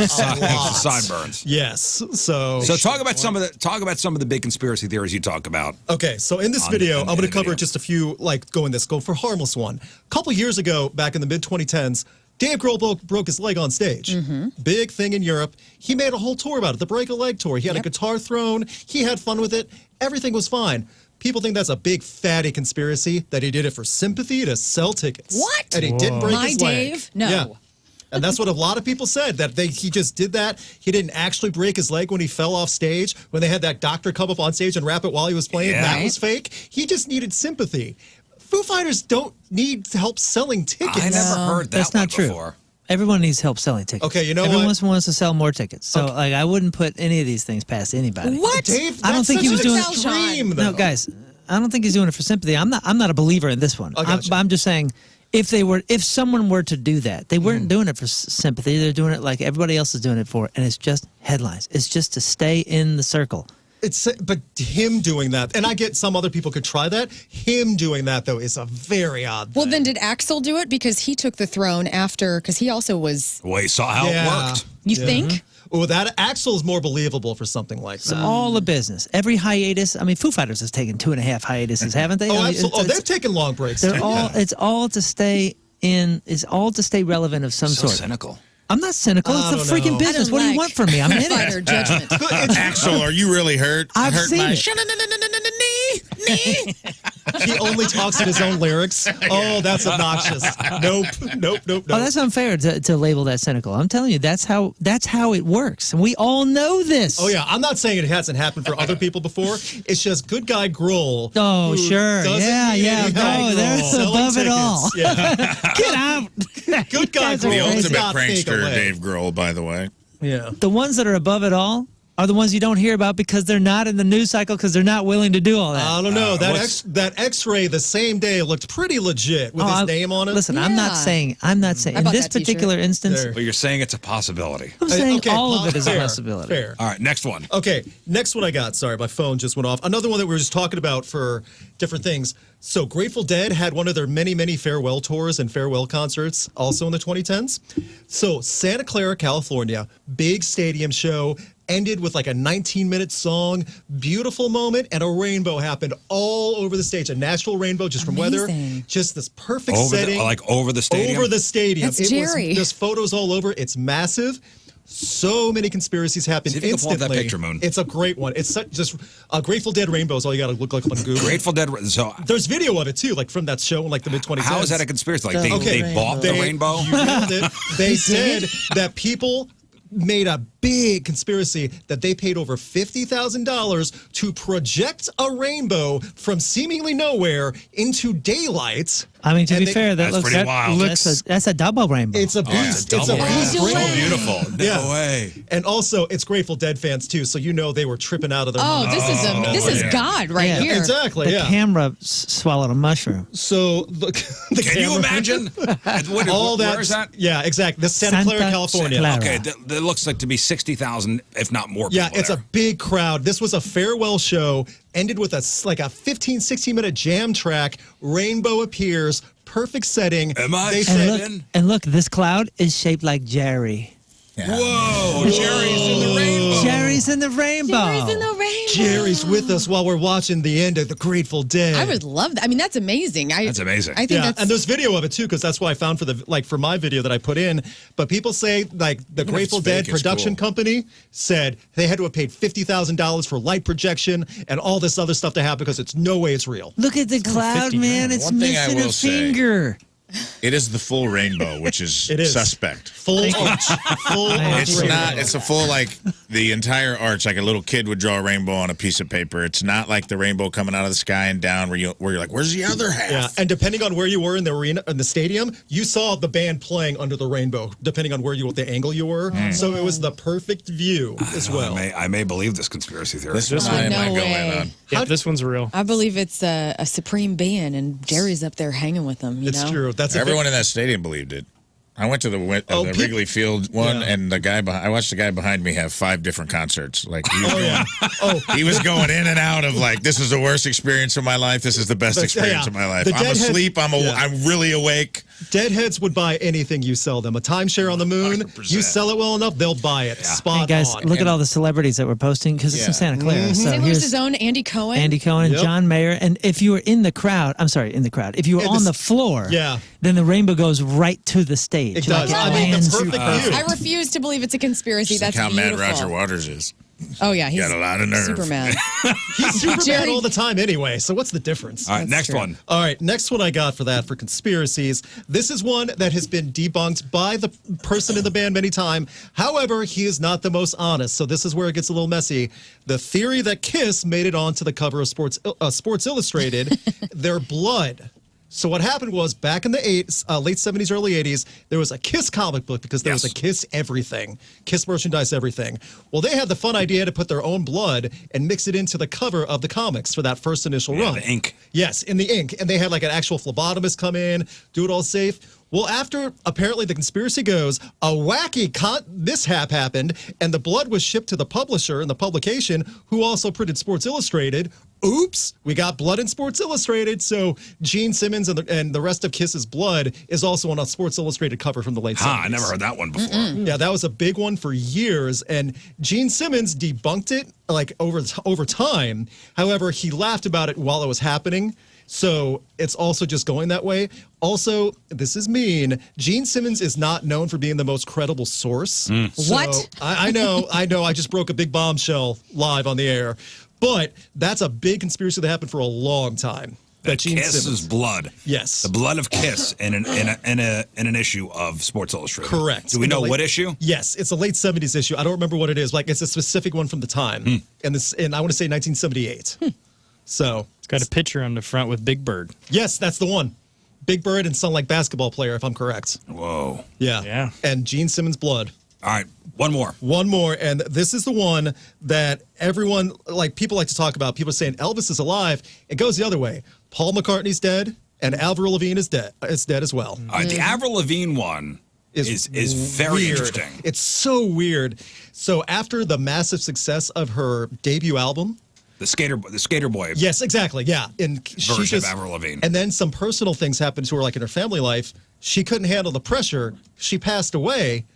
Sideburns. Yes. So talk about some of the big conspiracy theories you talk about. Okay, so in this video, I'm going to cover just a few, like go for harmless one. A couple years ago, back in the mid-2010s, Dave Grohl broke his leg on stage. Big thing in Europe. He made a whole tour about it, the Break a Leg tour. He had a guitar thrown. He had fun with it. Everything was fine. People think that's a big fatty conspiracy, that he did it for sympathy to sell tickets. What? And he did break his leg. Dave? No. Yeah. And that's what a lot of people said, that he just did that. He didn't actually break his leg when he fell off stage, when they had that doctor come up on stage and rap it while he was playing. That was fake. He just needed sympathy. Foo Fighters don't need help selling tickets. I never heard that That's not true. before. Everyone needs help selling tickets. Okay, you know Everyone what? wants to sell more tickets. So, like, I wouldn't put any of these things past anybody. What? Dave, I don't think he was doing it. Extreme, though. No, guys, I don't think he's doing it for sympathy. I'm not a believer in this one. I'm just saying, if someone were to do that, they weren't doing it for sympathy. They're doing it like everybody else is doing it for, and it's just headlines. It's just to stay in the circle. But him doing that, and I get some other people could try that. Him doing that though is a very odd. Well, thing. then did Axel do it because he took the throne after? Because he also was. Well, he saw how it worked. You think? Oh, that Axel is more believable for something like that. It's all the business. Every hiatus. I mean, Foo Fighters has taken 2.5 hiatuses, haven't they? Oh, I mean, absolutely. They've taken long breaks. They're too. all. It's all to stay in. It's all to stay relevant of some So sort. cynical. I'm not cynical. I It's a don't freaking know. business. What do you want from me? I'm in Fire it. judgment. Axel, are you really hurt? I've hurt seen my it. He only talks in his own lyrics. Oh, that's obnoxious. Nope. Oh, that's unfair to label that cynical. I'm telling you, that's how it works, and we all know this. Oh yeah, I'm not saying it hasn't happened for other people before. It's just good guy Grohl. Oh, who sure. doesn't Yeah, need yeah. any No, help they're selling above it all. tickets. Yeah. Get out. Good guy Guys are Grohl. The crazy. ultimate Not take prankster, away. Dave Grohl, by the way. Yeah. The ones that are above it all are the ones you don't hear about because they're not in the news cycle because they're not willing to do all that. I don't know. what's- that X-ray the same day looked pretty legit with Oh, his I- name on it. Listen, I'm not Yeah. saying I in bought this that t-shirt. particular instance, There. But you're saying it's a possibility. I'm saying Okay, all of it is fair, a possibility. Fair. All right, next one. Okay, next one I got. Sorry, my phone just went off. Another one that we were just talking about for different things. So Grateful Dead had one of their many, many farewell tours and farewell concerts also in the 2010s. So Santa Clara, California, big stadium show, ended with like a 19-minute song, beautiful moment, and a rainbow happened all over the stage. A natural rainbow just from weather. Amazing. Just this perfect Over setting. over the stadium? Over the stadium. That's Jerry. There's photos all over. It's massive. So many conspiracies happen See if you can pull up instantly. that picture, Moon. It's a great one. It's just a Grateful Dead rainbow is all you got to look like on Google. Grateful Dead. So There's video of it too, like from that show in like the mid 2010s. how is that a conspiracy? Like Okay, they bought the rainbow? You nailed it. They said that people made a big conspiracy that they paid over $50,000 to project a rainbow from seemingly nowhere into daylight. I mean, to And be fair, That's looks pretty wild. that's a double rainbow. It's a Oh, beast. it's a double. beast Oh, rainbow. Beautiful. No Yeah. way. And also, it's Grateful Dead fans too, so you know they were tripping out of their Oh, minds. this is yeah. God right Yeah. here. Exactly, the yeah. camera swallowed a mushroom. So the Can you camera- imagine? all that? Where is that? Yeah, exactly. This Santa Clara, Santa California. Clara. Okay, that looks like to be 60,000, if not more. Yeah, people it's there. a big crowd. This was a farewell show, ended with a 15, 16-minute jam track. Rainbow appears, perfect setting. Am I They And said, look, and look, this cloud is shaped like Jerry. Whoa, Jerry's in the rainbow. Jerry's in the rainbow. Jerry's in the rainbow. Jerry's with us while we're watching the end of the Grateful Dead. I would love that. I mean, that's amazing. That's amazing. I think Yeah, that's. and there's video of it too, because that's what I found for my video that I put in. But people say like the Even if Grateful it's Dead fake, it's production cool. company said they had to have paid $50,000 for light projection and all this other stuff to happen because it's no way it's real. Look at the cloud, 50 man. grand. It's One thing I missing a will say- finger. It is the full rainbow, which is, It is. suspect. Full arch. Full arch It's rainbow. not. It's a full like the entire arch, like a little kid would draw a rainbow on a piece of paper. It's not like the rainbow coming out of the sky and down where you're like, where's the other half? Yeah, and depending on where you were in the arena, in the stadium, you saw the band playing under the rainbow, depending on where the angle you were. So it was the perfect view as well. I may believe this conspiracy theory. This one This I one- might No go in way. on. Yeah, this one's real. I believe it's a supreme being, and Jerry's up there hanging with them. You It's know? true. That's Everyone in that stadium believed it. I went to the people- Wrigley Field one, Yeah. and I watched the guy behind me have 5 different concerts. Like he was, Oh, yeah. Oh, he was going in and out of like, this is the worst experience of my life. This is the best But, experience yeah, of my life. the I'm Deadheads- asleep. I'm yeah. really awake. Deadheads would buy anything you sell them. A timeshare on the moon, 100%. you sell it well enough, they'll buy it. Spot Hey guys, on. look at all the celebrities that we're posting because it's Yeah. from Santa Clara. So St. here's Louis's own Andy Cohen. Andy Cohen and Yep. John Mayer. And if you were in the crowd, if you were Yeah, on this- the floor, Yeah. then the rainbow goes right to the stage. It does. Like I it mean, the lands- perfect view. I refuse to believe it's a conspiracy. Just That's like how beautiful. mad Roger Waters is. Oh yeah, he's got a lot of nerve. super mad. He's super mad Jerry- all the time anyway, so what's the difference? All right, That's next true. one. All right, next one I got for that, for conspiracies. This is one that has been debunked by the person in the band many times. However, he is not the most honest, so this is where it gets a little messy. The theory that Kiss made it onto the cover of Sports Illustrated, their blood. So what happened was back in the late 70s, early 80s, there was a Kiss comic book because there was a Kiss everything, Kiss merchandise everything. Well, they had the fun idea to put their own blood and mix it into the cover of the comics for that first initial run. The ink. Yes, in the ink. And they had like an actual phlebotomist come in, do it all safe. Well, after apparently the conspiracy goes, a wacky mishap happened, and the blood was shipped to the publisher and the publication, who also printed Sports Illustrated. Oops, we got blood in Sports Illustrated. So Gene Simmons and the rest of Kiss's blood is also on a Sports Illustrated cover from the late 70s. I never heard that one before. Yeah, that was a big one for years, and Gene Simmons debunked it like over time. However, he laughed about it while it was happening. So it's also just going that way. Also, this is mean. Gene Simmons is not known for being the most credible source. So What? I know. I just broke a big bombshell live on the air. But that's a big conspiracy that happened for a long time. That Kiss's blood. Yes. The blood of Kiss in an issue of Sports Illustrated. Correct. Do we know what issue? Yes, it's a late 70s issue. I don't remember what it is. Like, it's a specific one from the time. And I want to say 1978. So It's got a picture on the front with Big Bird. yes, that's the one. Big Bird and Sun Like Basketball Player, if I'm correct. Whoa. Yeah. Yeah. And Gene Simmons' blood. All right, one more. One more, and this is the one that everyone, like, people like to talk about. People are saying Elvis is alive. It goes the other way. Paul McCartney's dead, and Avril Lavigne is dead. It's dead as well. All right, the Avril Lavigne one is very weird. interesting. It's so weird. So after the massive success of her debut album, The skater boy. yes, exactly, yeah, and Version of Avril Lavigne. and then some personal things happened to her, like in her family life. She couldn't handle the pressure. She passed away.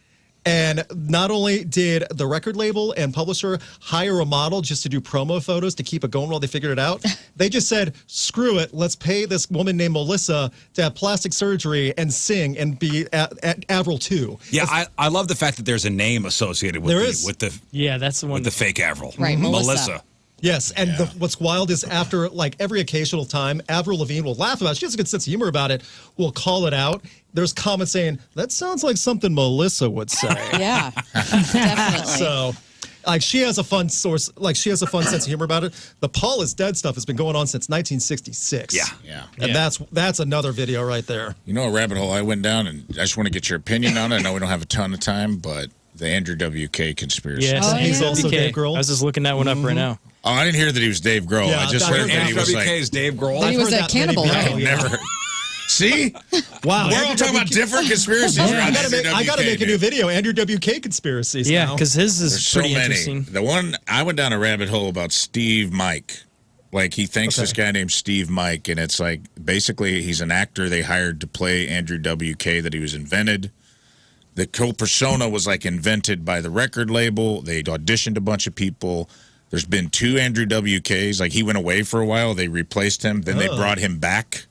And not only did the record label and publisher hire a model just to do promo photos to keep it going while they figured it out, they just said, screw it, let's pay this woman named Melissa to have plastic surgery and sing and be at Avril too. Yeah, I love the fact that there's a name associated with There the is. with the Yeah, that's the one. with the fake Avril. Right, Melissa. Yes, and what's wild is after, like, every occasional time, Avril Lavigne will laugh about it. She has a good sense of humor about it. We'll call it out. There's comments saying, that sounds like something Melissa would say. Yeah, definitely. So, like, she has a fun sense of humor about it. The Paul is Dead stuff has been going on since 1966. Yeah. And that's another video right there. You know a rabbit hole I went down, and I just want to get your opinion on it. I know we don't have a ton of time, but the Andrew WK conspiracy. Yes, He's also WK. Dave Grohl. I was just looking that one up right now. Oh, I didn't hear that he was Dave Grohl. Yeah, I just I heard heard that he was like. WK's Dave Grohl. Then he I've was heard that that many cannibal. people. Right? Yeah. Never. See? Wow. We're all talking about different conspiracies. I around gotta Andrew make a WK, new dude. video, Andrew WK conspiracies. Yeah, now. because his is There's so pretty many. interesting. The one I went down a rabbit hole about Steve Mike. Like, he thanks this guy named Steve Mike, and it's like basically he's an actor they hired to play Andrew WK that he was invented. The whole persona was like invented by the record label. They auditioned a bunch of people. There's been 2 Andrew WKs. Like, he went away for a while. They replaced him. Then they brought him back.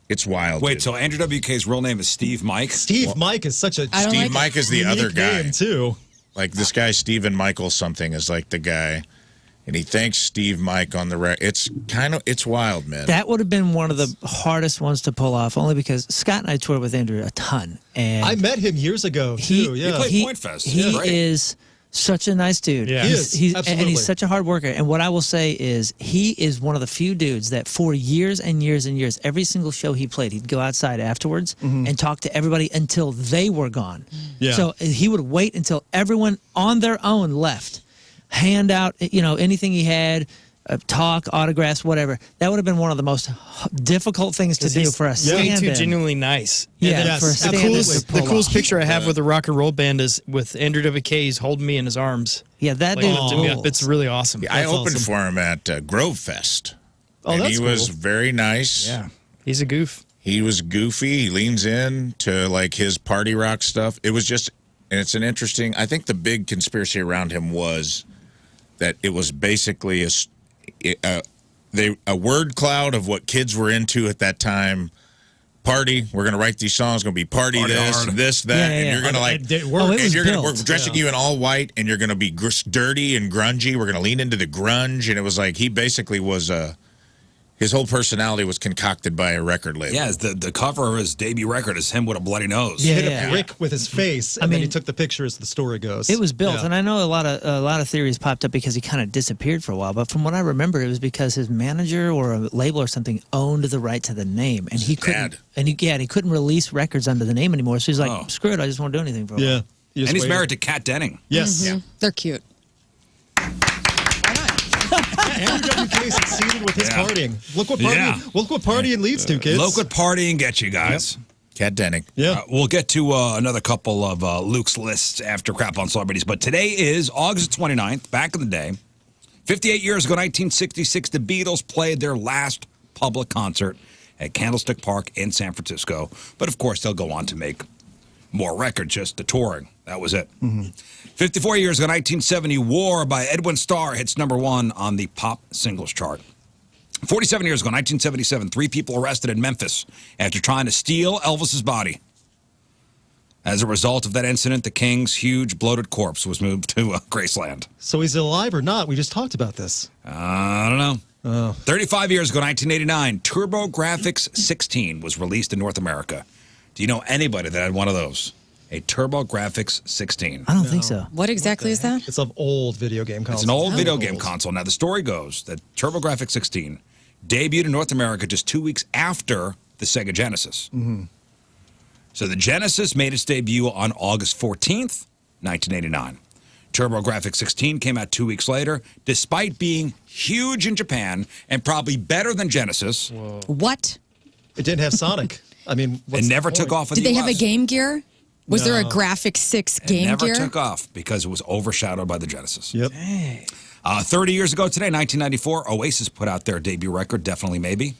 It's wild. Wait, dude. so Andrew WK's real name is Steve Mike? Steve Mike is such a I don't Steve like it. Mike is the unique other guy. name, too. Like, this guy, Stephen Michael something, is like the guy. And he thanks Steve Mike on the record. It's wild, man. That would have been one of the hardest ones to pull off, only because Scott and I toured with Andrew a ton. And I met him years ago, too. he, Yeah. played Point Fest. he Yeah. Great. is such a nice dude. Yeah. He is, and absolutely. he's such a hard worker. And what I will say is he is one of the few dudes that for years and years and years, every single show he played, he'd go outside afterwards and talk to everybody until they were gone. Yeah. So he would wait until everyone on their own left, hand out, anything he had, talk, autographs, whatever. That would have been one of the most difficult things to do for a way stand-in. too genuinely nice. Yeah, And Yes, for a the stand-in coolest, to the pull coolest off. picture I have with the rock and roll band is with Andrew WK. He's holding me in his arms. Yeah, that Like, dude lifting me up. rules. It's really awesome. I That's opened awesome. for him at Grove Fest. Oh, and that's he was cool. very nice. Yeah, he's a goof. He was goofy. He leans in to like his party rock stuff. It was just, and it's an interesting. I think the big conspiracy around him was that it was basically a word cloud of what kids were into at that time. Party. We're gonna write these songs. Gonna be party this, hard. this, that, Yeah, and yeah. you're gonna like. It worked. it And was you're gonna, built. we're dressing you in all white, and you're gonna be dirty and grungy. We're gonna lean into the grunge, and it was like he basically was his whole personality was concocted by a record label. Yeah, the cover of his debut record is him with a bloody nose. Yeah. Hit a brick with his face, and then he mean, took the picture as the story goes. It was built, Yeah. and I know a lot of theories popped up because he kind of disappeared for a while. But from what I remember, it was because his manager or a label or something owned the right to the name, and he couldn't. dad. And he couldn't release records under the name anymore. So he's like, Oh. "Screw it! I just won't do anything for a while." Yeah. And he's married to Kat Denning. Yes. They're cute. Andrew WK succeeded with his Yeah. partying. Look what partying leads to, kids. Look what partying gets you guys. Kat Denning. Yeah. We'll get to another couple of Luke's lists after Crap on Celebrities. But today is August 29th, back in the day. 58 years ago, 1966, the Beatles played their last public concert at Candlestick Park in San Francisco. But, of course, they'll go on to make more records, just the touring. That was it. 54 years ago, 1970, War by Edwin Starr hits #1 on the pop singles chart. 47 years ago, 1977, 3 people arrested in Memphis after trying to steal Elvis's body. As a result of that incident, the King's huge bloated corpse was moved to Graceland. So he's alive or not? We just talked about this. I don't know. 35 years ago, 1989, TurboGrafx 16 was released in North America. Do you know anybody that had one of those? A TurboGrafx 16. I don't think so. What exactly is that? It's an old video game console. It's an old video game console. Now, the story goes that TurboGrafx 16 debuted in North America just 2 weeks after the Sega Genesis. So the Genesis made its debut on August 14th, 1989. TurboGrafx 16 came out 2 weeks later, despite being huge in Japan and probably better than Genesis. What? It didn't have Sonic. I mean, It never took off in Did the they US. have a Game Gear? Was there a Graphic 6 Game It never Gear? took off because it was overshadowed by the Genesis. Yep. 30 years ago today, 1994, Oasis put out their debut record, Definitely Maybe.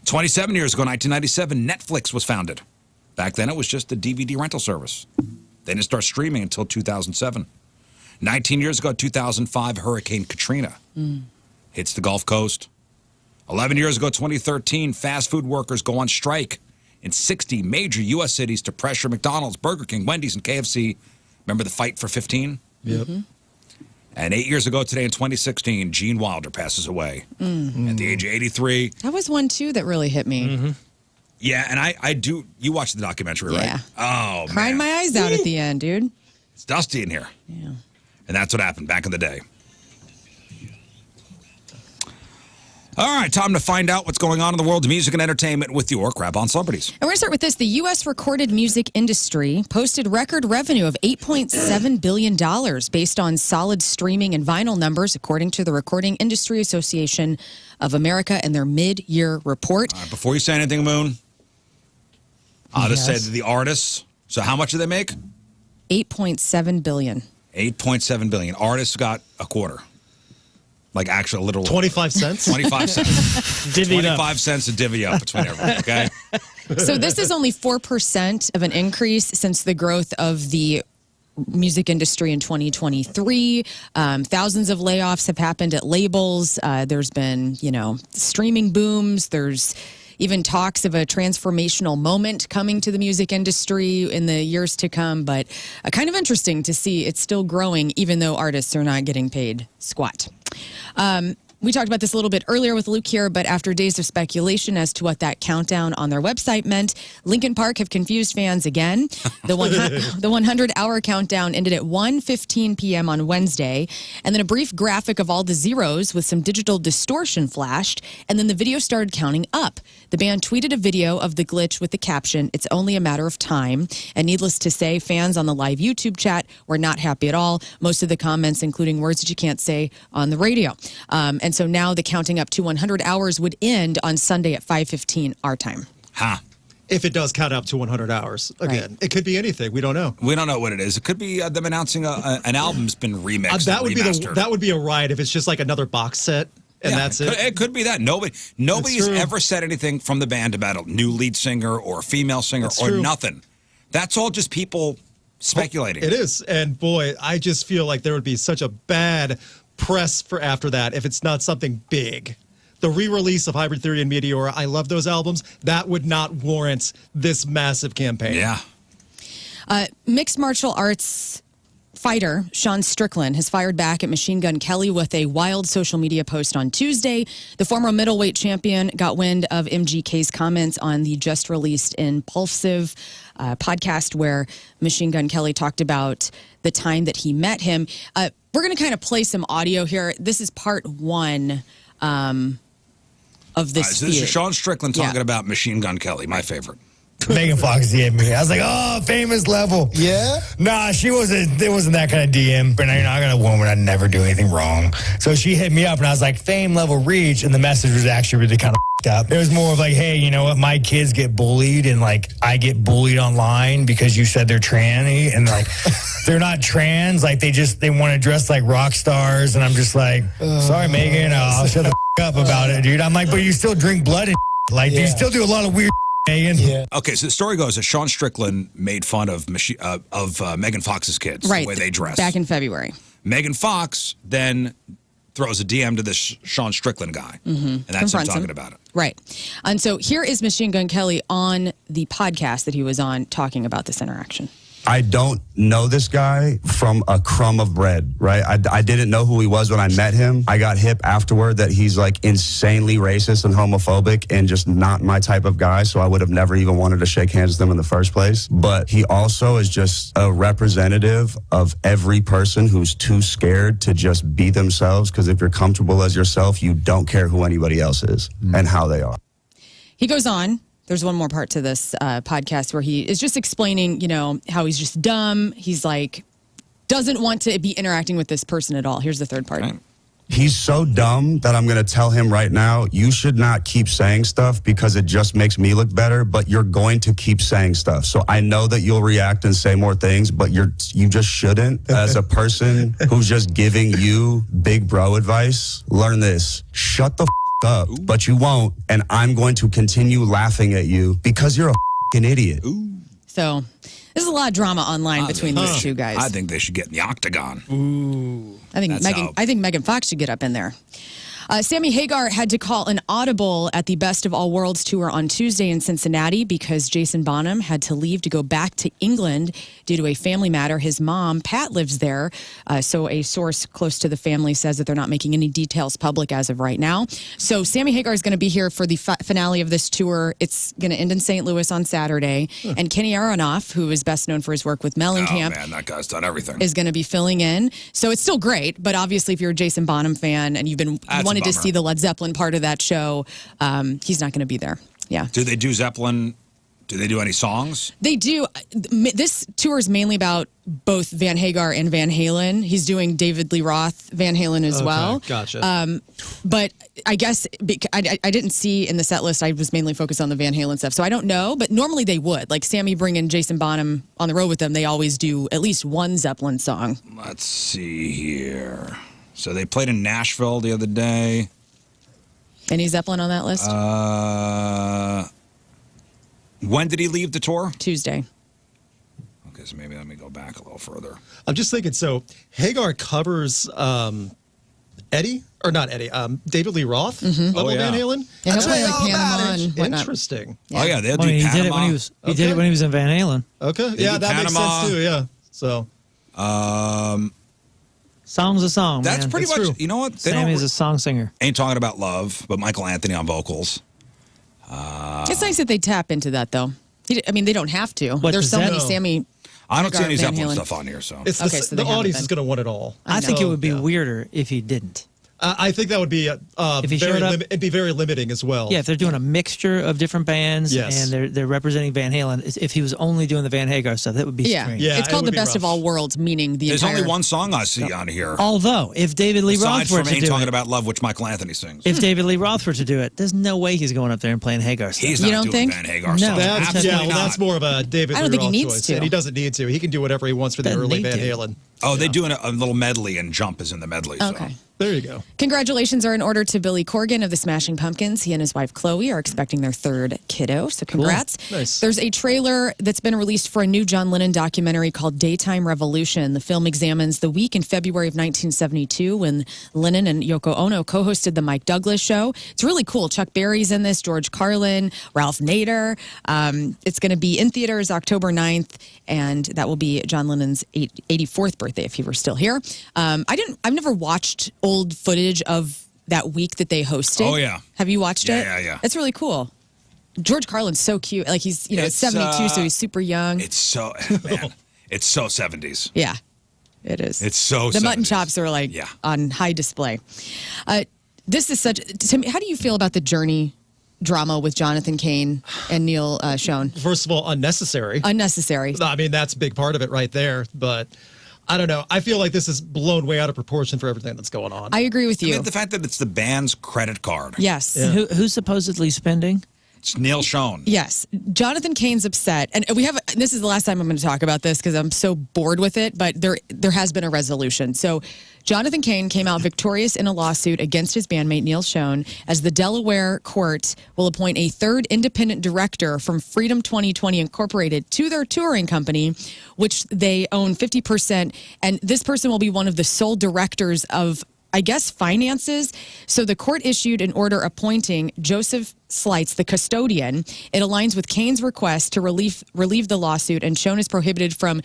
27 years ago, 1997, Netflix was founded. Back then, it was just a DVD rental service. They didn't start streaming until 2007. 19 years ago, 2005, Hurricane Katrina hits the Gulf Coast. 11 years ago, 2013, fast food workers go on strike in 60 major U.S. cities to pressure McDonald's, Burger King, Wendy's, and KFC. Remember the fight for 15? Yep. And 8 years ago today in 2016, Gene Wilder passes away at the age of 83. That was one, too, that really hit me. Yeah, and I do. You watched the documentary, right? Yeah. Oh, Crying man. my eyes out at the end, dude. It's dusty in here. Yeah. And that's what happened back in the day. All right, time to find out what's going on in the world of music and entertainment with your Crap on Celebrities. And we're going to start with this. The U.S. recorded music industry posted record revenue of $8.7 billion based on solid streaming and vinyl numbers, according to the Recording Industry Association of America and their mid-year report. All right, before you say anything, Moon, I'll just say to the artists. So how much did they make? $8.7 billion. $8.7 billion. Artists got a quarter. Like actual literal 25 cents? 25 cents. Divvy it up. 25 cents to divvy up between everyone, okay? So this is only 4% of an increase since the growth of the music industry in 2023. Thousands of layoffs have happened at labels. There's been, streaming booms. There's even talks of a transformational moment coming to the music industry in the years to come. But kind of interesting to see it's still growing, even though artists are not getting paid squat. We talked about this a little bit earlier with Luke here, but after days of speculation as to what that countdown on their website meant, Linkin Park have confused fans again. The 100-hour countdown ended at 1:15 p.m. on Wednesday, and then a brief graphic of all the zeros with some digital distortion flashed, and then the video started counting up. The band tweeted a video of the glitch with the caption, "It's only a matter of time," and needless to say, fans on the live YouTube chat were not happy at all. Most of the comments including words that you can't say on the radio. And so now the counting up to 100 hours would end on Sunday at 5:15 our time. If it does count up to 100 hours. Again, It could be anything. We don't know. We don't know what it is. It could be them announcing an album's been remixed. That would remastered. that would be a riot if it's just like another box set and that's it. It could be that. Nobody's ever said anything from the band about a new lead singer or a female singer or nothing. That's all just people speculating. It is. And boy, I just feel like there would be such a bad press for after that if it's not something big. The re-release of Hybrid Theory and Meteora, I love those albums. That would not warrant this massive campaign. Yeah. Mixed martial arts fighter Sean Strickland has fired back at Machine Gun Kelly with a wild social media post on Tuesday. The former middleweight champion got wind of MGK's comments on the just released Impulsive podcast where Machine Gun Kelly talked about the time that he met him. We're going to kind of play some audio here. This is part one of this. So this is Sean Strickland talking about Machine Gun Kelly, my favorite. Megan Fox DM'd me. I was like, oh, famous level. Yeah? Nah, it wasn't that kind of DM. But you're not going to woman, I'd never do anything wrong. So she hit me up and I was like, fame level reach. And the message was actually really kind of up. It was more of like, hey, you know what? My kids get bullied, and like I get bullied online because you said they're tranny, and like they're not trans. Like they want to dress like rock stars, and I'm just like, sorry, Megan, I'll shut the up about it, dude. I'm like, but you still drink blood and like you still do a lot of weird. Megan. Yeah. Okay, so the story goes that Sean Strickland made fun of Megan Fox's kids, Right. the way they dress. Back in February. Megan Fox then throws a DM to this Sean Strickland guy, and that's him talking about it. Right. And so here is Machine Gun Kelly on the podcast that he was on talking about this interaction. I don't know this guy from a crumb of bread, right? I didn't know who he was when I met him. I got hip afterward that he's like insanely racist and homophobic and just not my type of guy, so I would have never even wanted to shake hands with him in the first place. But he also is just a representative of every person who's too scared to just be themselves, because if you're comfortable as yourself, you don't care who anybody else is and how they are. He goes on. There's one more part to this podcast where he is just explaining, you know, how he's just dumb. He's like, doesn't want to be interacting with this person at all. Here's the third part. Right. He's so dumb that I'm going to tell him right now, you should not keep saying stuff because it just makes me look better, but you're going to keep saying stuff. So I know that you'll react and say more things, but you just shouldn't. As a person who's just giving you big bro advice, learn this. Shut the up, but you won't, and I'm going to continue laughing at you because you're a fucking idiot. So there's a lot of drama online between these two guys. I think they should get in the octagon. I think Megan Fox should get up in there. Sammy Hagar had to call an audible at the Best of All Worlds tour on Tuesday in Cincinnati because Jason Bonham had to leave to go back to England due to a family matter. His mom, Pat, lives there. So a source close to the family says that they're not making any details public as of right now. So Sammy Hagar is going to be here for the finale of this tour. It's going to end in St. Louis on Saturday. And Kenny Aronoff, who is best known for his work with Mellencamp, man, that guy's done everything. is going to be filling in. So it's still great, but obviously if you're a Jason Bonham fan and you wanted to see the Led Zeppelin part of that show, he's not going to be there. Yeah. Do they do Zeppelin? Do they do any songs? They do. This tour is mainly about both Van Hagar and Van Halen. He's doing David Lee Roth, Van Halen as well. Gotcha. But I guess I didn't see in the set list. I was mainly focused on the Van Halen stuff, so I don't know. But normally they would. Like Sammy bringing Jason Bonham on the road with them, they always do at least one Zeppelin song. Let's see here. So they played in Nashville the other day. Any Zeppelin on that list? When did he leave the tour? Tuesday. Okay, so maybe let me go back a little further. I'm just thinking, so Hagar covers Eddie, or not Eddie, David Lee Roth of Van Halen. Yeah, he'll That's play like all Panama that is and whatnot. interesting. Oh yeah, they'll do he Panama. did it when he was. He did it when he was in Van Halen. Okay, They yeah, do that Panama. makes sense too. Yeah, so Song's a song. That's man. pretty That's much. true. You know what? They Sammy's don't, a song singer. ain't talking about love, but Michael Anthony on vocals. It's nice that they tap into that, though. They don't have to. But There's does so that- many Sammy. I don't see any Van Zeppelin Halen. stuff on here, so it's Okay, so the they haven't audience been. is going to want it all. I think it would be yeah. weirder if he didn't. I think that would be If he showed up- it'd be very limiting as well. Yeah, if they're doing a mixture of different bands Yes. and they're representing Van Halen, if he was only doing the Van Hagar stuff, that would be Yeah. strange. Yeah, It's it called would the be Best of rough. All Worlds, meaning the there's entire. only one song I see on here. Although, if David Lee Roth Aside were from to Ain't do Talking it, About Love, which Michael Anthony sings. if David Lee Roth were to do it, there's no way he's going up there and playing Hagar stuff. He's You not don't doing think? Van Hagar No. songs. That's, Absolutely yeah, well, not. that's more of a David I don't Lee think he Roth needs choice, to. and he doesn't need to. He can do whatever he wants for the Doesn't early need Van to. Halen. Oh, they're doing a little medley, and Jump is in the medley. So. Okay. There you go. Congratulations are in order to Billy Corgan of the Smashing Pumpkins. He and his wife Chloe are expecting their third kiddo, so congrats. Nice. There's a trailer that's been released for a new John Lennon documentary called Daytime Revolution. The film examines the week in February of 1972 when Lennon and Yoko Ono co-hosted the Mike Douglas Show. It's really cool. Chuck Berry's in this, George Carlin, Ralph Nader. It's going to be in theaters October 9th, and that will be John Lennon's 84th birthday if he were still here. I've never watched old footage of that week that they hosted. Oh, yeah. Have you watched it? Yeah. It's really cool. George Carlin's so cute. Like he's, It's, 72, so he's super young. It's so, man, it's so 70s. Yeah, it is. It's so the mutton 70s. chops are like Yeah. on high display. This is such. Tim, how do you feel about the Journey drama with Jonathan Cain and Neil Schon? First of all, unnecessary. Unnecessary. I mean, that's a big part of it right there. But I don't know. I feel like this is blown way out of proportion for everything that's going on. I agree with I you. mean, the fact that it's the band's credit card. Yes. And who's supposedly spending? It's Neil Schoen. Yes. Jonathan Cain's upset. And this is the last time I'm going to talk about this because I'm so bored with it, but there has been a resolution. So Jonathan Cain came out victorious in a lawsuit against his bandmate Neil Schoen as the Delaware court will appoint a third independent director from Freedom 2020 Incorporated to their touring company, which they own 50%. And this person will be one of the sole directors of, I guess, finances. So the court issued an order appointing Joseph Slights, the custodian. It aligns with Cain's request to relieve the lawsuit, and Schoen is prohibited from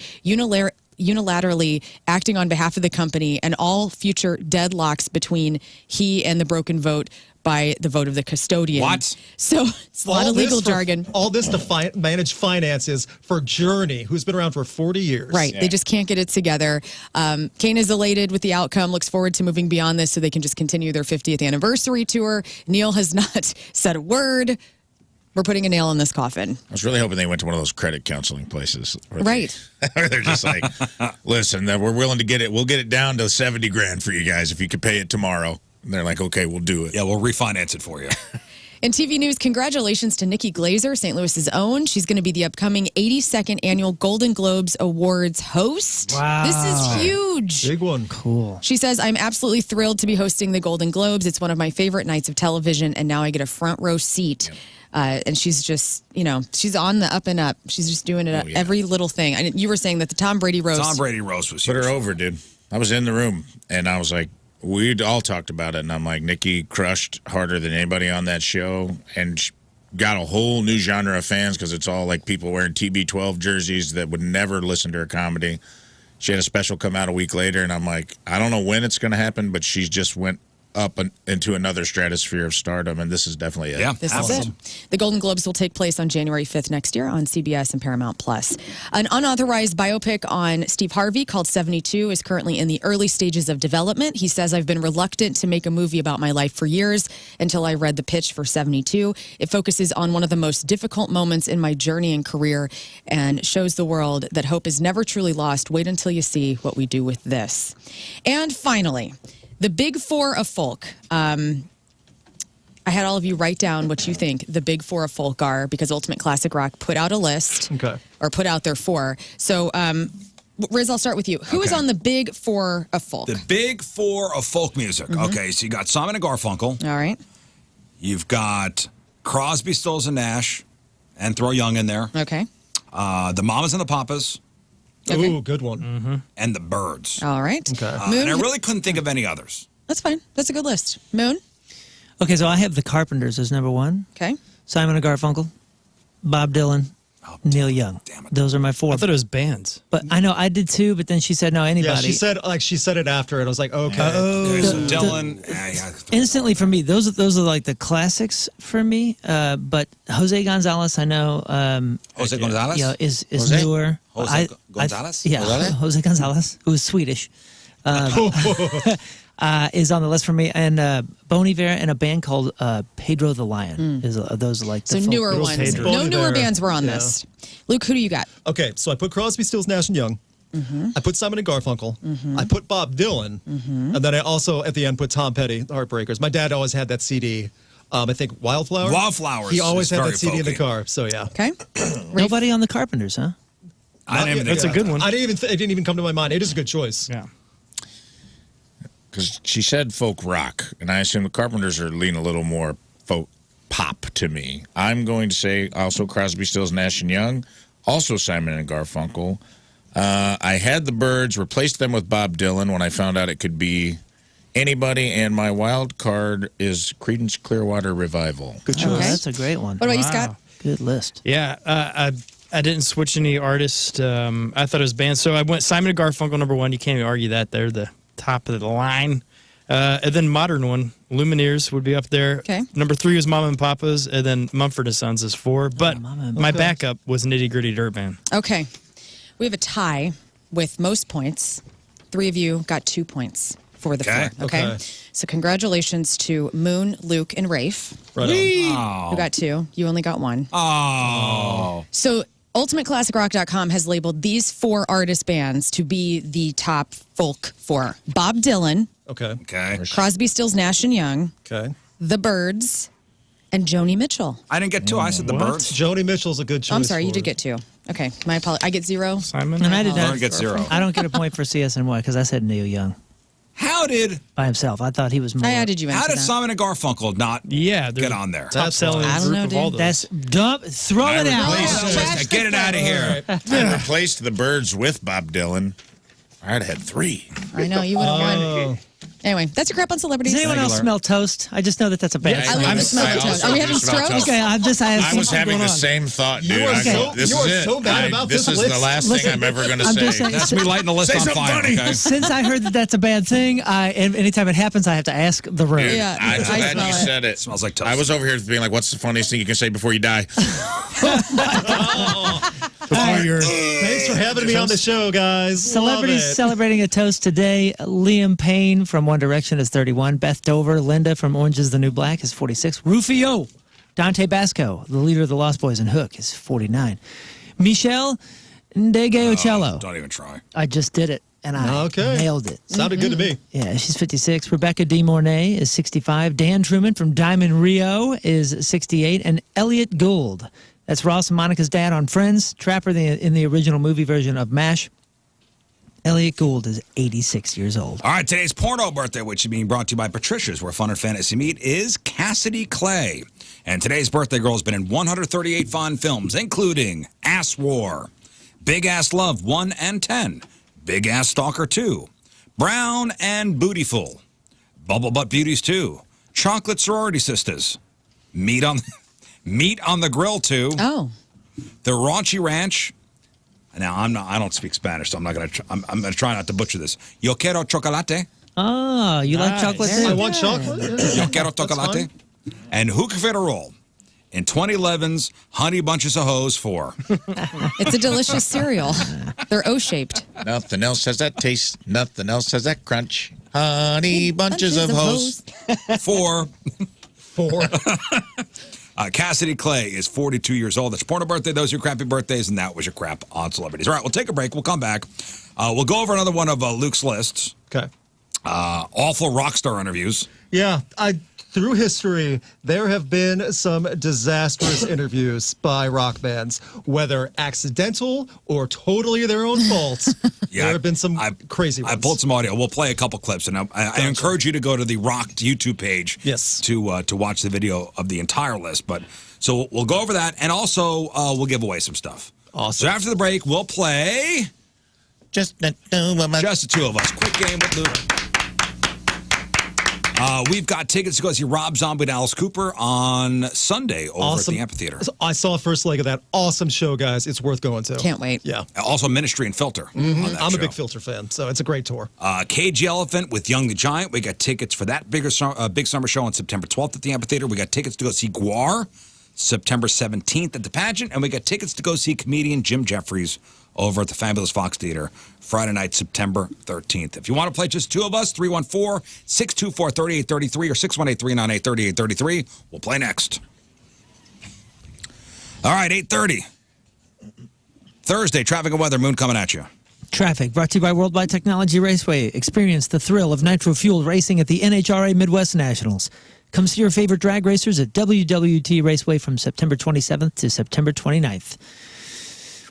unilaterally acting on behalf of the company and all future deadlocks between he and the broken vote by the vote of the custodian. What? So it's a lot of legal jargon. All this to manage finances for Journey, who's been around for 40 years. Right. They just can't get it together. Cain is elated with the outcome, looks forward to moving beyond this so they can just continue their 50th anniversary tour. Neil has not said a word. We're putting a nail in this coffin. I was really hoping they went to one of those credit counseling places. Right. Where they're just like, listen, we're willing to get it. We'll get it down to 70 grand for you guys if you could pay it tomorrow. And they're like, okay, we'll do it. Yeah, we'll refinance it for you. In TV news, congratulations to Nikki Glazer, St. Louis's own. She's going to be the upcoming 82nd annual Golden Globes Awards host. Wow. This is huge. Big one. Cool. She says, I'm absolutely thrilled to be hosting the Golden Globes. It's one of my favorite nights of television, and now I get a front row seat. And she's just, she's on the up and up. She's just doing it every little thing. And you were saying that the Tom Brady roast. Tom Brady roast was Put huge. her over, dude. I was in the room, and I was like, we'd all talked about it, and I'm like, Nikki crushed harder than anybody on that show, and got a whole new genre of fans because it's all like people wearing TB12 jerseys that would never listen to her comedy. She had a special come out a week later, and I'm like, I don't know when it's going to happen, but she just went up into another stratosphere of stardom, and this is definitely it. Yeah, This is it. The Golden Globes will take place on January 5th next year on CBS and Paramount+. An unauthorized biopic on Steve Harvey called 72 is currently in the early stages of development. He says, I've been reluctant to make a movie about my life for years until I read the pitch for 72. It focuses on one of the most difficult moments in my journey and career and shows the world that hope is never truly lost. Wait until you see what we do with this. And finally, the big four of folk. I had all of you write down what you think the big four of folk are because Ultimate Classic Rock put out a list. Okay. Or put out their four. So, Rizz, I'll start with you. Who is on the big four of folk? The big four of folk music. Okay, so you got Simon and Garfunkel. All right. You've got Crosby, Stills, and Nash, and throw Young in there. Okay. The Mamas and the Papas. Okay. Ooh, good one. And the Birds. All right. Okay. Moon, And I really couldn't think of any others. that's fine. That's a good list. Moon? Okay, so I have the Carpenters as number one. Okay. Simon and Garfunkel, Bob Dylan, Neil Young. Damn it. Those are my four. I thought it was bands. But I know I did too. But then she said no. Anybody. Yeah, she said it after, and I was like, okay. Okay, so the- Dylan. Instantly for me, those are like the classics for me. But Jose Gonzalez, I know. Jose Gonzalez? Is Jose? newer. Jose Gonzalez? Yeah, Jose Gonzalez, who is Swedish. Is on the list for me, and Bon Iver and a band called Pedro the Lion. Those are like the So folk- newer Pedro. ones. Pedro. No newer There. bands were on Yeah. this. Luke, who do you got? Okay, so I put Crosby, Stills, Nash and Young. I put Simon and Garfunkel. I put Bob Dylan. And then I also, at the end, put Tom Petty, The Heartbreakers. My dad always had that CD. I think Wildflower. Wildflowers He always is had very that CD in the folky. car. So yeah. Okay. Nobody on the Carpenters, huh? I didn't even That's think a about good one. I didn't even. It didn't even come to my mind. It is a good choice. Yeah. Because she said folk rock, and I assume the Carpenters are leaning a little more folk pop to me. I'm going to say also Crosby, Stills, Nash and Young, also Simon and Garfunkel. I had the Birds, replaced them with Bob Dylan when I found out it could be anybody, and my wild card is Creedence Clearwater Revival. Good choice. Oh, that's a great one. What about you, Scott? Good list. Yeah, I didn't switch any artist. I thought it was bands. So I went Simon and Garfunkel, number one. You can't even argue that. They're the top of the line. And then modern one, Lumineers would be up there. Okay. Number three was Mama and Papa's, and then Mumford & Sons is four. But Mama and my backup was Nitty Gritty Dirt Band. Okay. We have a tie with most points. 3 of you got 2 points for the Okay. four. Okay? Okay. So congratulations to Moon, Luke, and Rafe. Right on. Who got 2. You only got 1. Oh. So UltimateClassicRock.com has labeled these 4 artist bands to be the top folk for Bob Dylan, Okay. Crosby, Stills, Nash & Young, Okay. The Byrds, and Joni Mitchell. I didn't get 2. I said the Birds. Joni Mitchell's a good choice. I'm sorry, you for did it. get 2. Okay, my apologies. I get 0. Simon? And I did I not don't get 0. I don't get a point for CSNY because I said Neil Young How did by himself. I thought he was more. How did you answer how did that? Simon and Garfunkel not Yeah, they're get on there? top selling I don't group know, of all dude. those. That's dumb. Throw it out. Get it out of here. I replaced the Birds with Bob Dylan. I'd have had 3. I know, you would have won. Anyway, that's your crap on celebrities. Does anyone else Regular. smell toast? I just know that that's a bad I thing. love the smell of I toast. also Are we do having smell strokes? toast. Okay, I I was having the same thought, dude. are I go, so- this you is are it. so bad about this this is the list. last Listen, thing I'm ever going to I'm say. just saying- That's me lighting the list Say on something fire. funny. Okay? Since I heard that that's a bad thing, and anytime it happens, I have to ask the room. Dude, Yeah, I'm I glad smell you it. said it. Smells like toast. I was over here being like, what's the funniest thing you can say before you die? Thanks for having me on the show, guys. Celebrities Love it. celebrating a toast today. Liam Payne from One Direction is 31. Beth Dover, Linda from Orange is the New Black is 46. Rufio, Dante Basco, the leader of the Lost Boys and Hook, is 49. Michelle Ndegeocello. Don't even try. I just did it, and I nailed it. Sounded good to me. Yeah, she's 56. Rebecca De Mornay is 65. Dan Truman from Diamond Rio is 68. And Elliot Gould, that's Ross and Monica's dad on Friends, Trapper in the original movie version of MASH. Elliot Gould is 86 years old. All right, today's porno birthday, which is being brought to you by Patricia's, where fun and fantasy meet, is Cassidy Clay. And today's birthday girl has been in 138 fun films, including Ass War, Big Ass Love 1 and 10, Big Ass Stalker 2, Brown and Bootyful, Bubble Butt Beauties 2, Chocolate Sorority Sisters, Meat on the Grill 2, Oh. The Raunchy Ranch. Now I don't speak Spanish, so I'm not gonna. I'm gonna try not to butcher this. Yo quiero chocolate. Oh, you like chocolate too? I want chocolate. Yo quiero chocolate. And Hookah Federal in 2011's Honey Bunches of Hoes 4. It's a delicious cereal. They're O-shaped. Nothing else has that taste. Nothing else has that crunch. Honey bunches of hoes. 4. 4. Cassidy Clay is 42 years old. That's your porno birthday. Those are your crappy birthdays, and that was your crap on celebrities. All right, we'll take a break. We'll come back. We'll go over another one of Luke's lists. Okay. Awful rock star interviews. Yeah, through history, there have been some disastrous interviews by rock bands, whether accidental or totally their own fault. There have been some crazy ones. I pulled some audio. We'll play a couple clips, and I encourage you to go to the Rocked YouTube page to watch the video of the entire list. But so we'll go over that, and also we'll give away some stuff. Awesome. So after the break, we'll play Just the 2 of us. Just the 2 of us. Quick game with Luke. We've got tickets to go see Rob Zombie and Alice Cooper on Sunday over at the amphitheater. I saw the first leg of that. Awesome show, guys. It's worth going to. Can't wait. Yeah. Also Ministry and Filter. On that I'm show. a big Filter fan, so it's a great tour. Cage the Elephant with Young the Giant. We got tickets for that big summer show on September 12th at the amphitheater. We got tickets to go see Guar September 17th at the pageant. And we got tickets to go see comedian Jim Jeffries over at the Fabulous Fox Theater Friday night, September 13th. If you want to play just 2 of us, 314-624-3833 or 618-398-3833. We'll play next. All right, 8:30. Thursday, traffic and weather, Moon coming at you. Traffic brought to you by Worldwide Technology Raceway. Experience the thrill of nitro-fueled racing at the NHRA Midwest Nationals. Come see your favorite drag racers at WWT Raceway from September 27th to September 29th.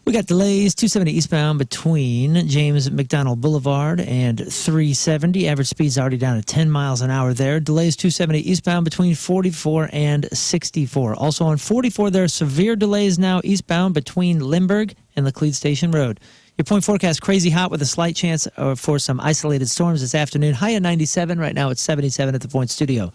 We got delays, 270 eastbound between James McDonald Boulevard and 370. Average speed's already down to 10 miles an hour there. Delays, 270 eastbound between 44 and 64. Also on 44, there are severe delays now eastbound between Limburg and Laclede Station Road. Your point forecast, crazy hot with a slight chance for some isolated storms this afternoon. High at 97. Right now it's 77 at the Point Studio.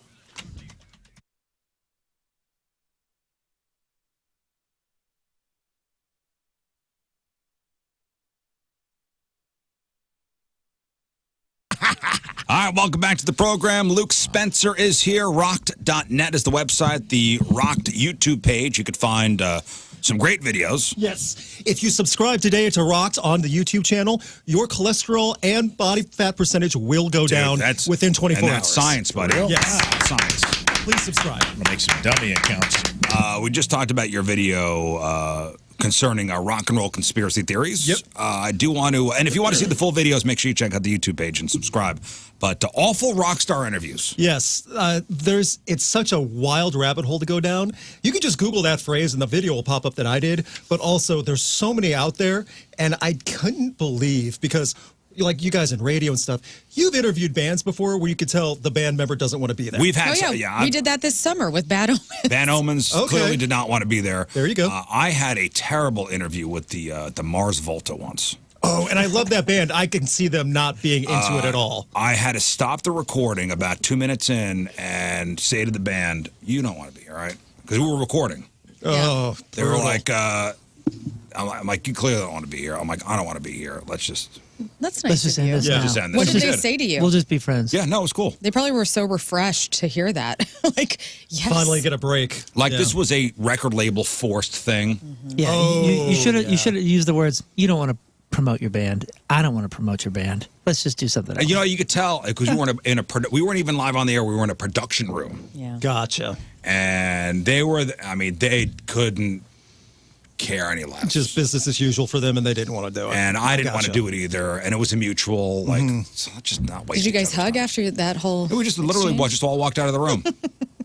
All right, welcome back to the program. Luke Spencer is here. Rocked.net is the website. The Rocked YouTube page. You could find some great videos. Yes. If you subscribe today to Rocked on the YouTube channel, your cholesterol and body fat percentage will go down within 24 and hours. that's science, buddy. Yes. Science. Please subscribe. Make some dummy accounts. We just talked about your video concerning rock and roll conspiracy theories. Yep. I do want to, and if you want to see the full videos, make sure you check out the YouTube page and subscribe. But awful rock star interviews. Yes, it's such a wild rabbit hole to go down. You can just Google that phrase and the video will pop up that I did. But also, there's so many out there, and I couldn't believe because. Like you guys in radio and stuff, you've interviewed bands before where you could tell the band member doesn't want to be there. We've had, we did that this summer with Bad Omens. Bad Omens clearly did not want to be there. There you go. I had a terrible interview with the Mars Volta once. Oh, and I love that band. I can see them not being into it at all. I had to stop the recording about 2 minutes in and say to the band, "You don't want to be here, right?" Because we were recording. Oh, they were like, I'm like, "You clearly don't want to be here." I'm like, "I don't want to be here. Let's just." That's nice. Let's just of end you. this Yeah. now. Just end this. What did Just they did. say to you? We'll just be friends. Yeah, no, it was cool. They probably were so refreshed to hear that. Like, yes. Finally get a break. Like this was a record label forced thing. Yeah, you should have used the words. You don't want to promote your band. I don't want to promote your band. Let's just do something else. And you know, you could tell because we weren't we weren't even live on the air. We were in a production room. Yeah. Gotcha. And they were. I mean, they couldn't care any less. Just business as usual for them, and they didn't want to do it. And I didn't want to do it either. And it was a mutual, like, so let's just not waste. Did you guys hug after that whole? We just literally just all walked out of the room.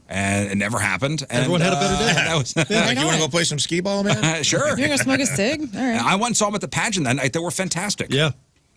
And it never happened. And, Everyone had a better day. That was, Like, you want to go play some skee ball, man? sure. You're gonna smoke a cig? All right. I went and saw them at the pageant that night. They were fantastic. Yeah.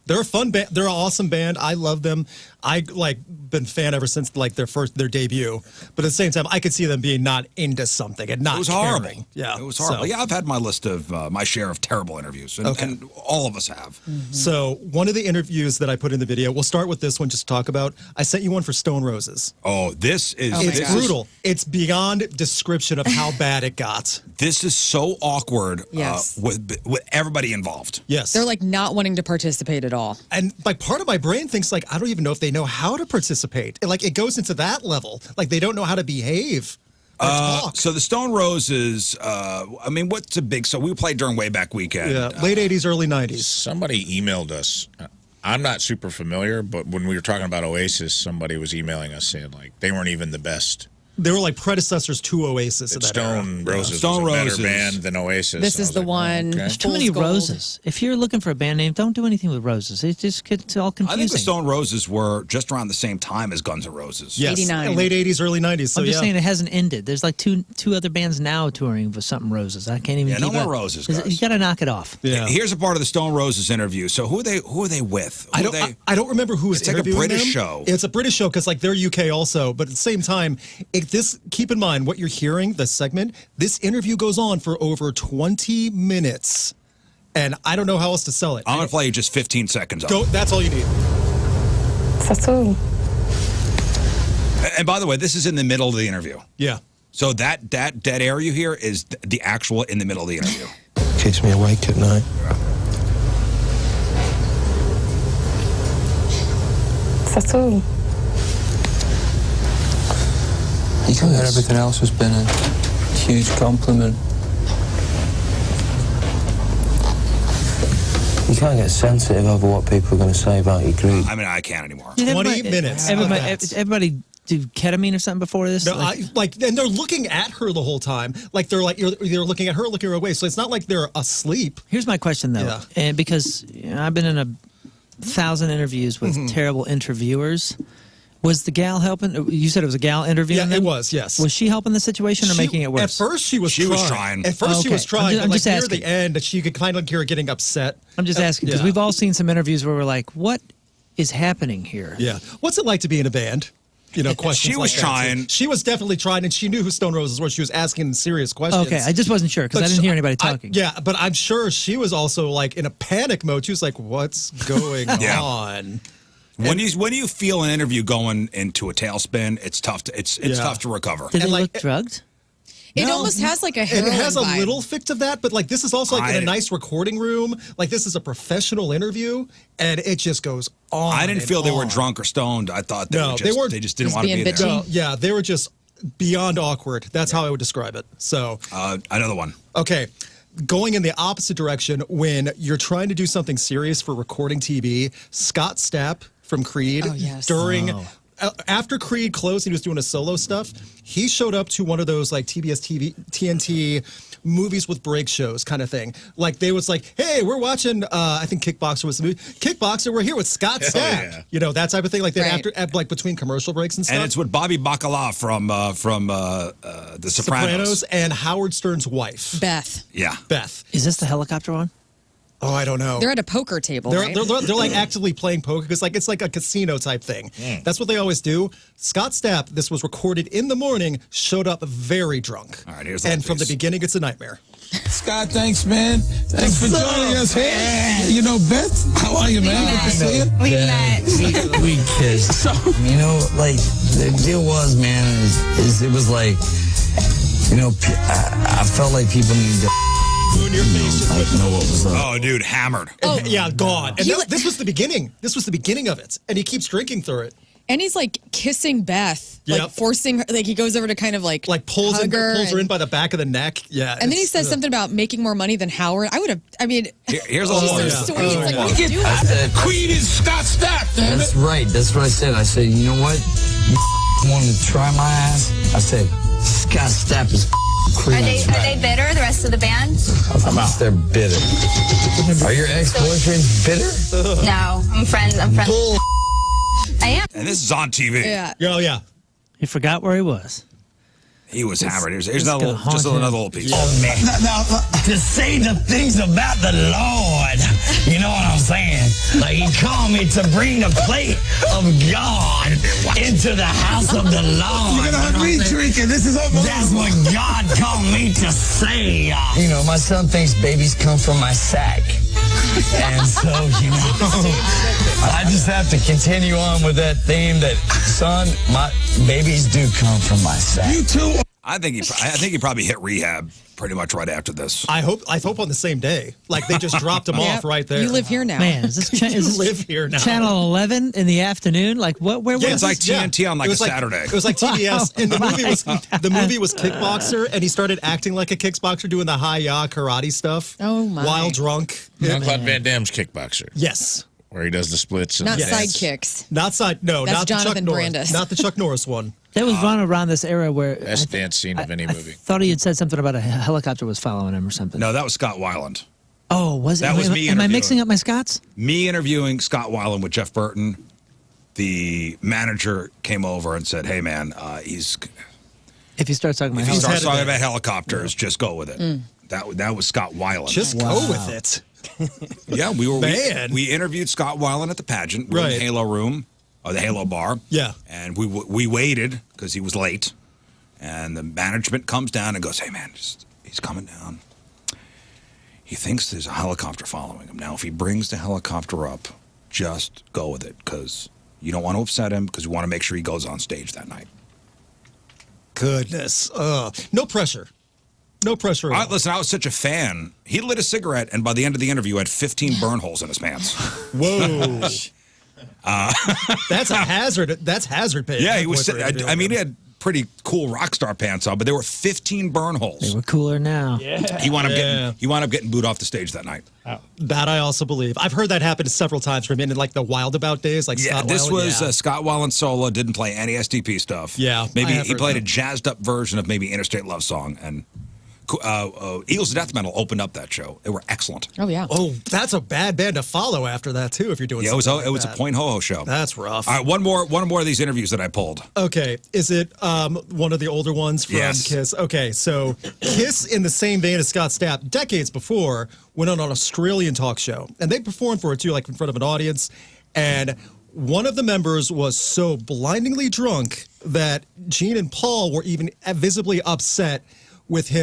They're a fun band. They're an awesome band. I love them. I been a fan ever since their debut. But at the same time, I could see them being not into something and not It was caring. horrible. Yeah, It was horrible. So, Yeah, I've had my list of my share of terrible interviews, and, and all of us have. So one of the interviews that I put in the video, we'll start with this one just to talk about. I sent you one for Stone Roses. Oh, this is It's brutal. It's beyond description of how bad it got. This is so awkward. Yes. With everybody involved. Yes. They're like not wanting to participate at all. And like part of my brain thinks like I don't even know if they know how to participate. Like it goes into that level. Like they don't know how to behave. Or talk. So the Stone Roses. I mean, what's a big? So we played during Way Back Weekend. Yeah, late '80s, early '90s. Somebody emailed us. I'm not super familiar, but when we were talking about Oasis, somebody was emailing us saying like they weren't even the best. They were like predecessors to Oasis. That That Stone era. Roses Stone was a Roses. better band than Oasis. This I is was the like, one. okay. There's too many Fool's Gold. roses. If you're looking for a band name, don't do anything with roses. It just gets all I confusing. think the Stone Roses were just around the same time as Guns N' Roses. Yes, 89. late '80s, early '90s. So I'm just yeah. saying it hasn't ended. There's like two other bands now touring with something roses. I can't even. Yeah, no keep more up. Roses, You guys. got to knock it off. Yeah. Here's a part of the Stone Roses interview. So who are they with? I don't remember who was It's like a interviewing British them. show. It's a British show because like they're UK also, but at the same time, keep in mind what you're hearing. The segment, this interview goes on for over 20 minutes, and I don't know how else to sell it. I'm gonna play you just 15 seconds of Go. it. That's all you need. Tattoo. And by the way, this is in the middle of the interview. Yeah. So that dead air you hear is the actual in the middle of the interview. Keeps me awake at night. Tattoo. You can't get everything else has been a huge compliment. You can't get sensitive over what people are going to say about your greed. I mean, I can't anymore. 20 minutes. Everybody do ketamine or something before this? No, and they're looking at her the whole time. Like they're looking at her, looking away. So it's not like they're asleep. Here's my question though, Yeah. and because I've been in 1,000 interviews with terrible interviewers. Was the gal helping? You said it was a gal interviewing Yeah, them? it was. Yes. Was she helping the situation or making it worse? At first, she was trying. At first, she Okay. was trying. I'm but just like near asking. the end, she could kind of hear her getting upset. I'm just asking because yeah. we've all seen some interviews where we're like, "What is happening here?" Yeah. What's it like to be in a band? You know, questions. She was like that, too. trying. She was definitely trying, and she knew who Stone Roses were. She was asking serious questions. Okay, I just wasn't sure because I didn't hear anybody talking. Yeah, but I'm sure she was also like in a panic mode. She was like, "What's going Yeah. on?" When you feel an interview going into a tailspin, it's tough to tough to recover. Did they like- look drugged? It No, almost has like a It heroin has a vibe. little fix of that, but like this is also like in a nice recording room. Like this is a professional interview, and it just goes on. I didn't and feel they were on. drunk or stoned. I thought they No, were they weren't- they just didn't Just want to be being there. bitchy. No, yeah, they were just beyond awkward. That's how I would describe it. So, Another one. okay, going in the opposite direction when you're trying to do something serious for recording TV, Scott Stapp from Creed Oh, yes. during after Creed closed, he was doing his solo stuff. He showed up to one of those like TBS TNT movies with break shows kind of thing. Like they was like, hey, we're watching. I think Kickboxer was the movie. Kickboxer, we're here with Scott Stapp. Yeah. You know, that type of thing. Like then after like between commercial breaks and stuff. And it's with Bobby Bacala from The Sopranos and Howard Stern's wife, Beth. Yeah, Beth. Is this the helicopter one? Oh, I don't know. They're at a poker table, They're, right? they're like actively playing poker because like it's like a casino type thing. That's what they always do. Scott Stapp, this was recorded in the morning, showed up very drunk. All right, here's and from the beginning, it's a nightmare. Scott, thanks, man. Thanks for joining us here. You know, Beth, how are you, man? Good to see you. We met. We kissed. You know, like, the deal was, man, is it was like, you know, I felt like people needed to in your face. Know what was up. Oh, dude, hammered. Oh. Yeah, gone. And this was the beginning. This was the beginning of it. And he keeps drinking through it. And he's like kissing Beth, like forcing her, like he goes over to kind of like pulls hug her in by the back of the neck. Yeah. And then he says something about making more money than Howard. I would have, I mean, here's she's so sweet. It's like, what are you doing? I said, Queen is Scott Stapp, damn That's it. right. That's what I said. I said, you know what? You wanted to try my ass? I said, Scott Stapp is Are they bitter, the rest of the band? Of course they're bitter. Are your ex-boyfriends bitter? No, I'm friends. Bull. I am. And this is on TV. Yeah. Oh, yeah. He forgot where he was. He was hammered. Here's another little, just another little piece. Oh, man. Now, to say the things about the Lord, you know what I'm saying? Like, he called me to bring the plate of God into the house of the Lord. You're going to have me drinking. This is unbelievable. That's what God called me to say. You know, my son thinks babies come from my sack. And so, you know, I just have to continue on with that theme that, son, my babies do come from my sack. You too. I think he probably hit rehab pretty much right after this. I hope on the same day. Like they just dropped him off right there. You live here now. Man, is this live here now. Channel 11 in the afternoon? Like what? Where was It's like TNT on like a Saturday. It was like TBS, and the movie was Kickboxer, and he started acting like a kickboxer, doing the hi-ya karate stuff. Oh my! While drunk. Jean-Claude Van Damme's Kickboxer. Yes. Where he does the splits. Not sidekicks. Not side. No, That's not Jonathan the Chuck Norris. Brandis. Not the Chuck Norris one. That was run around this era where Best dance scene of any movie. I thought he had said something about a helicopter was following him or something. No, that was Scott Weiland. Oh, was it? That was me Am I interviewing. mixing up my Scotts? Me interviewing Scott Weiland with Jeff Burton. The manager came over and said, "Hey, man, If he starts talking about if he starts helicopters. talking about helicopters, just go with it." That was Scott Weiland. Just go with it. Yeah, we interviewed Scott Weiland at the pageant. We were in the Halo room, or the Halo bar. Yeah. And we waited because he was late. And the management comes down and goes, "Hey, man, he's coming down. He thinks there's a helicopter following him. Now, if he brings the helicopter up, just go with it because you don't want to upset him because we want to make sure he goes on stage that night." Goodness. No pressure. No pressure at all. Listen, I was such a fan. He lit a cigarette, and by the end of the interview, had 15 burn holes in his pants. Whoa. That's a hazard. That's hazard pay. Yeah, he was. I mean, he had pretty cool rock star pants on, but there were 15 burn holes. They were cooler now. Yeah. He wound up getting booed off the stage that night. That I also believe. I've heard that happen several times from him in like the Wild About days. Like Scott this Weiland. was Scott Weiland solo. Didn't play any SDP stuff. Yeah, maybe I have he heard played that. a jazzed up version of maybe Interstate Love Song, and Eagles of Death Metal opened up that show. They were excellent. Oh yeah. Oh, that's a bad band to follow after that too. If you're doing Yeah, it was something a that. Point Ho Ho show. That's rough. All right, one more of these interviews that I pulled. Okay, is it one of the older ones from Yes. Kiss? Okay, so Kiss, in the same vein as Scott Stapp, decades before, went on an Australian talk show, and they performed for it too, like in front of an audience. And one of the members was so blindingly drunk that Gene and Paul were even visibly upset with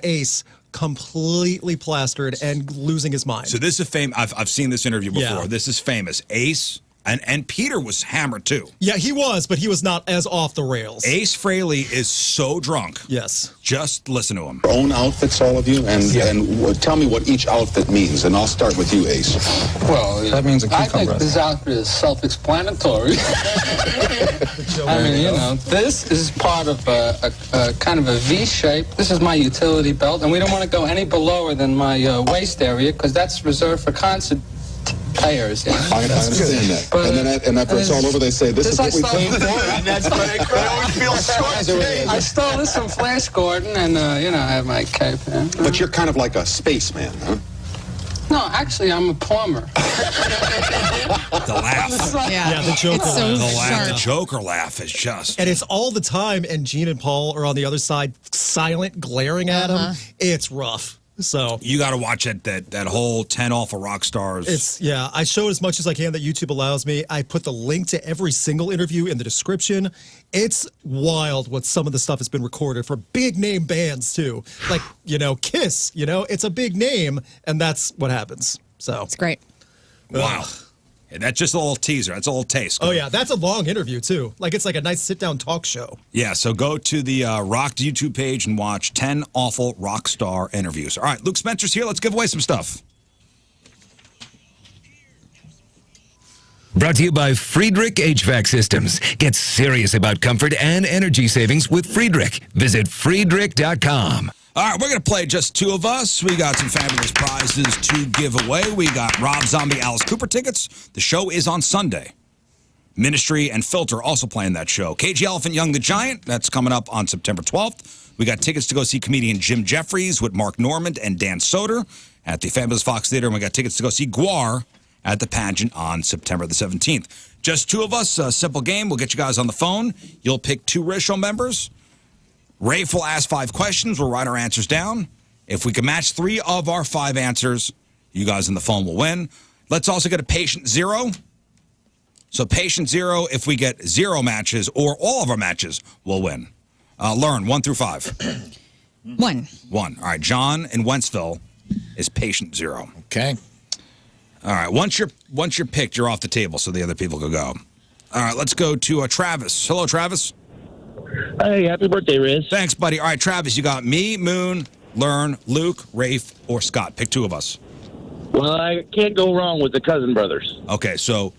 Ace completely plastered and losing his mind. So this is I've seen this interview before. Yeah. This is famous. Ace and Peter was hammered too. Yeah, he was, but he was not as off the rails. Ace Frehley is so drunk. Yes. Just listen to him. Your own outfits, all of you, and tell me what each outfit means, and I'll start with you, Ace. Well, that means a I cucumber. think this outfit is self-explanatory. I mean, you know, this is part of a kind of a V shape. This is my utility belt, and we don't want to go any below than my waist area because that's reserved for concert payers. Yeah. I understand that. But, and after it's all over, they say, this is what we came for. And that's what I always feel short. I stole this from Flash Gordon, and, I have my cape. Yeah. But you're kind of like a spaceman, huh? No, actually, I'm a plumber. The laugh. Yeah, the Joker It's so laugh. The laugh. The sharp. Joker laugh is just. And it's all the time, and Gene and Paul are on the other side, silent, glaring at him. It's rough. So You got to watch that whole 10 awful rock stars. I show as much as I can that YouTube allows me. I put the link to every single interview in the description. It's wild what some of the stuff has been recorded for big name bands too. Like, Kiss, it's a big name, and that's what happens. So It's great. Wow. And that's just a little teaser. That's a little taste. Oh yeah, that's a long interview too. It's like a nice sit-down talk show. Yeah, so go to the Rocked YouTube page and watch 10 awful rock star interviews. All right, Luke Spencer's here. Let's give away some stuff. Brought to you by Friedrich HVAC Systems. Get serious about comfort and energy savings with Friedrich. Visit Friedrich.com. All right, we're going to play Just Two of Us. We got some fabulous prizes to give away. We got Rob Zombie, Alice Cooper tickets. The show is on Sunday. Ministry and Filter also playing that show. KG Elephant Young the Giant, that's coming up on September 12th. We got tickets to go see comedian Jim Jeffries with Mark Normand and Dan Soder at the Fabulous Fox Theater. And we got tickets to go see Guar at the pageant on September the 17th. Just Two of Us, a simple game. We'll get you guys on the phone. You'll pick 2 RizzShow members. Rafe will ask 5 questions. We'll write our answers down. If we can match 3 of our 5 answers, you guys on the phone will win. Let's also get a patient 0. So patient 0, if we get 0 matches or all of our matches, we'll win. Lern, 1 through 5. 1. 1. All right, John in Wentzville is patient 0. Okay. All right, once you're picked, you're off the table, so the other people can go. All right, let's go to Travis. Hello, Travis. Hey, happy birthday, Rizz. Thanks, buddy. All right, Travis, you got me, Moon, Lern, Luke, Rafe, or Scott. Pick 2 of us. Well, I can't go wrong with the Cousin Brothers. Okay, so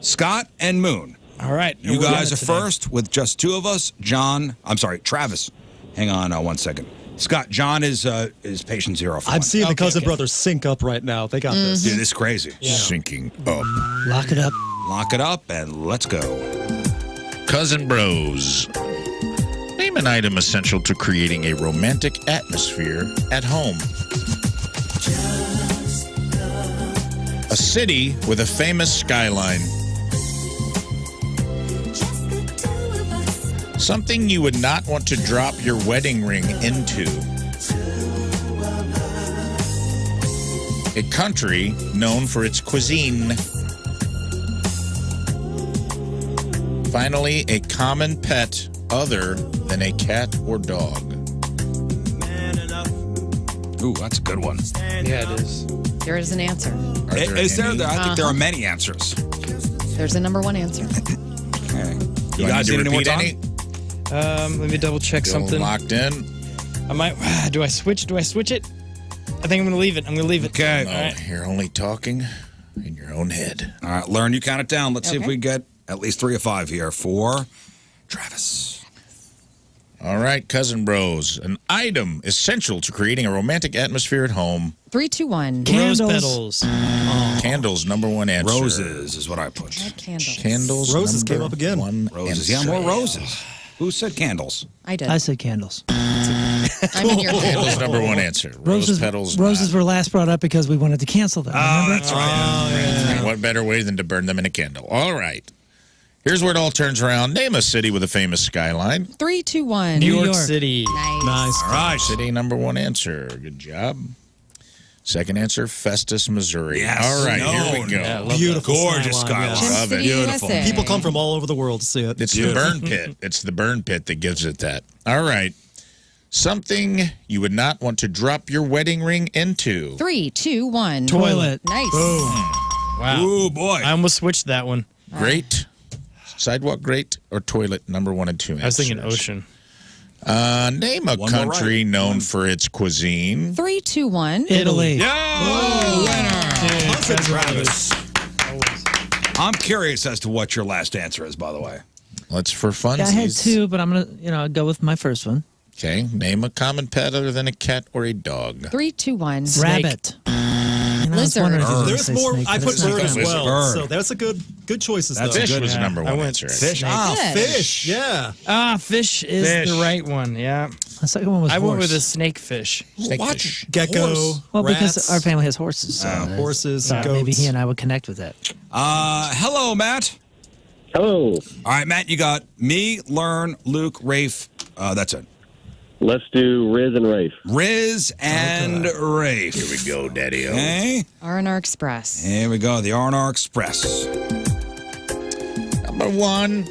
Scott and Moon. All right. You guys are first with just 2 of us. Travis. Hang on 1 second. Scott, John is patient 0 for I'm 1. seeing the Cousin Brothers sync up right now. They got this. Dude, this is crazy. Yeah. Syncing up. Lock it up. Lock it up, and let's go. Cousin Bros. Name an item essential to creating a romantic atmosphere at home. A city with a famous skyline. Something you would not want to drop your wedding ring into. A country known for its cuisine. Finally, a common pet other than a cat or dog. Ooh, that's a good one. Yeah, it is. There is an answer. Is there? I think there are many answers. There's a number 1 answer. Okay. Do You I guys need need to any more repeat time? any? Let me double check Still something. locked in. I might. Do I switch? Do I switch it? I think I'm going to leave it. I'm going to leave it. Okay. No, All right. you're only talking in your own head. All right, Learn, you count it down. Let's see if Okay. we get at least 3 or 5 here for Travis. All right, Cousin Bros. An item essential to creating a romantic atmosphere at home. 3, 2, 1. Rose Candles. petals. Candles, number 1 answer. Roses is what I put. Candles. Candles. Roses number came up again. 1 Roses. answer. Yeah, more roses. Who said candles? I did. I said candles. I'm in your Candles, number 1 answer. Roses, Rose petals. roses were last brought up because we wanted to cancel them. Remember? That's right. What better way than to burn them in a candle? All right. Here's where it all turns around. Name a city with a famous skyline. 3, 2, 1. New York City. Nice. All right. City, number 1 answer. Good job. Second answer, Festus, Missouri. Yes. All right, No. here we go. Yeah, love Beautiful Gorgeous skyline, skyline. yeah. Love it. City, Beautiful. USA. People come from all over the world to see it. It's the burn pit. It's the burn pit that gives it that. All right. Something you would not want to drop your wedding ring into. 3, 2, 1. Toilet. Nice. Wow. Ooh, boy. I almost switched that one. Great. Sidewalk grate or toilet, number 1 and 2 answers. I was thinking ocean. Name a One more country right. known for its cuisine. 3, 2, 1. Italy. Cousin Travis. I'm curious as to what your last answer is, by the way. Let's for funsies. Yeah, I had 2, but I'm gonna go with my first one. Okay. Name a common pet other than a cat or a dog. 3, 2, 1. Rabbit. Lizard. There's more. I put bird as well. Bird. So that's a good choices. That's though. a Fish good was the one. number I one went answer. fish. Fish. Yeah. Fish is Fish. the right one. Yeah. The second one was I horse. went with a snake fish. Snakefish. Gecko. Well, rats, because our family has horses. So horses, maybe goats. he and I would connect with that. Hello, Matt. Hello. All right, Matt, you got me, Lern, Luke, Rafe. That's it. Let's do Rizz and Rafe. Rizz and Rafe. Here we go, Daddy-O. Okay. R&R Express. Here we go, the R&R Express. Number one.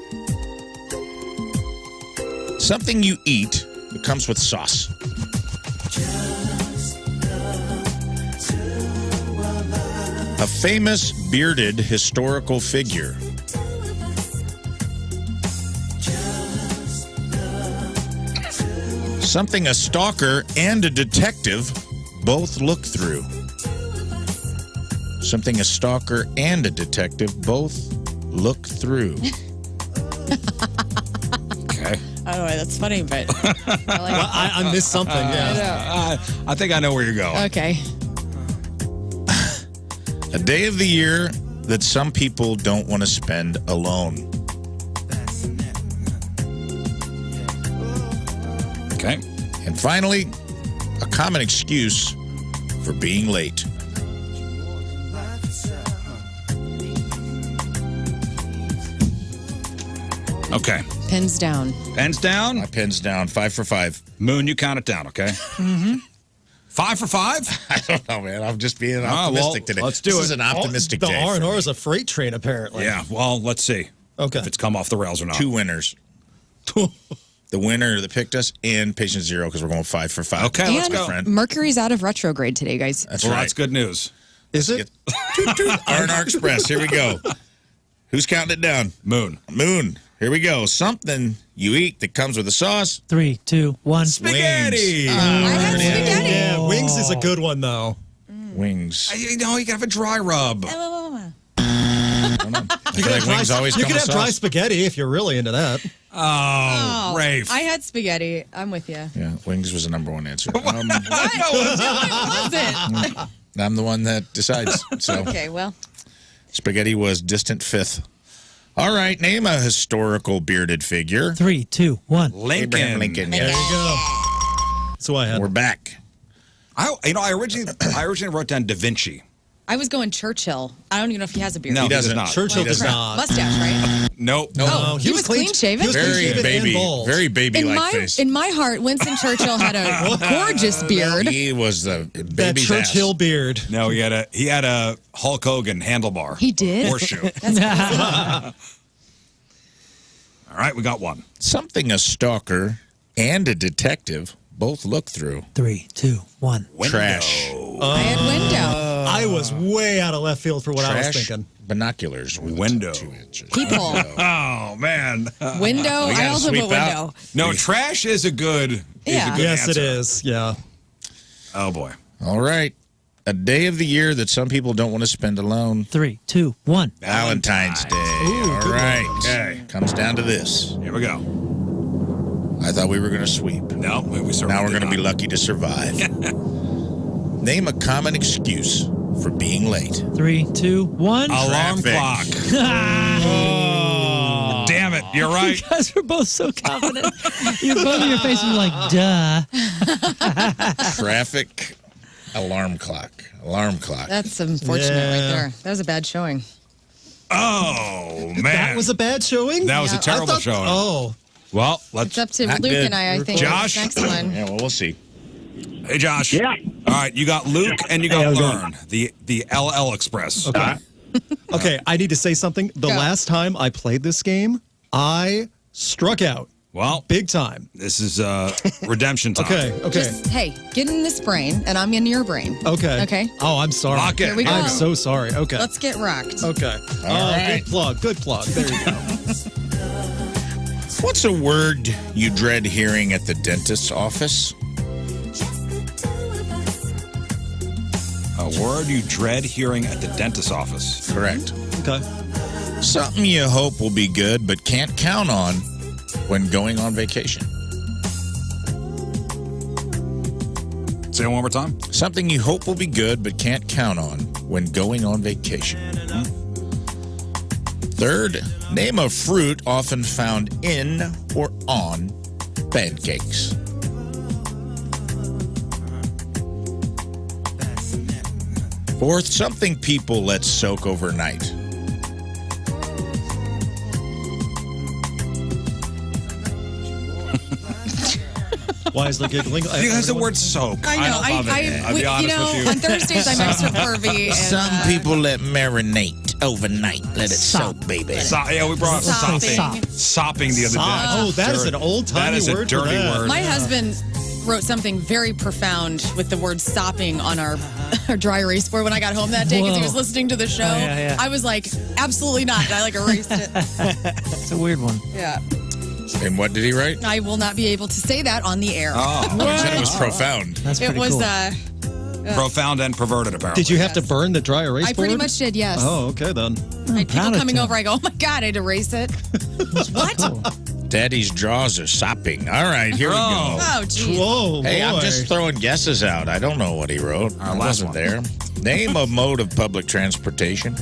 Something you eat that comes with sauce. A famous bearded historical figure. Something a stalker and a detective both look through. Something a stalker and a detective both look through. Okay. I don't know why that's funny, but I like Well, I missed something. Yeah. I think I know where you're going. Okay. A day of the year that some people don't want to spend alone. Okay. And finally, a common excuse for being late. Okay. Pins down. Pens down. My pen's down. 5 for 5. Moon, you count it down, okay? Mm-hmm. 5 for 5? I don't know, man. I'm just being well, optimistic today. let's do this it. is an optimistic The day. for R&R me. is a freight train, apparently. Yeah, well, let's see. Okay. If it's come off the rails or not. 2 winners. The winner that picked us and patient 0 because we're going 5 for 5. Okay, let's And go. friend. Mercury's out of retrograde today, guys. That's Well, right. that's good news. Is it? R&R Express. Here we go. Who's counting it down? Moon. Moon. Here we go. Something you eat that comes with a sauce. 3, 2, 1. Spaghetti. I had spaghetti. Yeah, wings is a good one, though. Wings. You know, you gotta have a dry rub. I don't know. I feel like wings always You come can with have dry sauce. spaghetti if you're really into that. Oh, Rafe. I had spaghetti. I'm with you. Yeah, wings was the number one answer. What was it? I'm the one that decides. So Okay, well, spaghetti was distant 5th. All right, name a historical bearded figure. 3, 2, 1. Lincoln. Abraham Lincoln. There Yes. you go. That's what I had. We're back. I originally wrote down Da Vinci. I was going Churchill. I don't even know if he has a beard. No, He doesn't. not. Churchill He does doesn't. not. Mustache, right? Nope. Oh, he was clean shaven? He was clean Very shaven baby. and bald. Very In baby-like my face. in my heart, Winston Churchill had a gorgeous beard. He was the That baby's Churchill ass. beard. No, he had a Hulk Hogan handlebar. He did? Horseshoe. All right, we got one. Something a stalker and a detective both look through. 3, 2, 1. Trash. I had window. I was way out of left field for what I was Trash. thinking. Binoculars. With Window. 2 inches. People. Oh man. Window. We I gotta also sweep put window. out. No, trash is a good. Yeah. Is a good Yes, answer. it is. Yeah. Oh boy. All right. A day of the year that some people don't want to spend alone. 3, 2, 1. Valentine's Day. Ooh, All good right. one. Okay. Comes down to this. Here we go. I thought we were going to sweep. No, we certainly Now we're did going to be not. lucky to survive. Name a common excuse for being late. 3, 2, 1. Alarm Traffic. clock. Oh, damn it! You're right. You guys were both so confident. You both of your faces were like, duh. Traffic. Alarm clock. Alarm clock. That's unfortunate right Yeah. there. That was a bad showing. Oh man, That was a bad showing? That was a Yeah. terrible I thought- showing. Oh. Well, It's let's. up to Not Luke good. and I think. Josh? This next one. Yeah, well, we'll see. Hey, Josh. Yeah. All right, you got Luke and you got Lern, the LL Express. Okay. Okay, I need to say something. The Go. last time I played this game, I struck out Well, big time. this is redemption time. Okay, okay. Just, hey, get in this brain, and I'm in your brain. Okay. Okay. Oh, I'm sorry. Lock it. Here we go. I'm so sorry. Okay. Let's get rocked. Okay. right. Good plug. Good plug. There you go. What's a word you dread hearing at the dentist's office? A word you dread hearing at the dentist's office. Correct. Okay. Something you hope will be good but can't count on when going on vacation. Say it one more time. Something you hope will be good but can't count on when going on vacation. Third, name a fruit often found in or on pancakes. Fourth, something people let soak overnight. Why is there giggling? He has the word soak. I know. don't love it. I'll be honest with you. On Thursdays I'm extra pervy. And, Some people let marinate overnight. Let it soak, baby. Yeah, we brought up sopping. Sopping the other day. Oh, that is an That old-timey is a word. dirty word. My husband wrote something very profound with the word sopping on our dry erase board when I got home that day because he was listening to the show. yeah. I was like, absolutely not. And I erased it. It's a weird one. Yeah. And what did he write? I will not be able to say that on the air. Oh, he said it was profound. That's It pretty was cool. Profound and perverted, apparently. Did you have to burn the dry erase I board? pretty much did, yes. Oh, okay then. I had people proud of coming Tim. over, I go, oh my God, I'd erase it. What? Daddy's jaws are sopping. All right, here we go. Oh, geez. Whoa, Hey, I'm boy. just throwing guesses out. I don't know what he wrote. I last wasn't one. there. Name a mode of public transportation.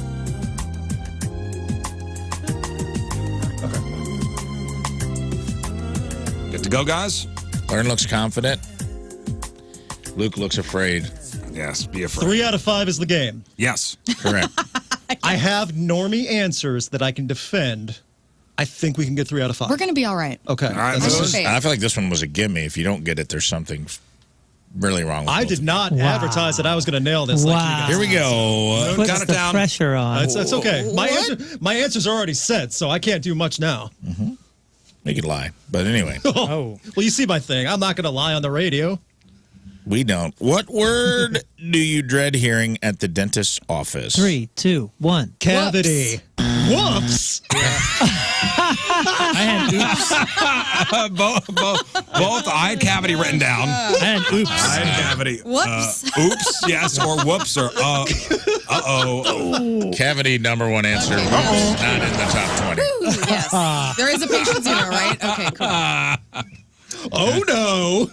Good to go, guys? Lern looks confident. Luke looks afraid. Yes, be afraid. 3 out of 5 is the game. Yes. Correct. I have normie answers that I can defend. I think we can get 3 out of 5. We're going to be all right. Okay. All right, That's Moose. good. I feel like this one was a gimme. If you don't get it, there's something really wrong with I both did of not advertise that I was going to nail this. Like you Wow. guys. you. Here we go. Puts count it the down. pressure on. It's okay. My answers are already set, so I can't do much now. We could lie. But anyway, Oh. Well, you see my thing. I'm not going to lie on the radio. we don't. What word do you dread hearing at the dentist's office? 3, 2, 1. Cavity. Whoops. I had oops. Both I had cavity written down. I had oops. I had cavity. Whoops. Oops, yes, or whoops, or uh-oh. Cavity, number one answer. Whoops, not in the top 20. Ooh, yes. There is a patient zero, right? Okay, cool. Oh, no.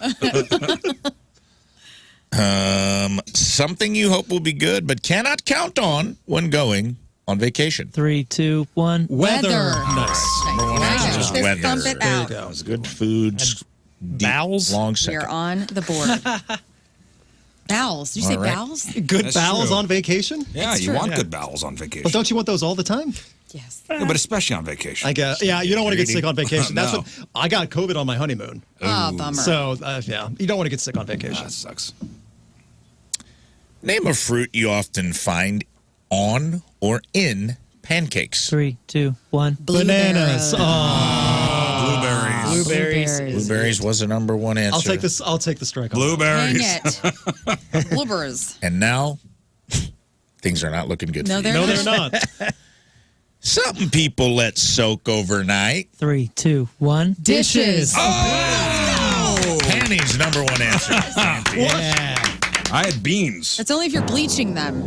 Something you hope will be good, but cannot count on when going on vacation. 3, 2, 1. Weather. Nice. Number one Nice. answer is Fist weather. bump it out. That was good food. Deep, Bowels? long We're second. on the board. Bowels. Did you say All right. bowels? Good That's bowels true. on vacation? Yeah, That's you true. want Yeah. good bowels on vacation. But don't you want those all the time? Yes. Yeah, but especially on vacation. I guess. Yeah, you don't want to get sick on vacation. That's No. what I got COVID on my honeymoon. Oh, bummer. So, yeah, you don't want to get sick on vacation. That sucks. Name a fruit you often find on or in pancakes. 3, 2, 1. Bananas. Blueberries. Blueberries. Blueberries was the number one answer. I'll take the strike on Dang Blueberries. it. Blueberries. And now, things are not looking good No, for you. they're that. No, they're not. Something people let soak overnight. 3, 2, 1. Dishes. Panties, number one answer. Yeah. I had beans. That's only if you're bleaching them.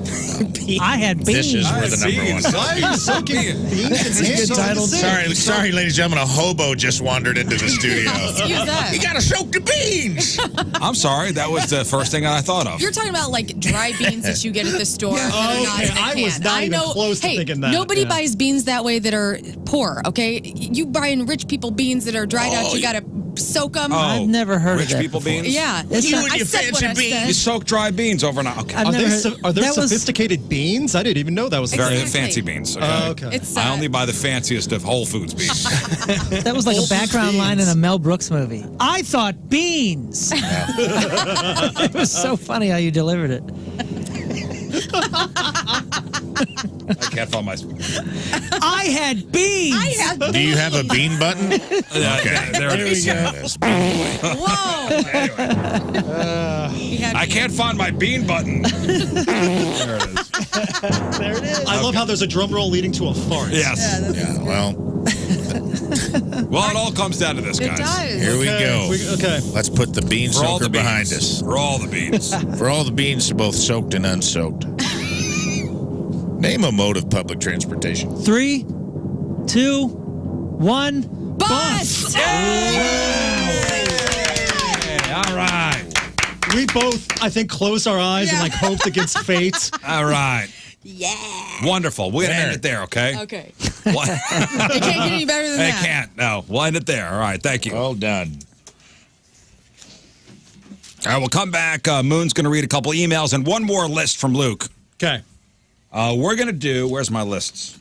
I had beans. Dishes were the number one. Why are you soaking beans and good title. Sorry, ladies and gentlemen. A hobo just wandered into the studio. Excuse that. You gotta soak the beans. I'm sorry. That was the first thing I thought of. You're talking about like dry beans that you get at the store that are not Okay, in a I can. was not even close to hey, thinking that. Nobody Yeah. buys beans that way that are poor, okay? You buying rich people beans that are dried out, you gotta soak them. I've never heard rich of that people before. beans? Yeah. It's You not- and I your said what fancy I said. You soak dry beans overnight. Okay. I've Are never there, heard- are there that was- sophisticated beans? I didn't even know that was a Very thing. Exactly. fancy beans. Okay. Okay. It's I only buy the fanciest of Whole Foods beans. That was like a Whole Foods background line in beans. a Mel Brooks movie. I thought beans. It was so funny how you delivered it. I can't find my. I had beans. I had Do you have a bean button? Okay, there it is. Whoa. He had I can't find my bean button. There it is. There it is. I love how there's a drum roll leading to a fart. Yes. Yeah, well, Well, it all comes down to this, It guys. does. here we go. Okay. Let's put the bean For all soaker the beans. behind us. For all the beans. For all the beans, both soaked and unsoaked. Name a mode of public transportation. 3, 2, 1. Bus. Hey, all right. We both, I think, closed our eyes and like hoped against fate. All right. Yeah. Wonderful. We're going to end it there, okay? Okay. What? It can't get any better than It that. can't. No. We'll end it there. All right. Thank you. Well done. All right. We'll come back. Moon's going to read a couple emails and one more list from Luke. Okay. We're going to do, where's my lists?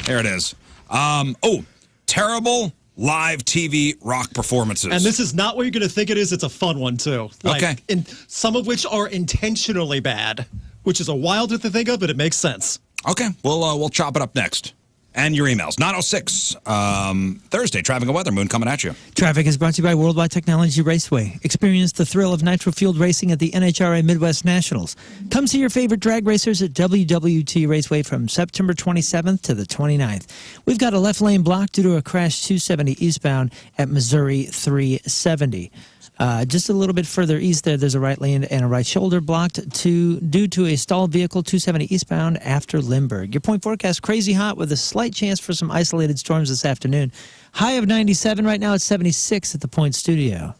There it is. Terrible live TV rock performances. And this is not what you're going to think it is. It's a fun one, too. Okay. Some of which are intentionally bad, which is a wild to think of, but it makes sense. Okay. We'll chop it up next. And your emails. 906 Thursday, traffic and weather. Moon coming at you. Traffic is brought to you by Worldwide Technology Raceway. Experience the thrill of nitro-fueled racing at the NHRA Midwest Nationals. Come see your favorite drag racers at WWT Raceway from September 27th to the 29th. We've got a left lane blocked due to a crash 270 eastbound at Missouri 370. Just a little bit further east there's a right lane and a right shoulder blocked due to a stalled vehicle 270 eastbound after Lindbergh. Your point forecast, crazy hot with a slight chance for some isolated storms this afternoon. High of 97 right now. It's 76 at the Point Studio.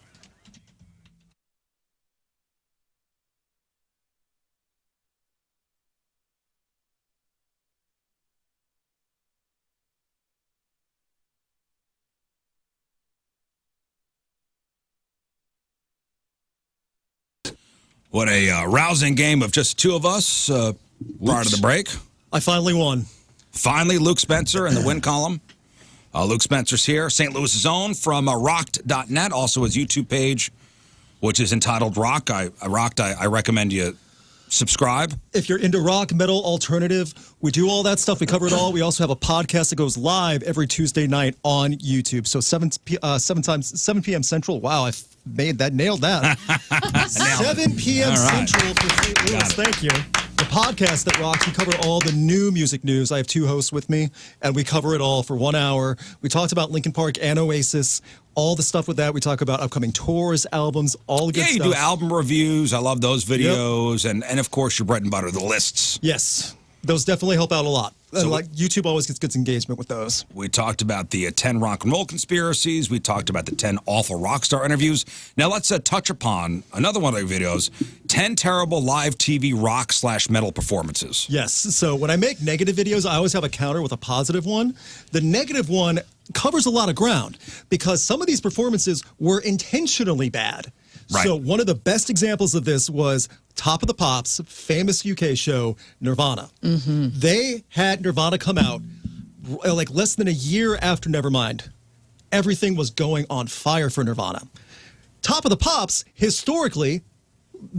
What a rousing game of just two of us prior to the break. I finally won. Finally, Luke Spencer in the win column. Luke Spencer's here, St. Louis's own from rocked.net, also his YouTube page, which is entitled Rock. I recommend you subscribe. If you're into rock, metal, alternative, we do all that stuff. We cover it all. We also have a podcast that goes live every Tuesday night on YouTube. So 7 p.m. Central. Wow, nailed that. 7 p.m. All right. Central for St. Louis. Thank you. The podcast that rocks. We cover all the new music news. I have two hosts with me, and we cover it all for 1 hour. We talked about Linkin Park and Oasis, all the stuff with that. We talk about upcoming tours, albums, all the good stuff. Yeah, you do album reviews. I love those videos. Yep. And of course, your bread and butter, the lists. Yes. Those definitely help out a lot. And YouTube always gets good engagement with those. We talked about the 10 rock and roll conspiracies. We talked about the 10 awful rock star interviews. Now let's touch upon another one of our videos, 10 terrible live TV rock/metal performances. Yes. So when I make negative videos, I always have a counter with a positive one. The negative one covers a lot of ground because some of these performances were intentionally bad. Right. So one of the best examples of this was Top of the Pops' famous UK show, Nirvana. Mm-hmm. They had Nirvana come out like less than a year after Nevermind. Everything was going on fire for Nirvana. Top of the Pops, historically,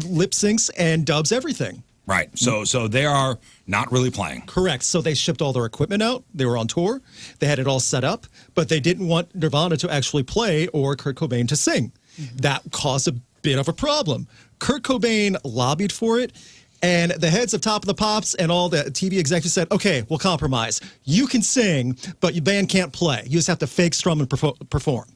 lip syncs and dubs everything. Right. So they are not really playing. Correct. So they shipped all their equipment out. They were on tour. They had it all set up, but they didn't want Nirvana to actually play or Kurt Cobain to sing. Mm-hmm. That caused a bit of a problem. Kurt Cobain lobbied for it, and the heads of Top of the Pops and all the TV executives said, okay, we'll compromise. You can sing, but your band can't play. You just have to fake strum and perform.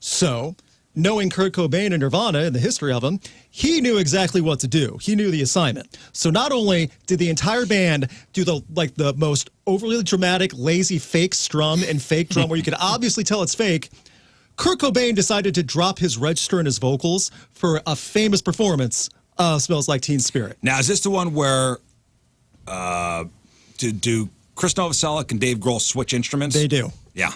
So, knowing Kurt Cobain and Nirvana and the history of him, he knew exactly what to do. He knew the assignment. So not only did the entire band do the most overly dramatic, lazy fake strum and fake drum where you could obviously tell it's fake, Kurt Cobain decided to drop his register and his vocals for a famous performance of Smells Like Teen Spirit. Now, is this the one where do Chris Novoselic and Dave Grohl switch instruments? They do. Yeah.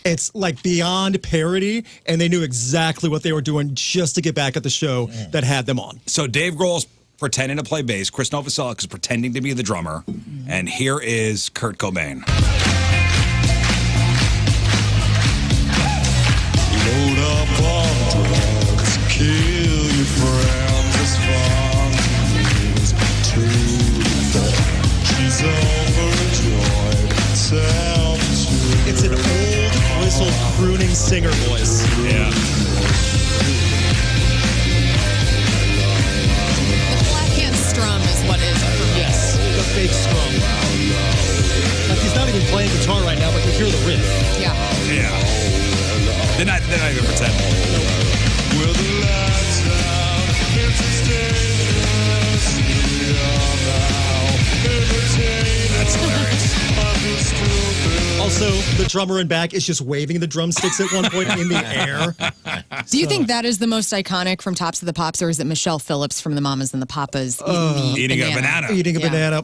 It's like beyond parody, and they knew exactly what they were doing just to get back at the show that had them on. So Dave Grohl's pretending to play bass. Chris Novoselic is pretending to be the drummer. And here is Kurt Cobain. Load up on drugs, kill your friends as fun means to them. She's overjoyed, it's an old, whistled, crooning singer voice. Yeah. The blackhand strum is what is it for me. Yes, the fake strum. Like he's not even playing guitar right now, but you hear the riff. Yeah. Yeah. They're not even pretending. with the lights out. It's dangerous. We are now entertainers. That's hilarious. Also, also, the drummer in back is just waving the drumsticks at one point in the air. Do you think that is the most iconic from Tops of the Pops, or is it Michelle Phillips from the Mamas and the Papas Eating a banana. Eating a banana.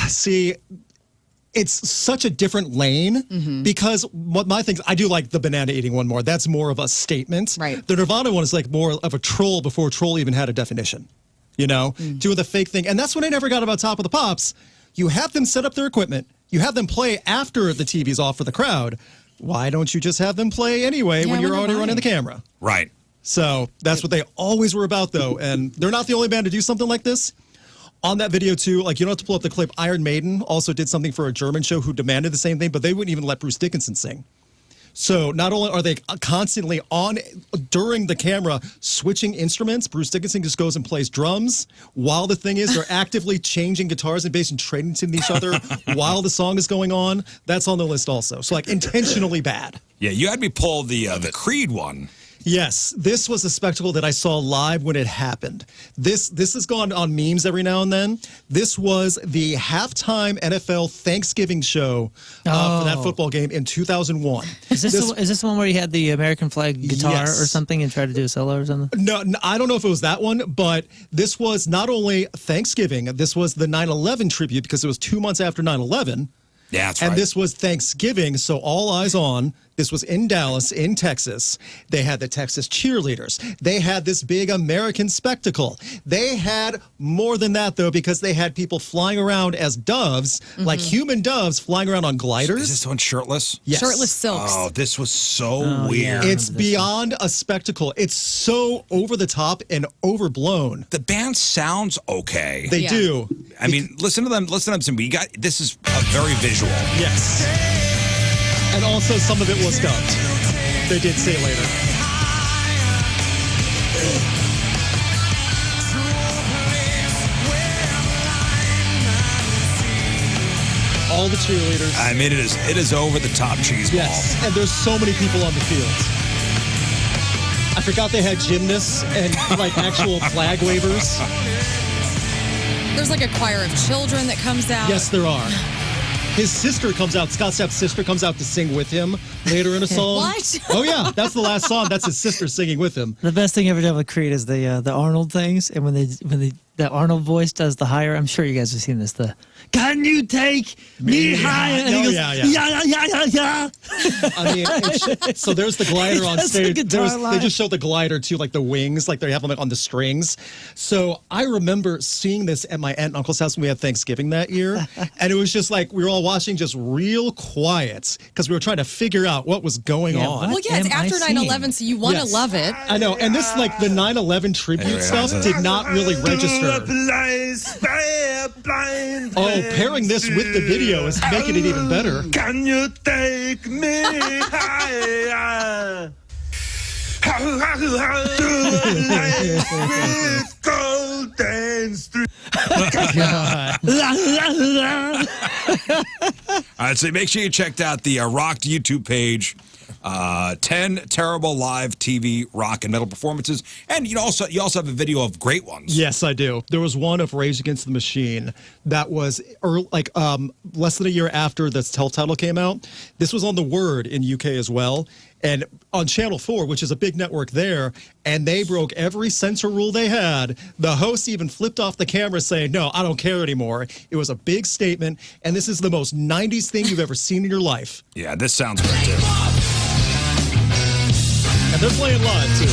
See, it's such a different lane because what my things, I do like the banana eating one more. That's more of a statement. Right. The Nirvana one is like more of a troll before troll even had a definition. You know, doing the fake thing. And that's what I never got about Top of the Pops. You have them set up their equipment. You have them play after the TV's off for the crowd. Why don't you just have them play anyway when you're already running the camera? Right. So that's what they always were about, though. And they're not the only band to do something like this. On that video, too, like, you don't have to pull up the clip. Iron Maiden also did something for a German show who demanded the same thing, but they wouldn't even let Bruce Dickinson sing. So not only are they constantly on during the camera switching instruments, Bruce Dickinson just goes and plays drums while the thing is they're actively changing guitars and bass and trading to each other while the song is going on. That's on the list also. So like intentionally bad. Yeah, you had me pull the Creed one. Yes, this was a spectacle that I saw live when it happened. This has gone on memes every now and then. This was the halftime NFL Thanksgiving show for that football game in 2001. Is this the one where he had the American flag guitar or something and tried to do a solo or something? No, I don't know if it was that one, but this was not only Thanksgiving, this was the 9/11 tribute because it was 2 months after 9/11. Yeah, that's and right. this was Thanksgiving, so all eyes on. This was in Dallas, in Texas. They had the Texas cheerleaders. They had this big American spectacle. They had more than that, though, because they had people flying around as doves, like human doves, flying around on gliders. Is this one shirtless? Yes. Shirtless silks. Oh, this was so weird. It's beyond a spectacle. It's so over the top and overblown. The band sounds okay. They do. I mean, listen to them sing. This is very visual. Yes. And also, some of it was dubbed. They did say later. All the cheerleaders. I mean, it is over the top cheese ball. Yes, and there's so many people on the field. I forgot they had gymnasts and like actual flag wavers. There's like a choir of children that comes out. Yes, there are. His sister comes out. Scott Stapp's sister comes out to sing with him later in a song. What? Oh yeah, that's the last song. That's his sister singing with him. The best thing ever done with Creed is the Arnold things, and when the Arnold voice does the higher. I'm sure you guys have seen this. The "Can you take me higher?" And he goes, yeah. I mean, so there's the glider on That's the stage. guitar line. They just showed the glider too, like the wings, like they have them on the strings. So I remember seeing this at my aunt and uncle's house when we had Thanksgiving that year, and it was just like we were all watching, just real quiet, because we were trying to figure out what was going on. Well, yeah, it's after 9/11, so you want to love it. I know, and this like the 9/11 tribute stuff did not really register. Oh, pairing this with the video is making it even better. Can you take me higher? With golden street. All right, so make sure you checked out the Rocked YouTube page. 10 terrible live TV rock and metal performances, and you also have a video of great ones. Yes, I do. There was one of Rage Against the Machine that was less than a year after the self-title came out. This was on The Word in UK as well, and on Channel 4, which is a big network there, and they broke every censor rule they had. The host even flipped off the camera saying, "No, I don't care anymore." It was a big statement, and this is the most 90s thing you've ever seen in your life. Yeah, this sounds great too. And they're playing live, too.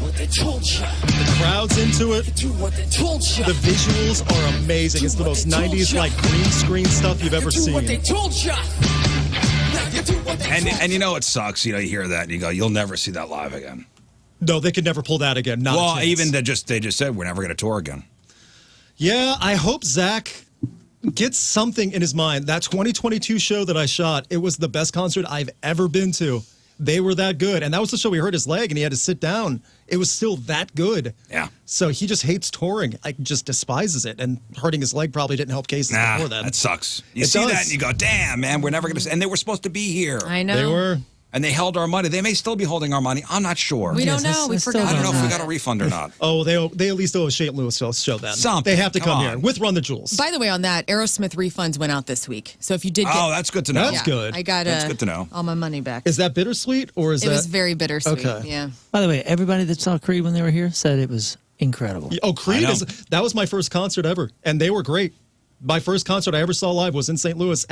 The crowd's into it. The visuals are amazing. It's the most 90s, like, green screen stuff you've ever seen. And you know it sucks. You hear that and you go, you'll never see that live again. No, they could never pull that again. Not a well, chance. even they just said we're never going to tour again. Yeah, I hope Zach gets something in his mind. That 2022 show that I shot, it was the best concert I've ever been to. They were that good. And that was the show we hurt his leg and he had to sit down. It was still that good. Yeah. So he just hates touring. Just despises it. And hurting his leg probably didn't help cases before that. That sucks. You It see does. that and you go, damn, man, we're never going to... And they were supposed to be here. I know. They were. and they held our money. They may still be holding our money. I'm not sure. We don't know. We forgot. I don't know if we got a refund or not. Oh, they at least owe a St. Louis show then. Something. They have to come Come here on. with Run the Jewels. By the way, on that, Aerosmith refunds went out this week. So if you did get... Oh, that's good to know. That's good. I got That's good to know. all my money back. Is that bittersweet or is It that? was very bittersweet. Okay. Yeah. By the way, everybody that saw Creed when they were here said it was incredible. Oh, Creed I know. that was my first concert ever, and they were great. My first concert I ever saw live was in St. Louis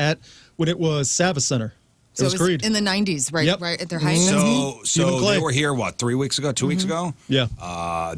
when it was Savas Center. So it was Creed. in the 90s, right? Yep. Right at their height. So Stephen Clay. they were here, what, 3 weeks ago, 2 weeks ago? Yeah.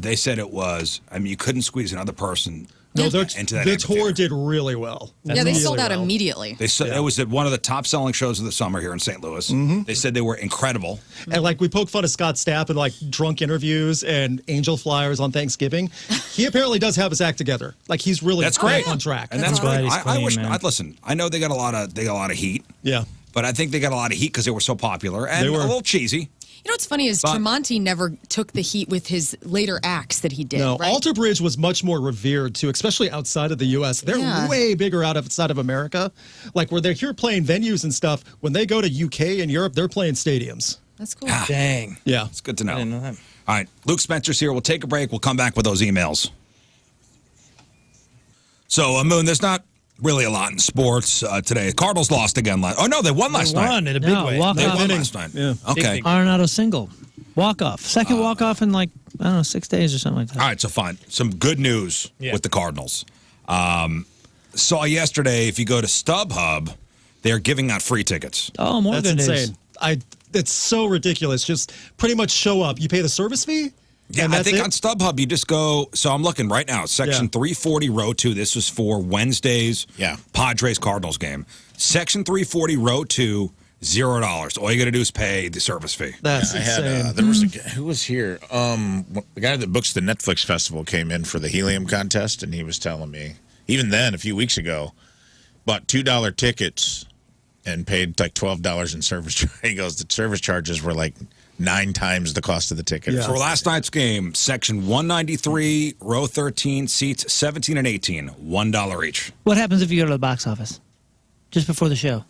They said it was, I mean, you couldn't squeeze another person No, into that the tour amphitheater. did really well. Yeah, they Really sold out well. immediately. It was at one of the top-selling shows of the summer here in St. Louis. They said they were incredible. And like we poke fun of Scott Stapp and like drunk interviews and angel flyers on Thanksgiving. He apparently does have his act together. Like he's really That's great. on track. And That's that's great. glad he's I clean, wish. man. Listen, I know they got a lot of heat. Yeah. But I think they got a lot of heat because they were so popular and They were. a little cheesy. You know what's funny is But- Tremonti never took the heat with his later acts that he did. No, right? Alter Bridge was much more revered too, especially outside of the U.S. They're Yeah. way bigger outside of America. Like where they're here playing venues and stuff. When they go to UK and Europe, they're playing stadiums. That's cool. Dang. Yeah. It's good to know. I didn't know that. All right, Luke Spencer's here. We'll take a break. We'll come back with those emails. So, Moon, there's not really a lot in sports today. Cardinals lost again last. Oh no, they won last They night. won in a big No, way. walk They off. won last night. Yeah. Okay. Big. Arenado single. Walk off. Second walk off in like, I don't know, 6 days or something like that. All right, so fine. Some good news Yeah. with the Cardinals. Saw yesterday, if you go to StubHub, they're giving out free tickets. Oh, more That's good news. insane. It's so ridiculous. Just pretty much show up. You pay the service fee. Yeah, and I that's think it? on StubHub, you just go. So I'm looking right now. Section Yeah. 340, row 2. This was for Wednesday's Padres Cardinals game. Section 340, row 2, $0. All you got to do is pay the service fee. That's I insane. had there was a guy who was here. The guy that books the Netflix festival came in for the helium contest, and he was telling me even then a few weeks ago, bought $2 tickets and paid like $12 in service charge. He goes, the service charges were like 9 times the cost of the ticket. For last night's game, section 193, row 13, seats 17 and 18, $1 each. What happens if you go to the box office just before the show?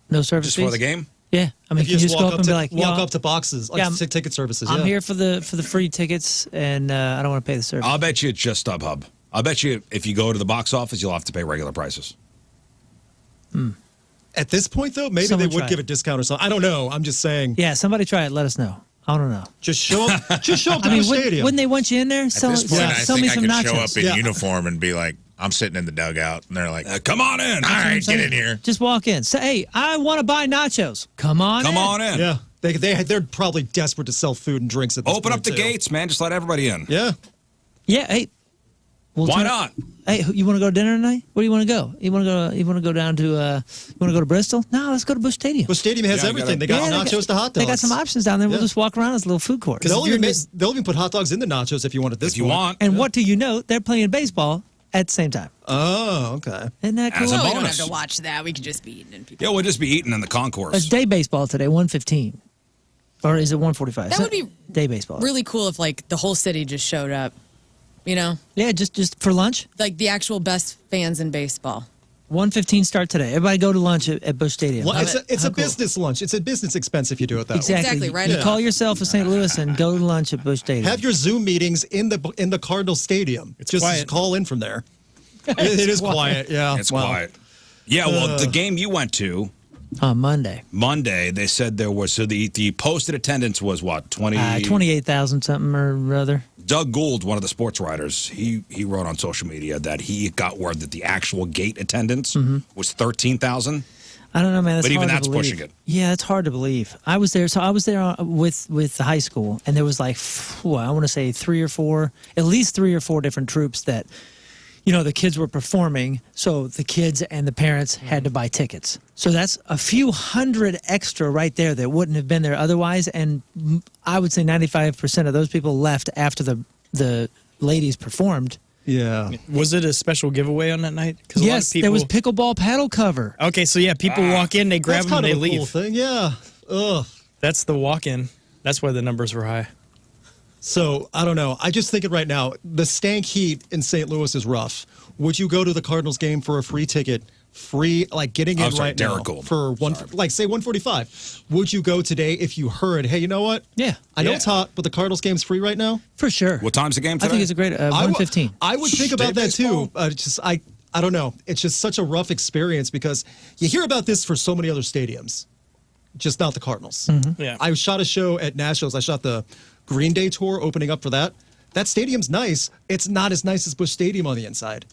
No service Just before fees? the game? Yeah, I mean, If can you just go walk up and be like, walk "Yo, up to boxes, like Yeah, I'm- ticket services. I'm yeah. here for the free tickets, and I don't want to pay the service." I'll bet you it's just StubHub. I'll bet you if you go to the box office, you'll have to pay regular prices. At this point, though, maybe Someone they would try give it. a discount or something. I don't know. I'm just saying. Yeah, somebody try it. Let us know. I don't know. Just show up. Just show up to I mean, the stadium. wouldn't they want you in there? At Sell, this point, I sell me think I some could nachos. show up in Yeah. uniform and be like, I'm sitting in the dugout, and they're like, Come on in. all right, get saying. in here. Just walk in. Say, hey, I want to buy nachos. Come on Come in. on in. Yeah, they're probably desperate to sell food and drinks at this Open point, up the too. gates, man. Just let everybody in. Yeah. Yeah, hey. we'll Why turn- not? Hey, you want to go to dinner tonight? Where do you want to go? You want to go down to? You want to go to Bristol? No, let's go to Busch Stadium. Well, stadium has Yeah, you everything. gotta- They got Yeah, nachos to hot dogs. They got some options down there. We'll Yeah. just walk around as a little food court. They'll even put hot dogs in the nachos if you want at this If you point. want. And what do you know? They're playing baseball at the same time. Oh, okay. Isn't that cool? As a Well, we don't bonus. have to watch that. We can just be eating and people. Yeah, we'll just be eating in the concourse. It's day baseball today, 1:15. Or is it 1:45? That would be day baseball. Really cool if like the whole city just showed up. You know, Yeah, just for lunch. like the actual best fans in baseball. 1:15 start today. Everybody go to lunch at Busch Stadium. Well, it's How a cool. business lunch. It's a business expense if you do it that way. Exactly. right. You Yeah. call yourself a St. Louis and go to lunch at Busch Stadium. Have your Zoom meetings in the Cardinal Stadium. It's just quiet. call in from there. It is quiet. Yeah, It's Wow. quiet. Yeah, well, the game you went to on Monday. Monday, they said there was, so the posted attendance was what, 28,000 something or other. Doug Gould, one of the sports writers, he wrote on social media that he got word that the actual gate attendance was 13,000. I don't know, man. That's But even hard that's to believe. pushing it. Yeah, it's hard to believe. I was there. So I was there with the high school, and there was like, I want to say at least three or four different troops that, the kids were performing. So the kids and the parents had to buy tickets. So that's a few hundred extra right there that wouldn't have been there otherwise. And I would say 95% of those people left after the ladies performed. Yeah. Was it a special giveaway on that night? Because Yes, there was pickleball paddle cover. Okay, so yeah, people walk in, they grab That's them, and kind they of a cool leave. thing. Yeah. Ugh. That's the walk-in. That's why the numbers were high. So I don't know. I just thinking right now, the stank heat in St. Louis is rough. Would you go to the Cardinals game for a free ticket free, like getting in right now Derek Gould. for like say 145. Would you go today if you heard, hey, you know what? Yeah. I know it's hot, but the Cardinals game's free right now. For sure. What time's the game today? I think it's a great 1:15. I would think about that too. I don't know. It's just such a rough experience because you hear about this for so many other stadiums, just not the Cardinals. Yeah. I shot a show at Nationals. I shot the Green Day tour opening up for that. That stadium's nice. It's not as nice as Busch Stadium on the inside.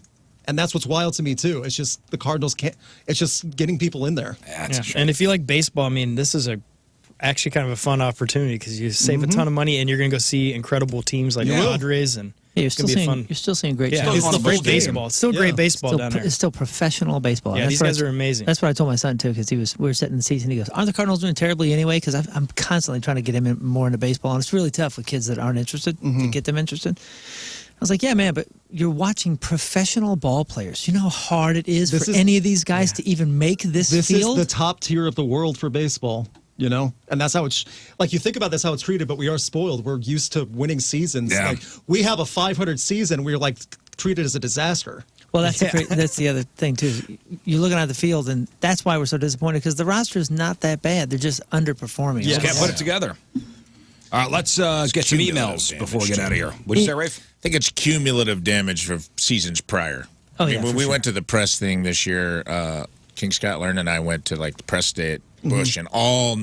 And that's what's wild to me too. It's just the Cardinals can't, it's just getting people in there. Yeah. And if you like baseball, I mean, this is actually kind of a fun opportunity because you save a ton of money and you're going to go see incredible teams like the Padres and Yeah, you're it's still gonna be seeing, fun. You're still seeing great. Yeah, shows. it's great baseball. It's still great baseball down there. It's still professional baseball. Yeah, That's these what guys are amazing. That's what I told my son too, because we were sitting in the seats and he goes, "Aren't the Cardinals doing terribly anyway?" Because I'm constantly trying to get him more into baseball, and it's really tough with kids that aren't interested to get them interested. I was like, "Yeah, man, but you're watching professional ball players. You know how hard it is for any of these guys to even make this field. This is the top tier of the world for baseball." You know, and that's how it's like you think about this how it's treated, but we are spoiled. We're used to winning seasons. Yeah. Like we have a 500 season, we're like treated as a disaster. Well, that's that's the other thing too. You're looking at the field, and that's why we're so disappointed because the roster is not that bad. They're just underperforming. Just can't put it together. All right, let's get some emails before we get out of here. What'd you say, Rafe? I think it's cumulative damage for seasons prior. Oh, I mean, yeah, when for we sure. wure to the press thing this year, King Scott Lern and I went to like the press day at Busch, and all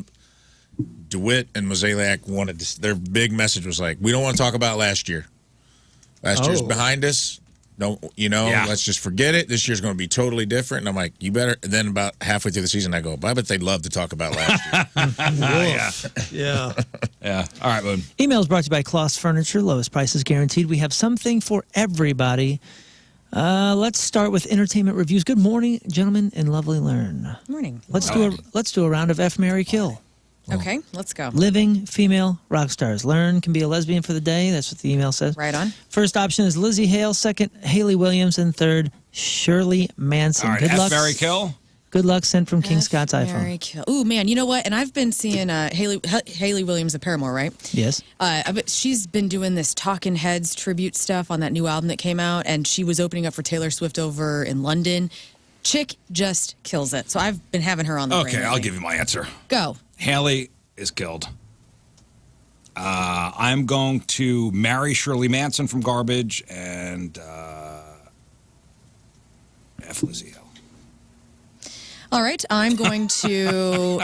DeWitt and Mozeliak wanted to, their big message was like, we don't want to talk about last year. Last year's behind us. Don't, let's just forget it. This year's going to be totally different. And I'm like, you better. And then about halfway through the season, I go, I bet they'd love to talk about last year. Yeah. All right, Moon. Emails brought to you by Kloss Furniture. Lowest prices guaranteed. We have something for everybody. Let's start with entertainment reviews. Good morning, gentlemen, and lovely Lern. Morning. Let's do a round of F, Marry, Kill. Okay, let's go. Living female rock stars. Lern can be a lesbian for the day. That's what the email says. Right on. First option is Lizzie Hale. Second, Haley Williams. And third, Shirley Manson. All right, Good F, luck. Mary, kill. Good luck sent from King Scott's iPhone. Mary Kill. Ooh, man, you know what? And I've been seeing Haley Williams of Paramore, right? Yes. She's been doing this Talkin' Heads tribute stuff on that new album that came out, and she was opening up for Taylor Swift over in London. Chick just kills it. So I've been having her on the brain. Okay, I'll give you my answer. Go. Haley is killed. I'm going to marry Shirley Manson from Garbage and F. Lizzie Hill. All right, I'm going to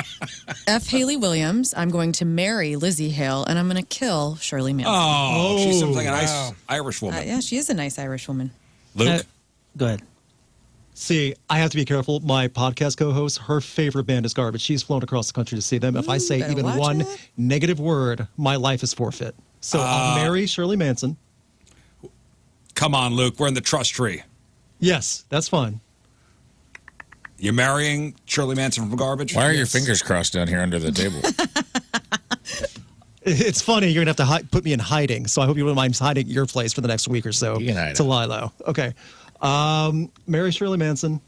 F. Haley Williams. I'm going to marry Lizzie Hale, and I'm going to kill Shirley Manson. Oh, she seems like a nice Irish woman. Yeah, she is a nice Irish woman. Luke? Go ahead. See, I have to be careful. My podcast co-host, her favorite band is Garbage. She's flown across the country to see them. If I say better even watch one it. negative word, my life is forfeit. So I'll marry Shirley Manson. Come on, Luke. We're in the trust tree. Yes, that's fine. You're marrying Shirley Manson from Garbage? Why are your fingers crossed down here under the table? It's funny. You're going to have to put me in hiding. So I hope you don't mind hiding at your place for the next week or so. You can hide to out. lie low. Okay. Marry Shirley Manson.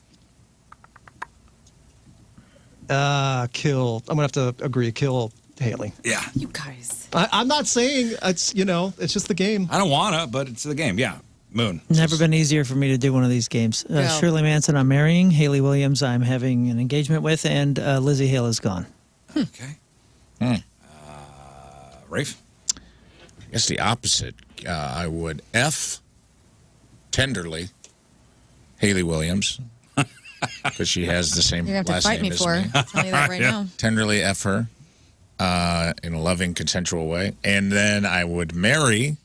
Kill. I'm going to have to agree. Kill Haley. Yeah. You guys. I'm not saying it's, it's just the game. I don't want to, but it's the game. Yeah. Moon. Never been easier for me to do one of these games. Go. Shirley Manson, I'm marrying. Haley Williams, I'm having an engagement with. And Lizzie Hale is gone. Okay. Rafe? I guess the opposite. I would F tenderly Haley Williams because she has the same You're going to have last to fight name me as for me. it. I'll tell you that right now. Tenderly F her in a loving, consensual way. And then I would marry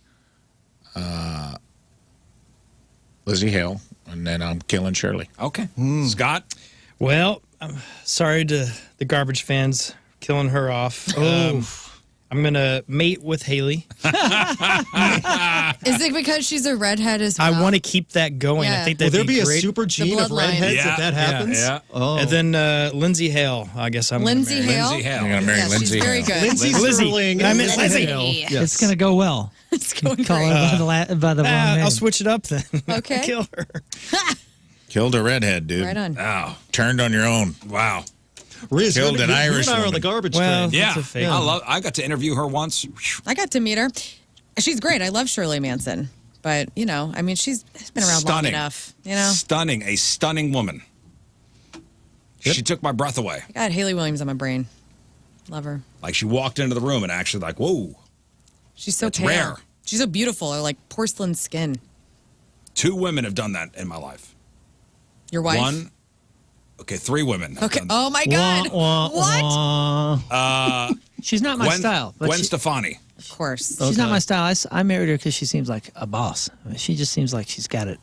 Lizzie Hale, and then I'm killing Shirley. Okay. Scott? Well, I'm sorry to the Garbage fans killing her off. I'm going to mate with Haley. Is it because she's a redhead as well? I want to keep that going. Yeah. I think Will that'd there be a great. super gene of bloodline. redheads Yeah, if that happens? yeah. Oh. And then Lindsay Hale, I guess I'm gonna Lindsay marry. Hale? Lindsay Hale. I'm going to marry Yeah, Lindsay she's very Hale. good. Lindsay Lizzie. Sterling. I meant Lizzie. Yes. It's going to go well. It's going Call great. her by the wrong name. I'll switch it up then. Okay. Kill her. Killed a redhead, dude. Right on. Oh, Turned on your own. wow. Riz, Killed you an and Irish I are on woman. the garbage Well, train. Yeah. That's a fake. I got to interview her once. Whew. I got to meet her. She's great. I love Shirley Manson. But, she's been around long enough, Stunning. A stunning woman. She took my breath away. I got Haley Williams on my brain. Love her. Like she walked into the room and actually like, whoa. She's so That's pale. rare. She's so beautiful. Or like porcelain skin. 2 women have done that in my life. Your wife? 3 women. Okay. Oh my God. What? She's not my style. But Gwen Stefani. Of course. She's not my style. I married her because she seems like a boss. I mean, she just seems like she's got it.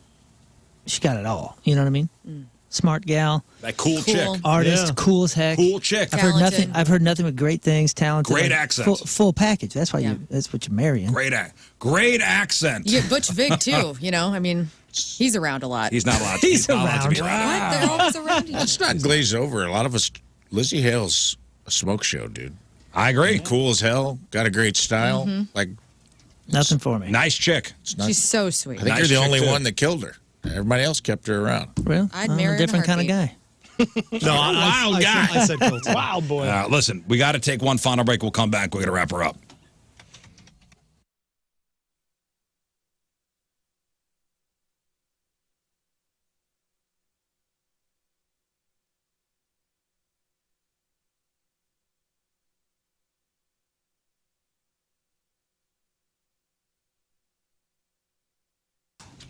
She got it all. You know what I mean? Smart gal. That cool chick. Artist, cool as heck. Cool chick. I've heard nothing but great things. Talented. Great accent. Full package. That's why that's what you're marrying. Great accent. You get Butch Vig too, you know? I mean, he's around a lot. He's not allowed to. He's not allowed to be around. What? They're always around you. Let's not glaze over. A lot of us, Lizzie Hale's a smoke show, dude. I agree. Cool as hell. Got a great style. Like nothing for me. Nice chick. She's so sweet. I think you're the only one that killed her. Everybody else kept her around. Well, I'd I'm marry a different kind of guy. No, Wild guy. I said cool. Wild boy. Listen, we got to take one final break. We'll come back. We're going to wrap her up.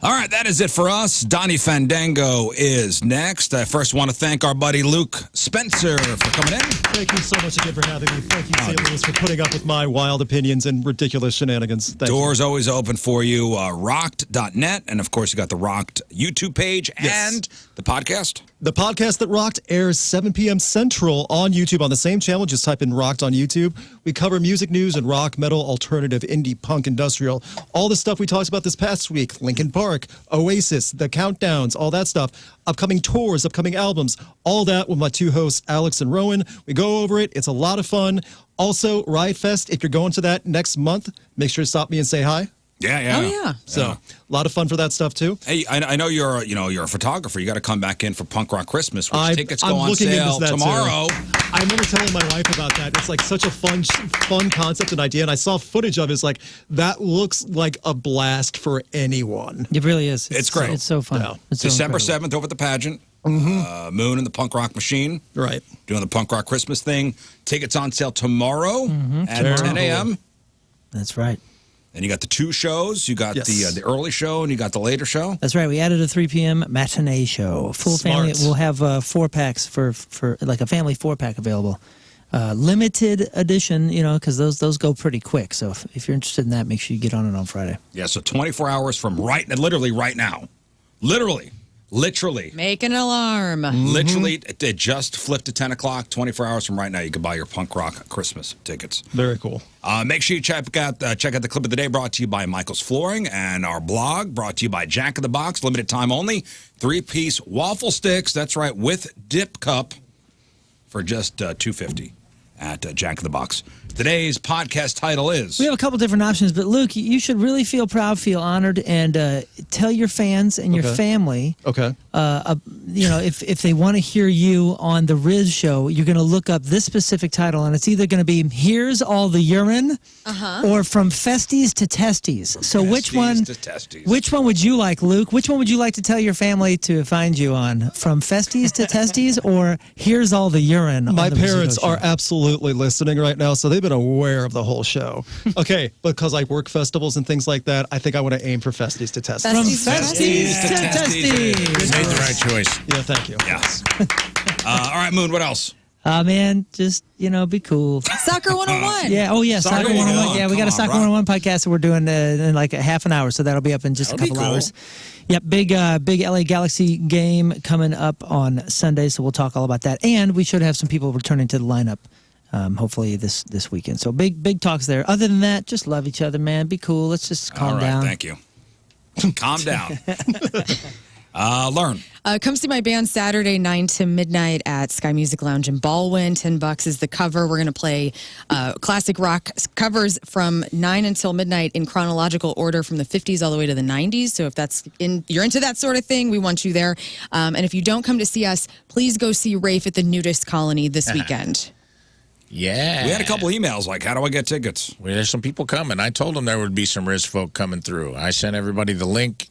All right, that is it for us. Donnie Fandango is next. I first want to thank our buddy Luke Spencer for coming in. Thank you so much again for having me. Thank you, St. Louis, for putting up with my wild opinions and ridiculous shenanigans. Thank Doors always open for you. Rocked.net. And, of course, you got the Rocked YouTube page and the podcast. The podcast that rocked airs 7 p.m. Central on YouTube on the same channel. Just type in Rocked on YouTube. We cover music news and rock, metal, alternative, indie, punk, industrial. All the stuff we talked about this past week. Linkin Park, Oasis, the countdowns, all that stuff. Upcoming tours, upcoming albums. All that with my 2 hosts, Alex and Rowan. We go over it. It's a lot of fun. Also, Riot Fest, if you're going to that next month, make sure to stop me and say hi. Yeah. Oh, yeah. So, a lot of fun for that stuff, too. Hey, I know you're a photographer. You got to come back in for Punk Rock Christmas, which tickets go I'm on looking sale into that tomorrow. Too. I remember telling my wife about that. It's like such a fun concept and idea. And I saw footage of it. It's like, that looks like a blast for anyone. It really is. It's great. It's so fun. Yeah. It's so December incredible. 7th over at the pageant. Moon and the Punk Rock Machine. Right. Doing the Punk Rock Christmas thing. Tickets on sale tomorrow at 10 a.m. That's right. And you got the 2 shows. You got the early show and you got the later show. That's right. We added a 3 p.m. matinee show. Full family. We'll have 4-packs for like a family 4-pack available. Limited edition, because those go pretty quick. So if you're interested in that, make sure you get on it on Friday. Yeah, so 24 hours from literally right now. Literally. Make an alarm. Literally, it just flipped to 10 o'clock. 24 hours from right now, you can buy your Punk Rock Christmas tickets. Very cool. Make sure you check out the clip of the day brought to you by Michael's Flooring and our blog brought to you by Jack in the Box. Limited time only. 3-piece waffle sticks. That's right, with dip cup for just $2.50 at Jack in the Box. Today's podcast title is... We have a couple different options, but Luke, you should really feel proud, feel honored, and tell your fans and your family. Okay. If they want to hear you on the Rizz Show, you're going to look up this specific title, and it's either going to be "Here's All the Urine" or "From Festies to Testies." So which one? Which one would you like, Luke? Which one would you like to tell your family to find you on? "From Festies to Testies" or "Here's All the Urine"? My on the parents Rizzuto Show? are absolutely listening right now, so they've been aware of the whole show. Okay, because I work festivals and things like that, I think I want to aim for Festies to Testies. From Festies to Testies. You made the right choice. Yeah, thank you. Yes. All right, Moon, what else? Man, just, be cool. Soccer 101. Yeah, Soccer 101. Yeah, we got a Soccer 101 podcast that we're doing in like a half an hour, so that'll be up in just a couple hours. Yep, big LA Galaxy game coming up on Sunday, so we'll talk all about that. And we should have some people returning to the lineup. Hopefully this weekend. So big talks there. Other than that, just love each other, man. Be cool. Let's just calm down. Thank you. Calm down. Lern. Come see my band Saturday 9 to midnight at Sky Music Lounge in Ballwind. $10 is the cover. We're going to play classic rock covers from 9 until midnight in chronological order from the 50s all the way to the 90s. So if you're into that sort of thing, we want you there. And if you don't come to see us, please go see Rafe at the Nudist Colony this weekend. Yeah. We had a couple emails like, how do I get tickets? Well, there's some people coming. I told them there would be some Rizz folk coming through. I sent everybody the link,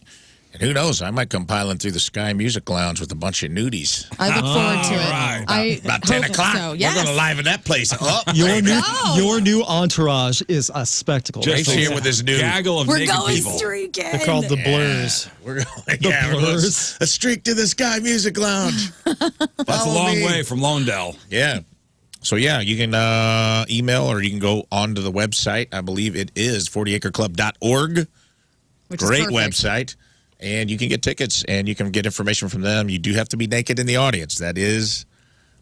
And who knows? I might come piling through the Sky Music Lounge with a bunch of nudies. I look forward to it. Right. About 10 o'clock. So, yes. We're going to liven that place up. Your new entourage is a spectacle. Just here with this new gaggle of We're naked going people. streaking. They're called the Blurs. We're going Blurs. a streak to the Sky Music Lounge. That's a long way from Lawndale. Yeah. So, yeah, you can email or you can go onto the website. I believe it is 40acreclub.org. Great website. And you can get tickets and you can get information from them. You do have to be naked in the audience. That is,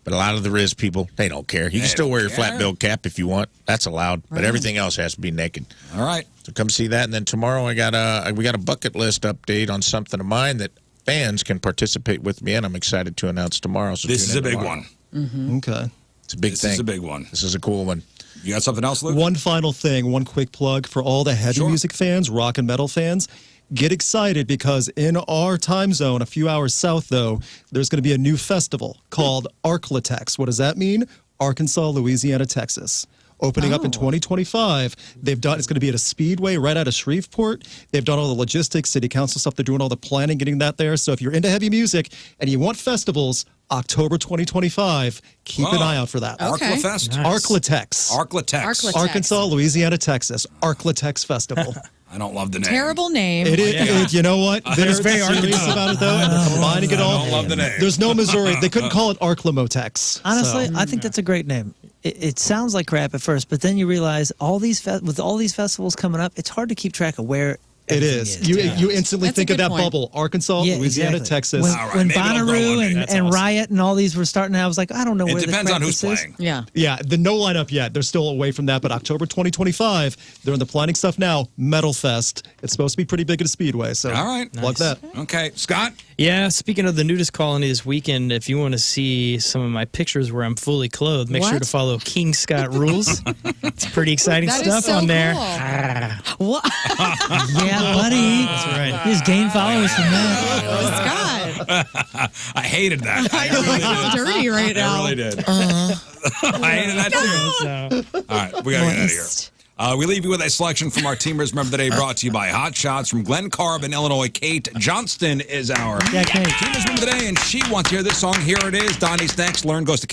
but a lot of the Rizz people, they don't care. You can still wear your flat bill cap if you want. That's allowed. But everything else has to be naked. All right. So come see that. And then tomorrow we got a bucket list update on something of mine that fans can participate with me in. I'm excited to announce tomorrow. So This is a big one. Okay. It's a big thing. This is a big one. This is a cool one. You got something else, Luke? One final thing, one quick plug for all the heavy music fans, rock and metal fans. Get excited because in our time zone, a few hours south, though, there's going to be a new festival called Arklatex. What does that mean? Arkansas, Louisiana, Texas. Opening up in 2025. It's going to be at a speedway right out of Shreveport. They've done all the logistics, city council stuff. They're doing all the planning, getting that there. So if you're into heavy music and you want festivals, October 2025, keep an eye out for that. Okay. Arklafest? Nice. Arklatex. Arklatex. Arkansas, Louisiana, Texas. Arklatex Festival. I don't love the name. Terrible name. It is. You know what? They're very serious about it, though, and they're combining it all. I don't love the name. There's no Missouri. They couldn't call it Arklamotex. Honestly, I think that's a great name. It sounds like crap at first, but then you realize with all these festivals coming up, it's hard to keep track of where it is. You instantly That's a think of good that point. bubble. Arkansas, Yeah, Louisiana, exactly. Texas. When maybe it'll grow Bonnaroo one day. and That's Riot and all these were starting, I was like, I don't know It where depends the on who's crap this playing. Yeah. Yeah, the no lineup yet. They're still away from that, but October 2025, they're in the planning stuff now. Metal Fest. It's supposed to be pretty big at a speedway. So All right. plug that. Okay. Scott? Yeah, speaking of the nudist colony this weekend, if you want to see some of my pictures where I'm fully clothed, make sure What? to follow King Scott Rules. It's pretty exciting That is stuff so on there. cool. What? Yeah, buddy. That's right. You just gain followers from that. Scott. I hated that. I know. I feel dirty right now. I really did. I hated that too. So, All right. We got to get out of here. We leave you with a selection from our Teamers Member Today brought to you by Hot Shots from Glen Carb in Illinois. Kate Johnston is our Yeah, Kate. Teamers Member Today, and she wants to hear this song. Here it is. Donnie's next. Lern goes to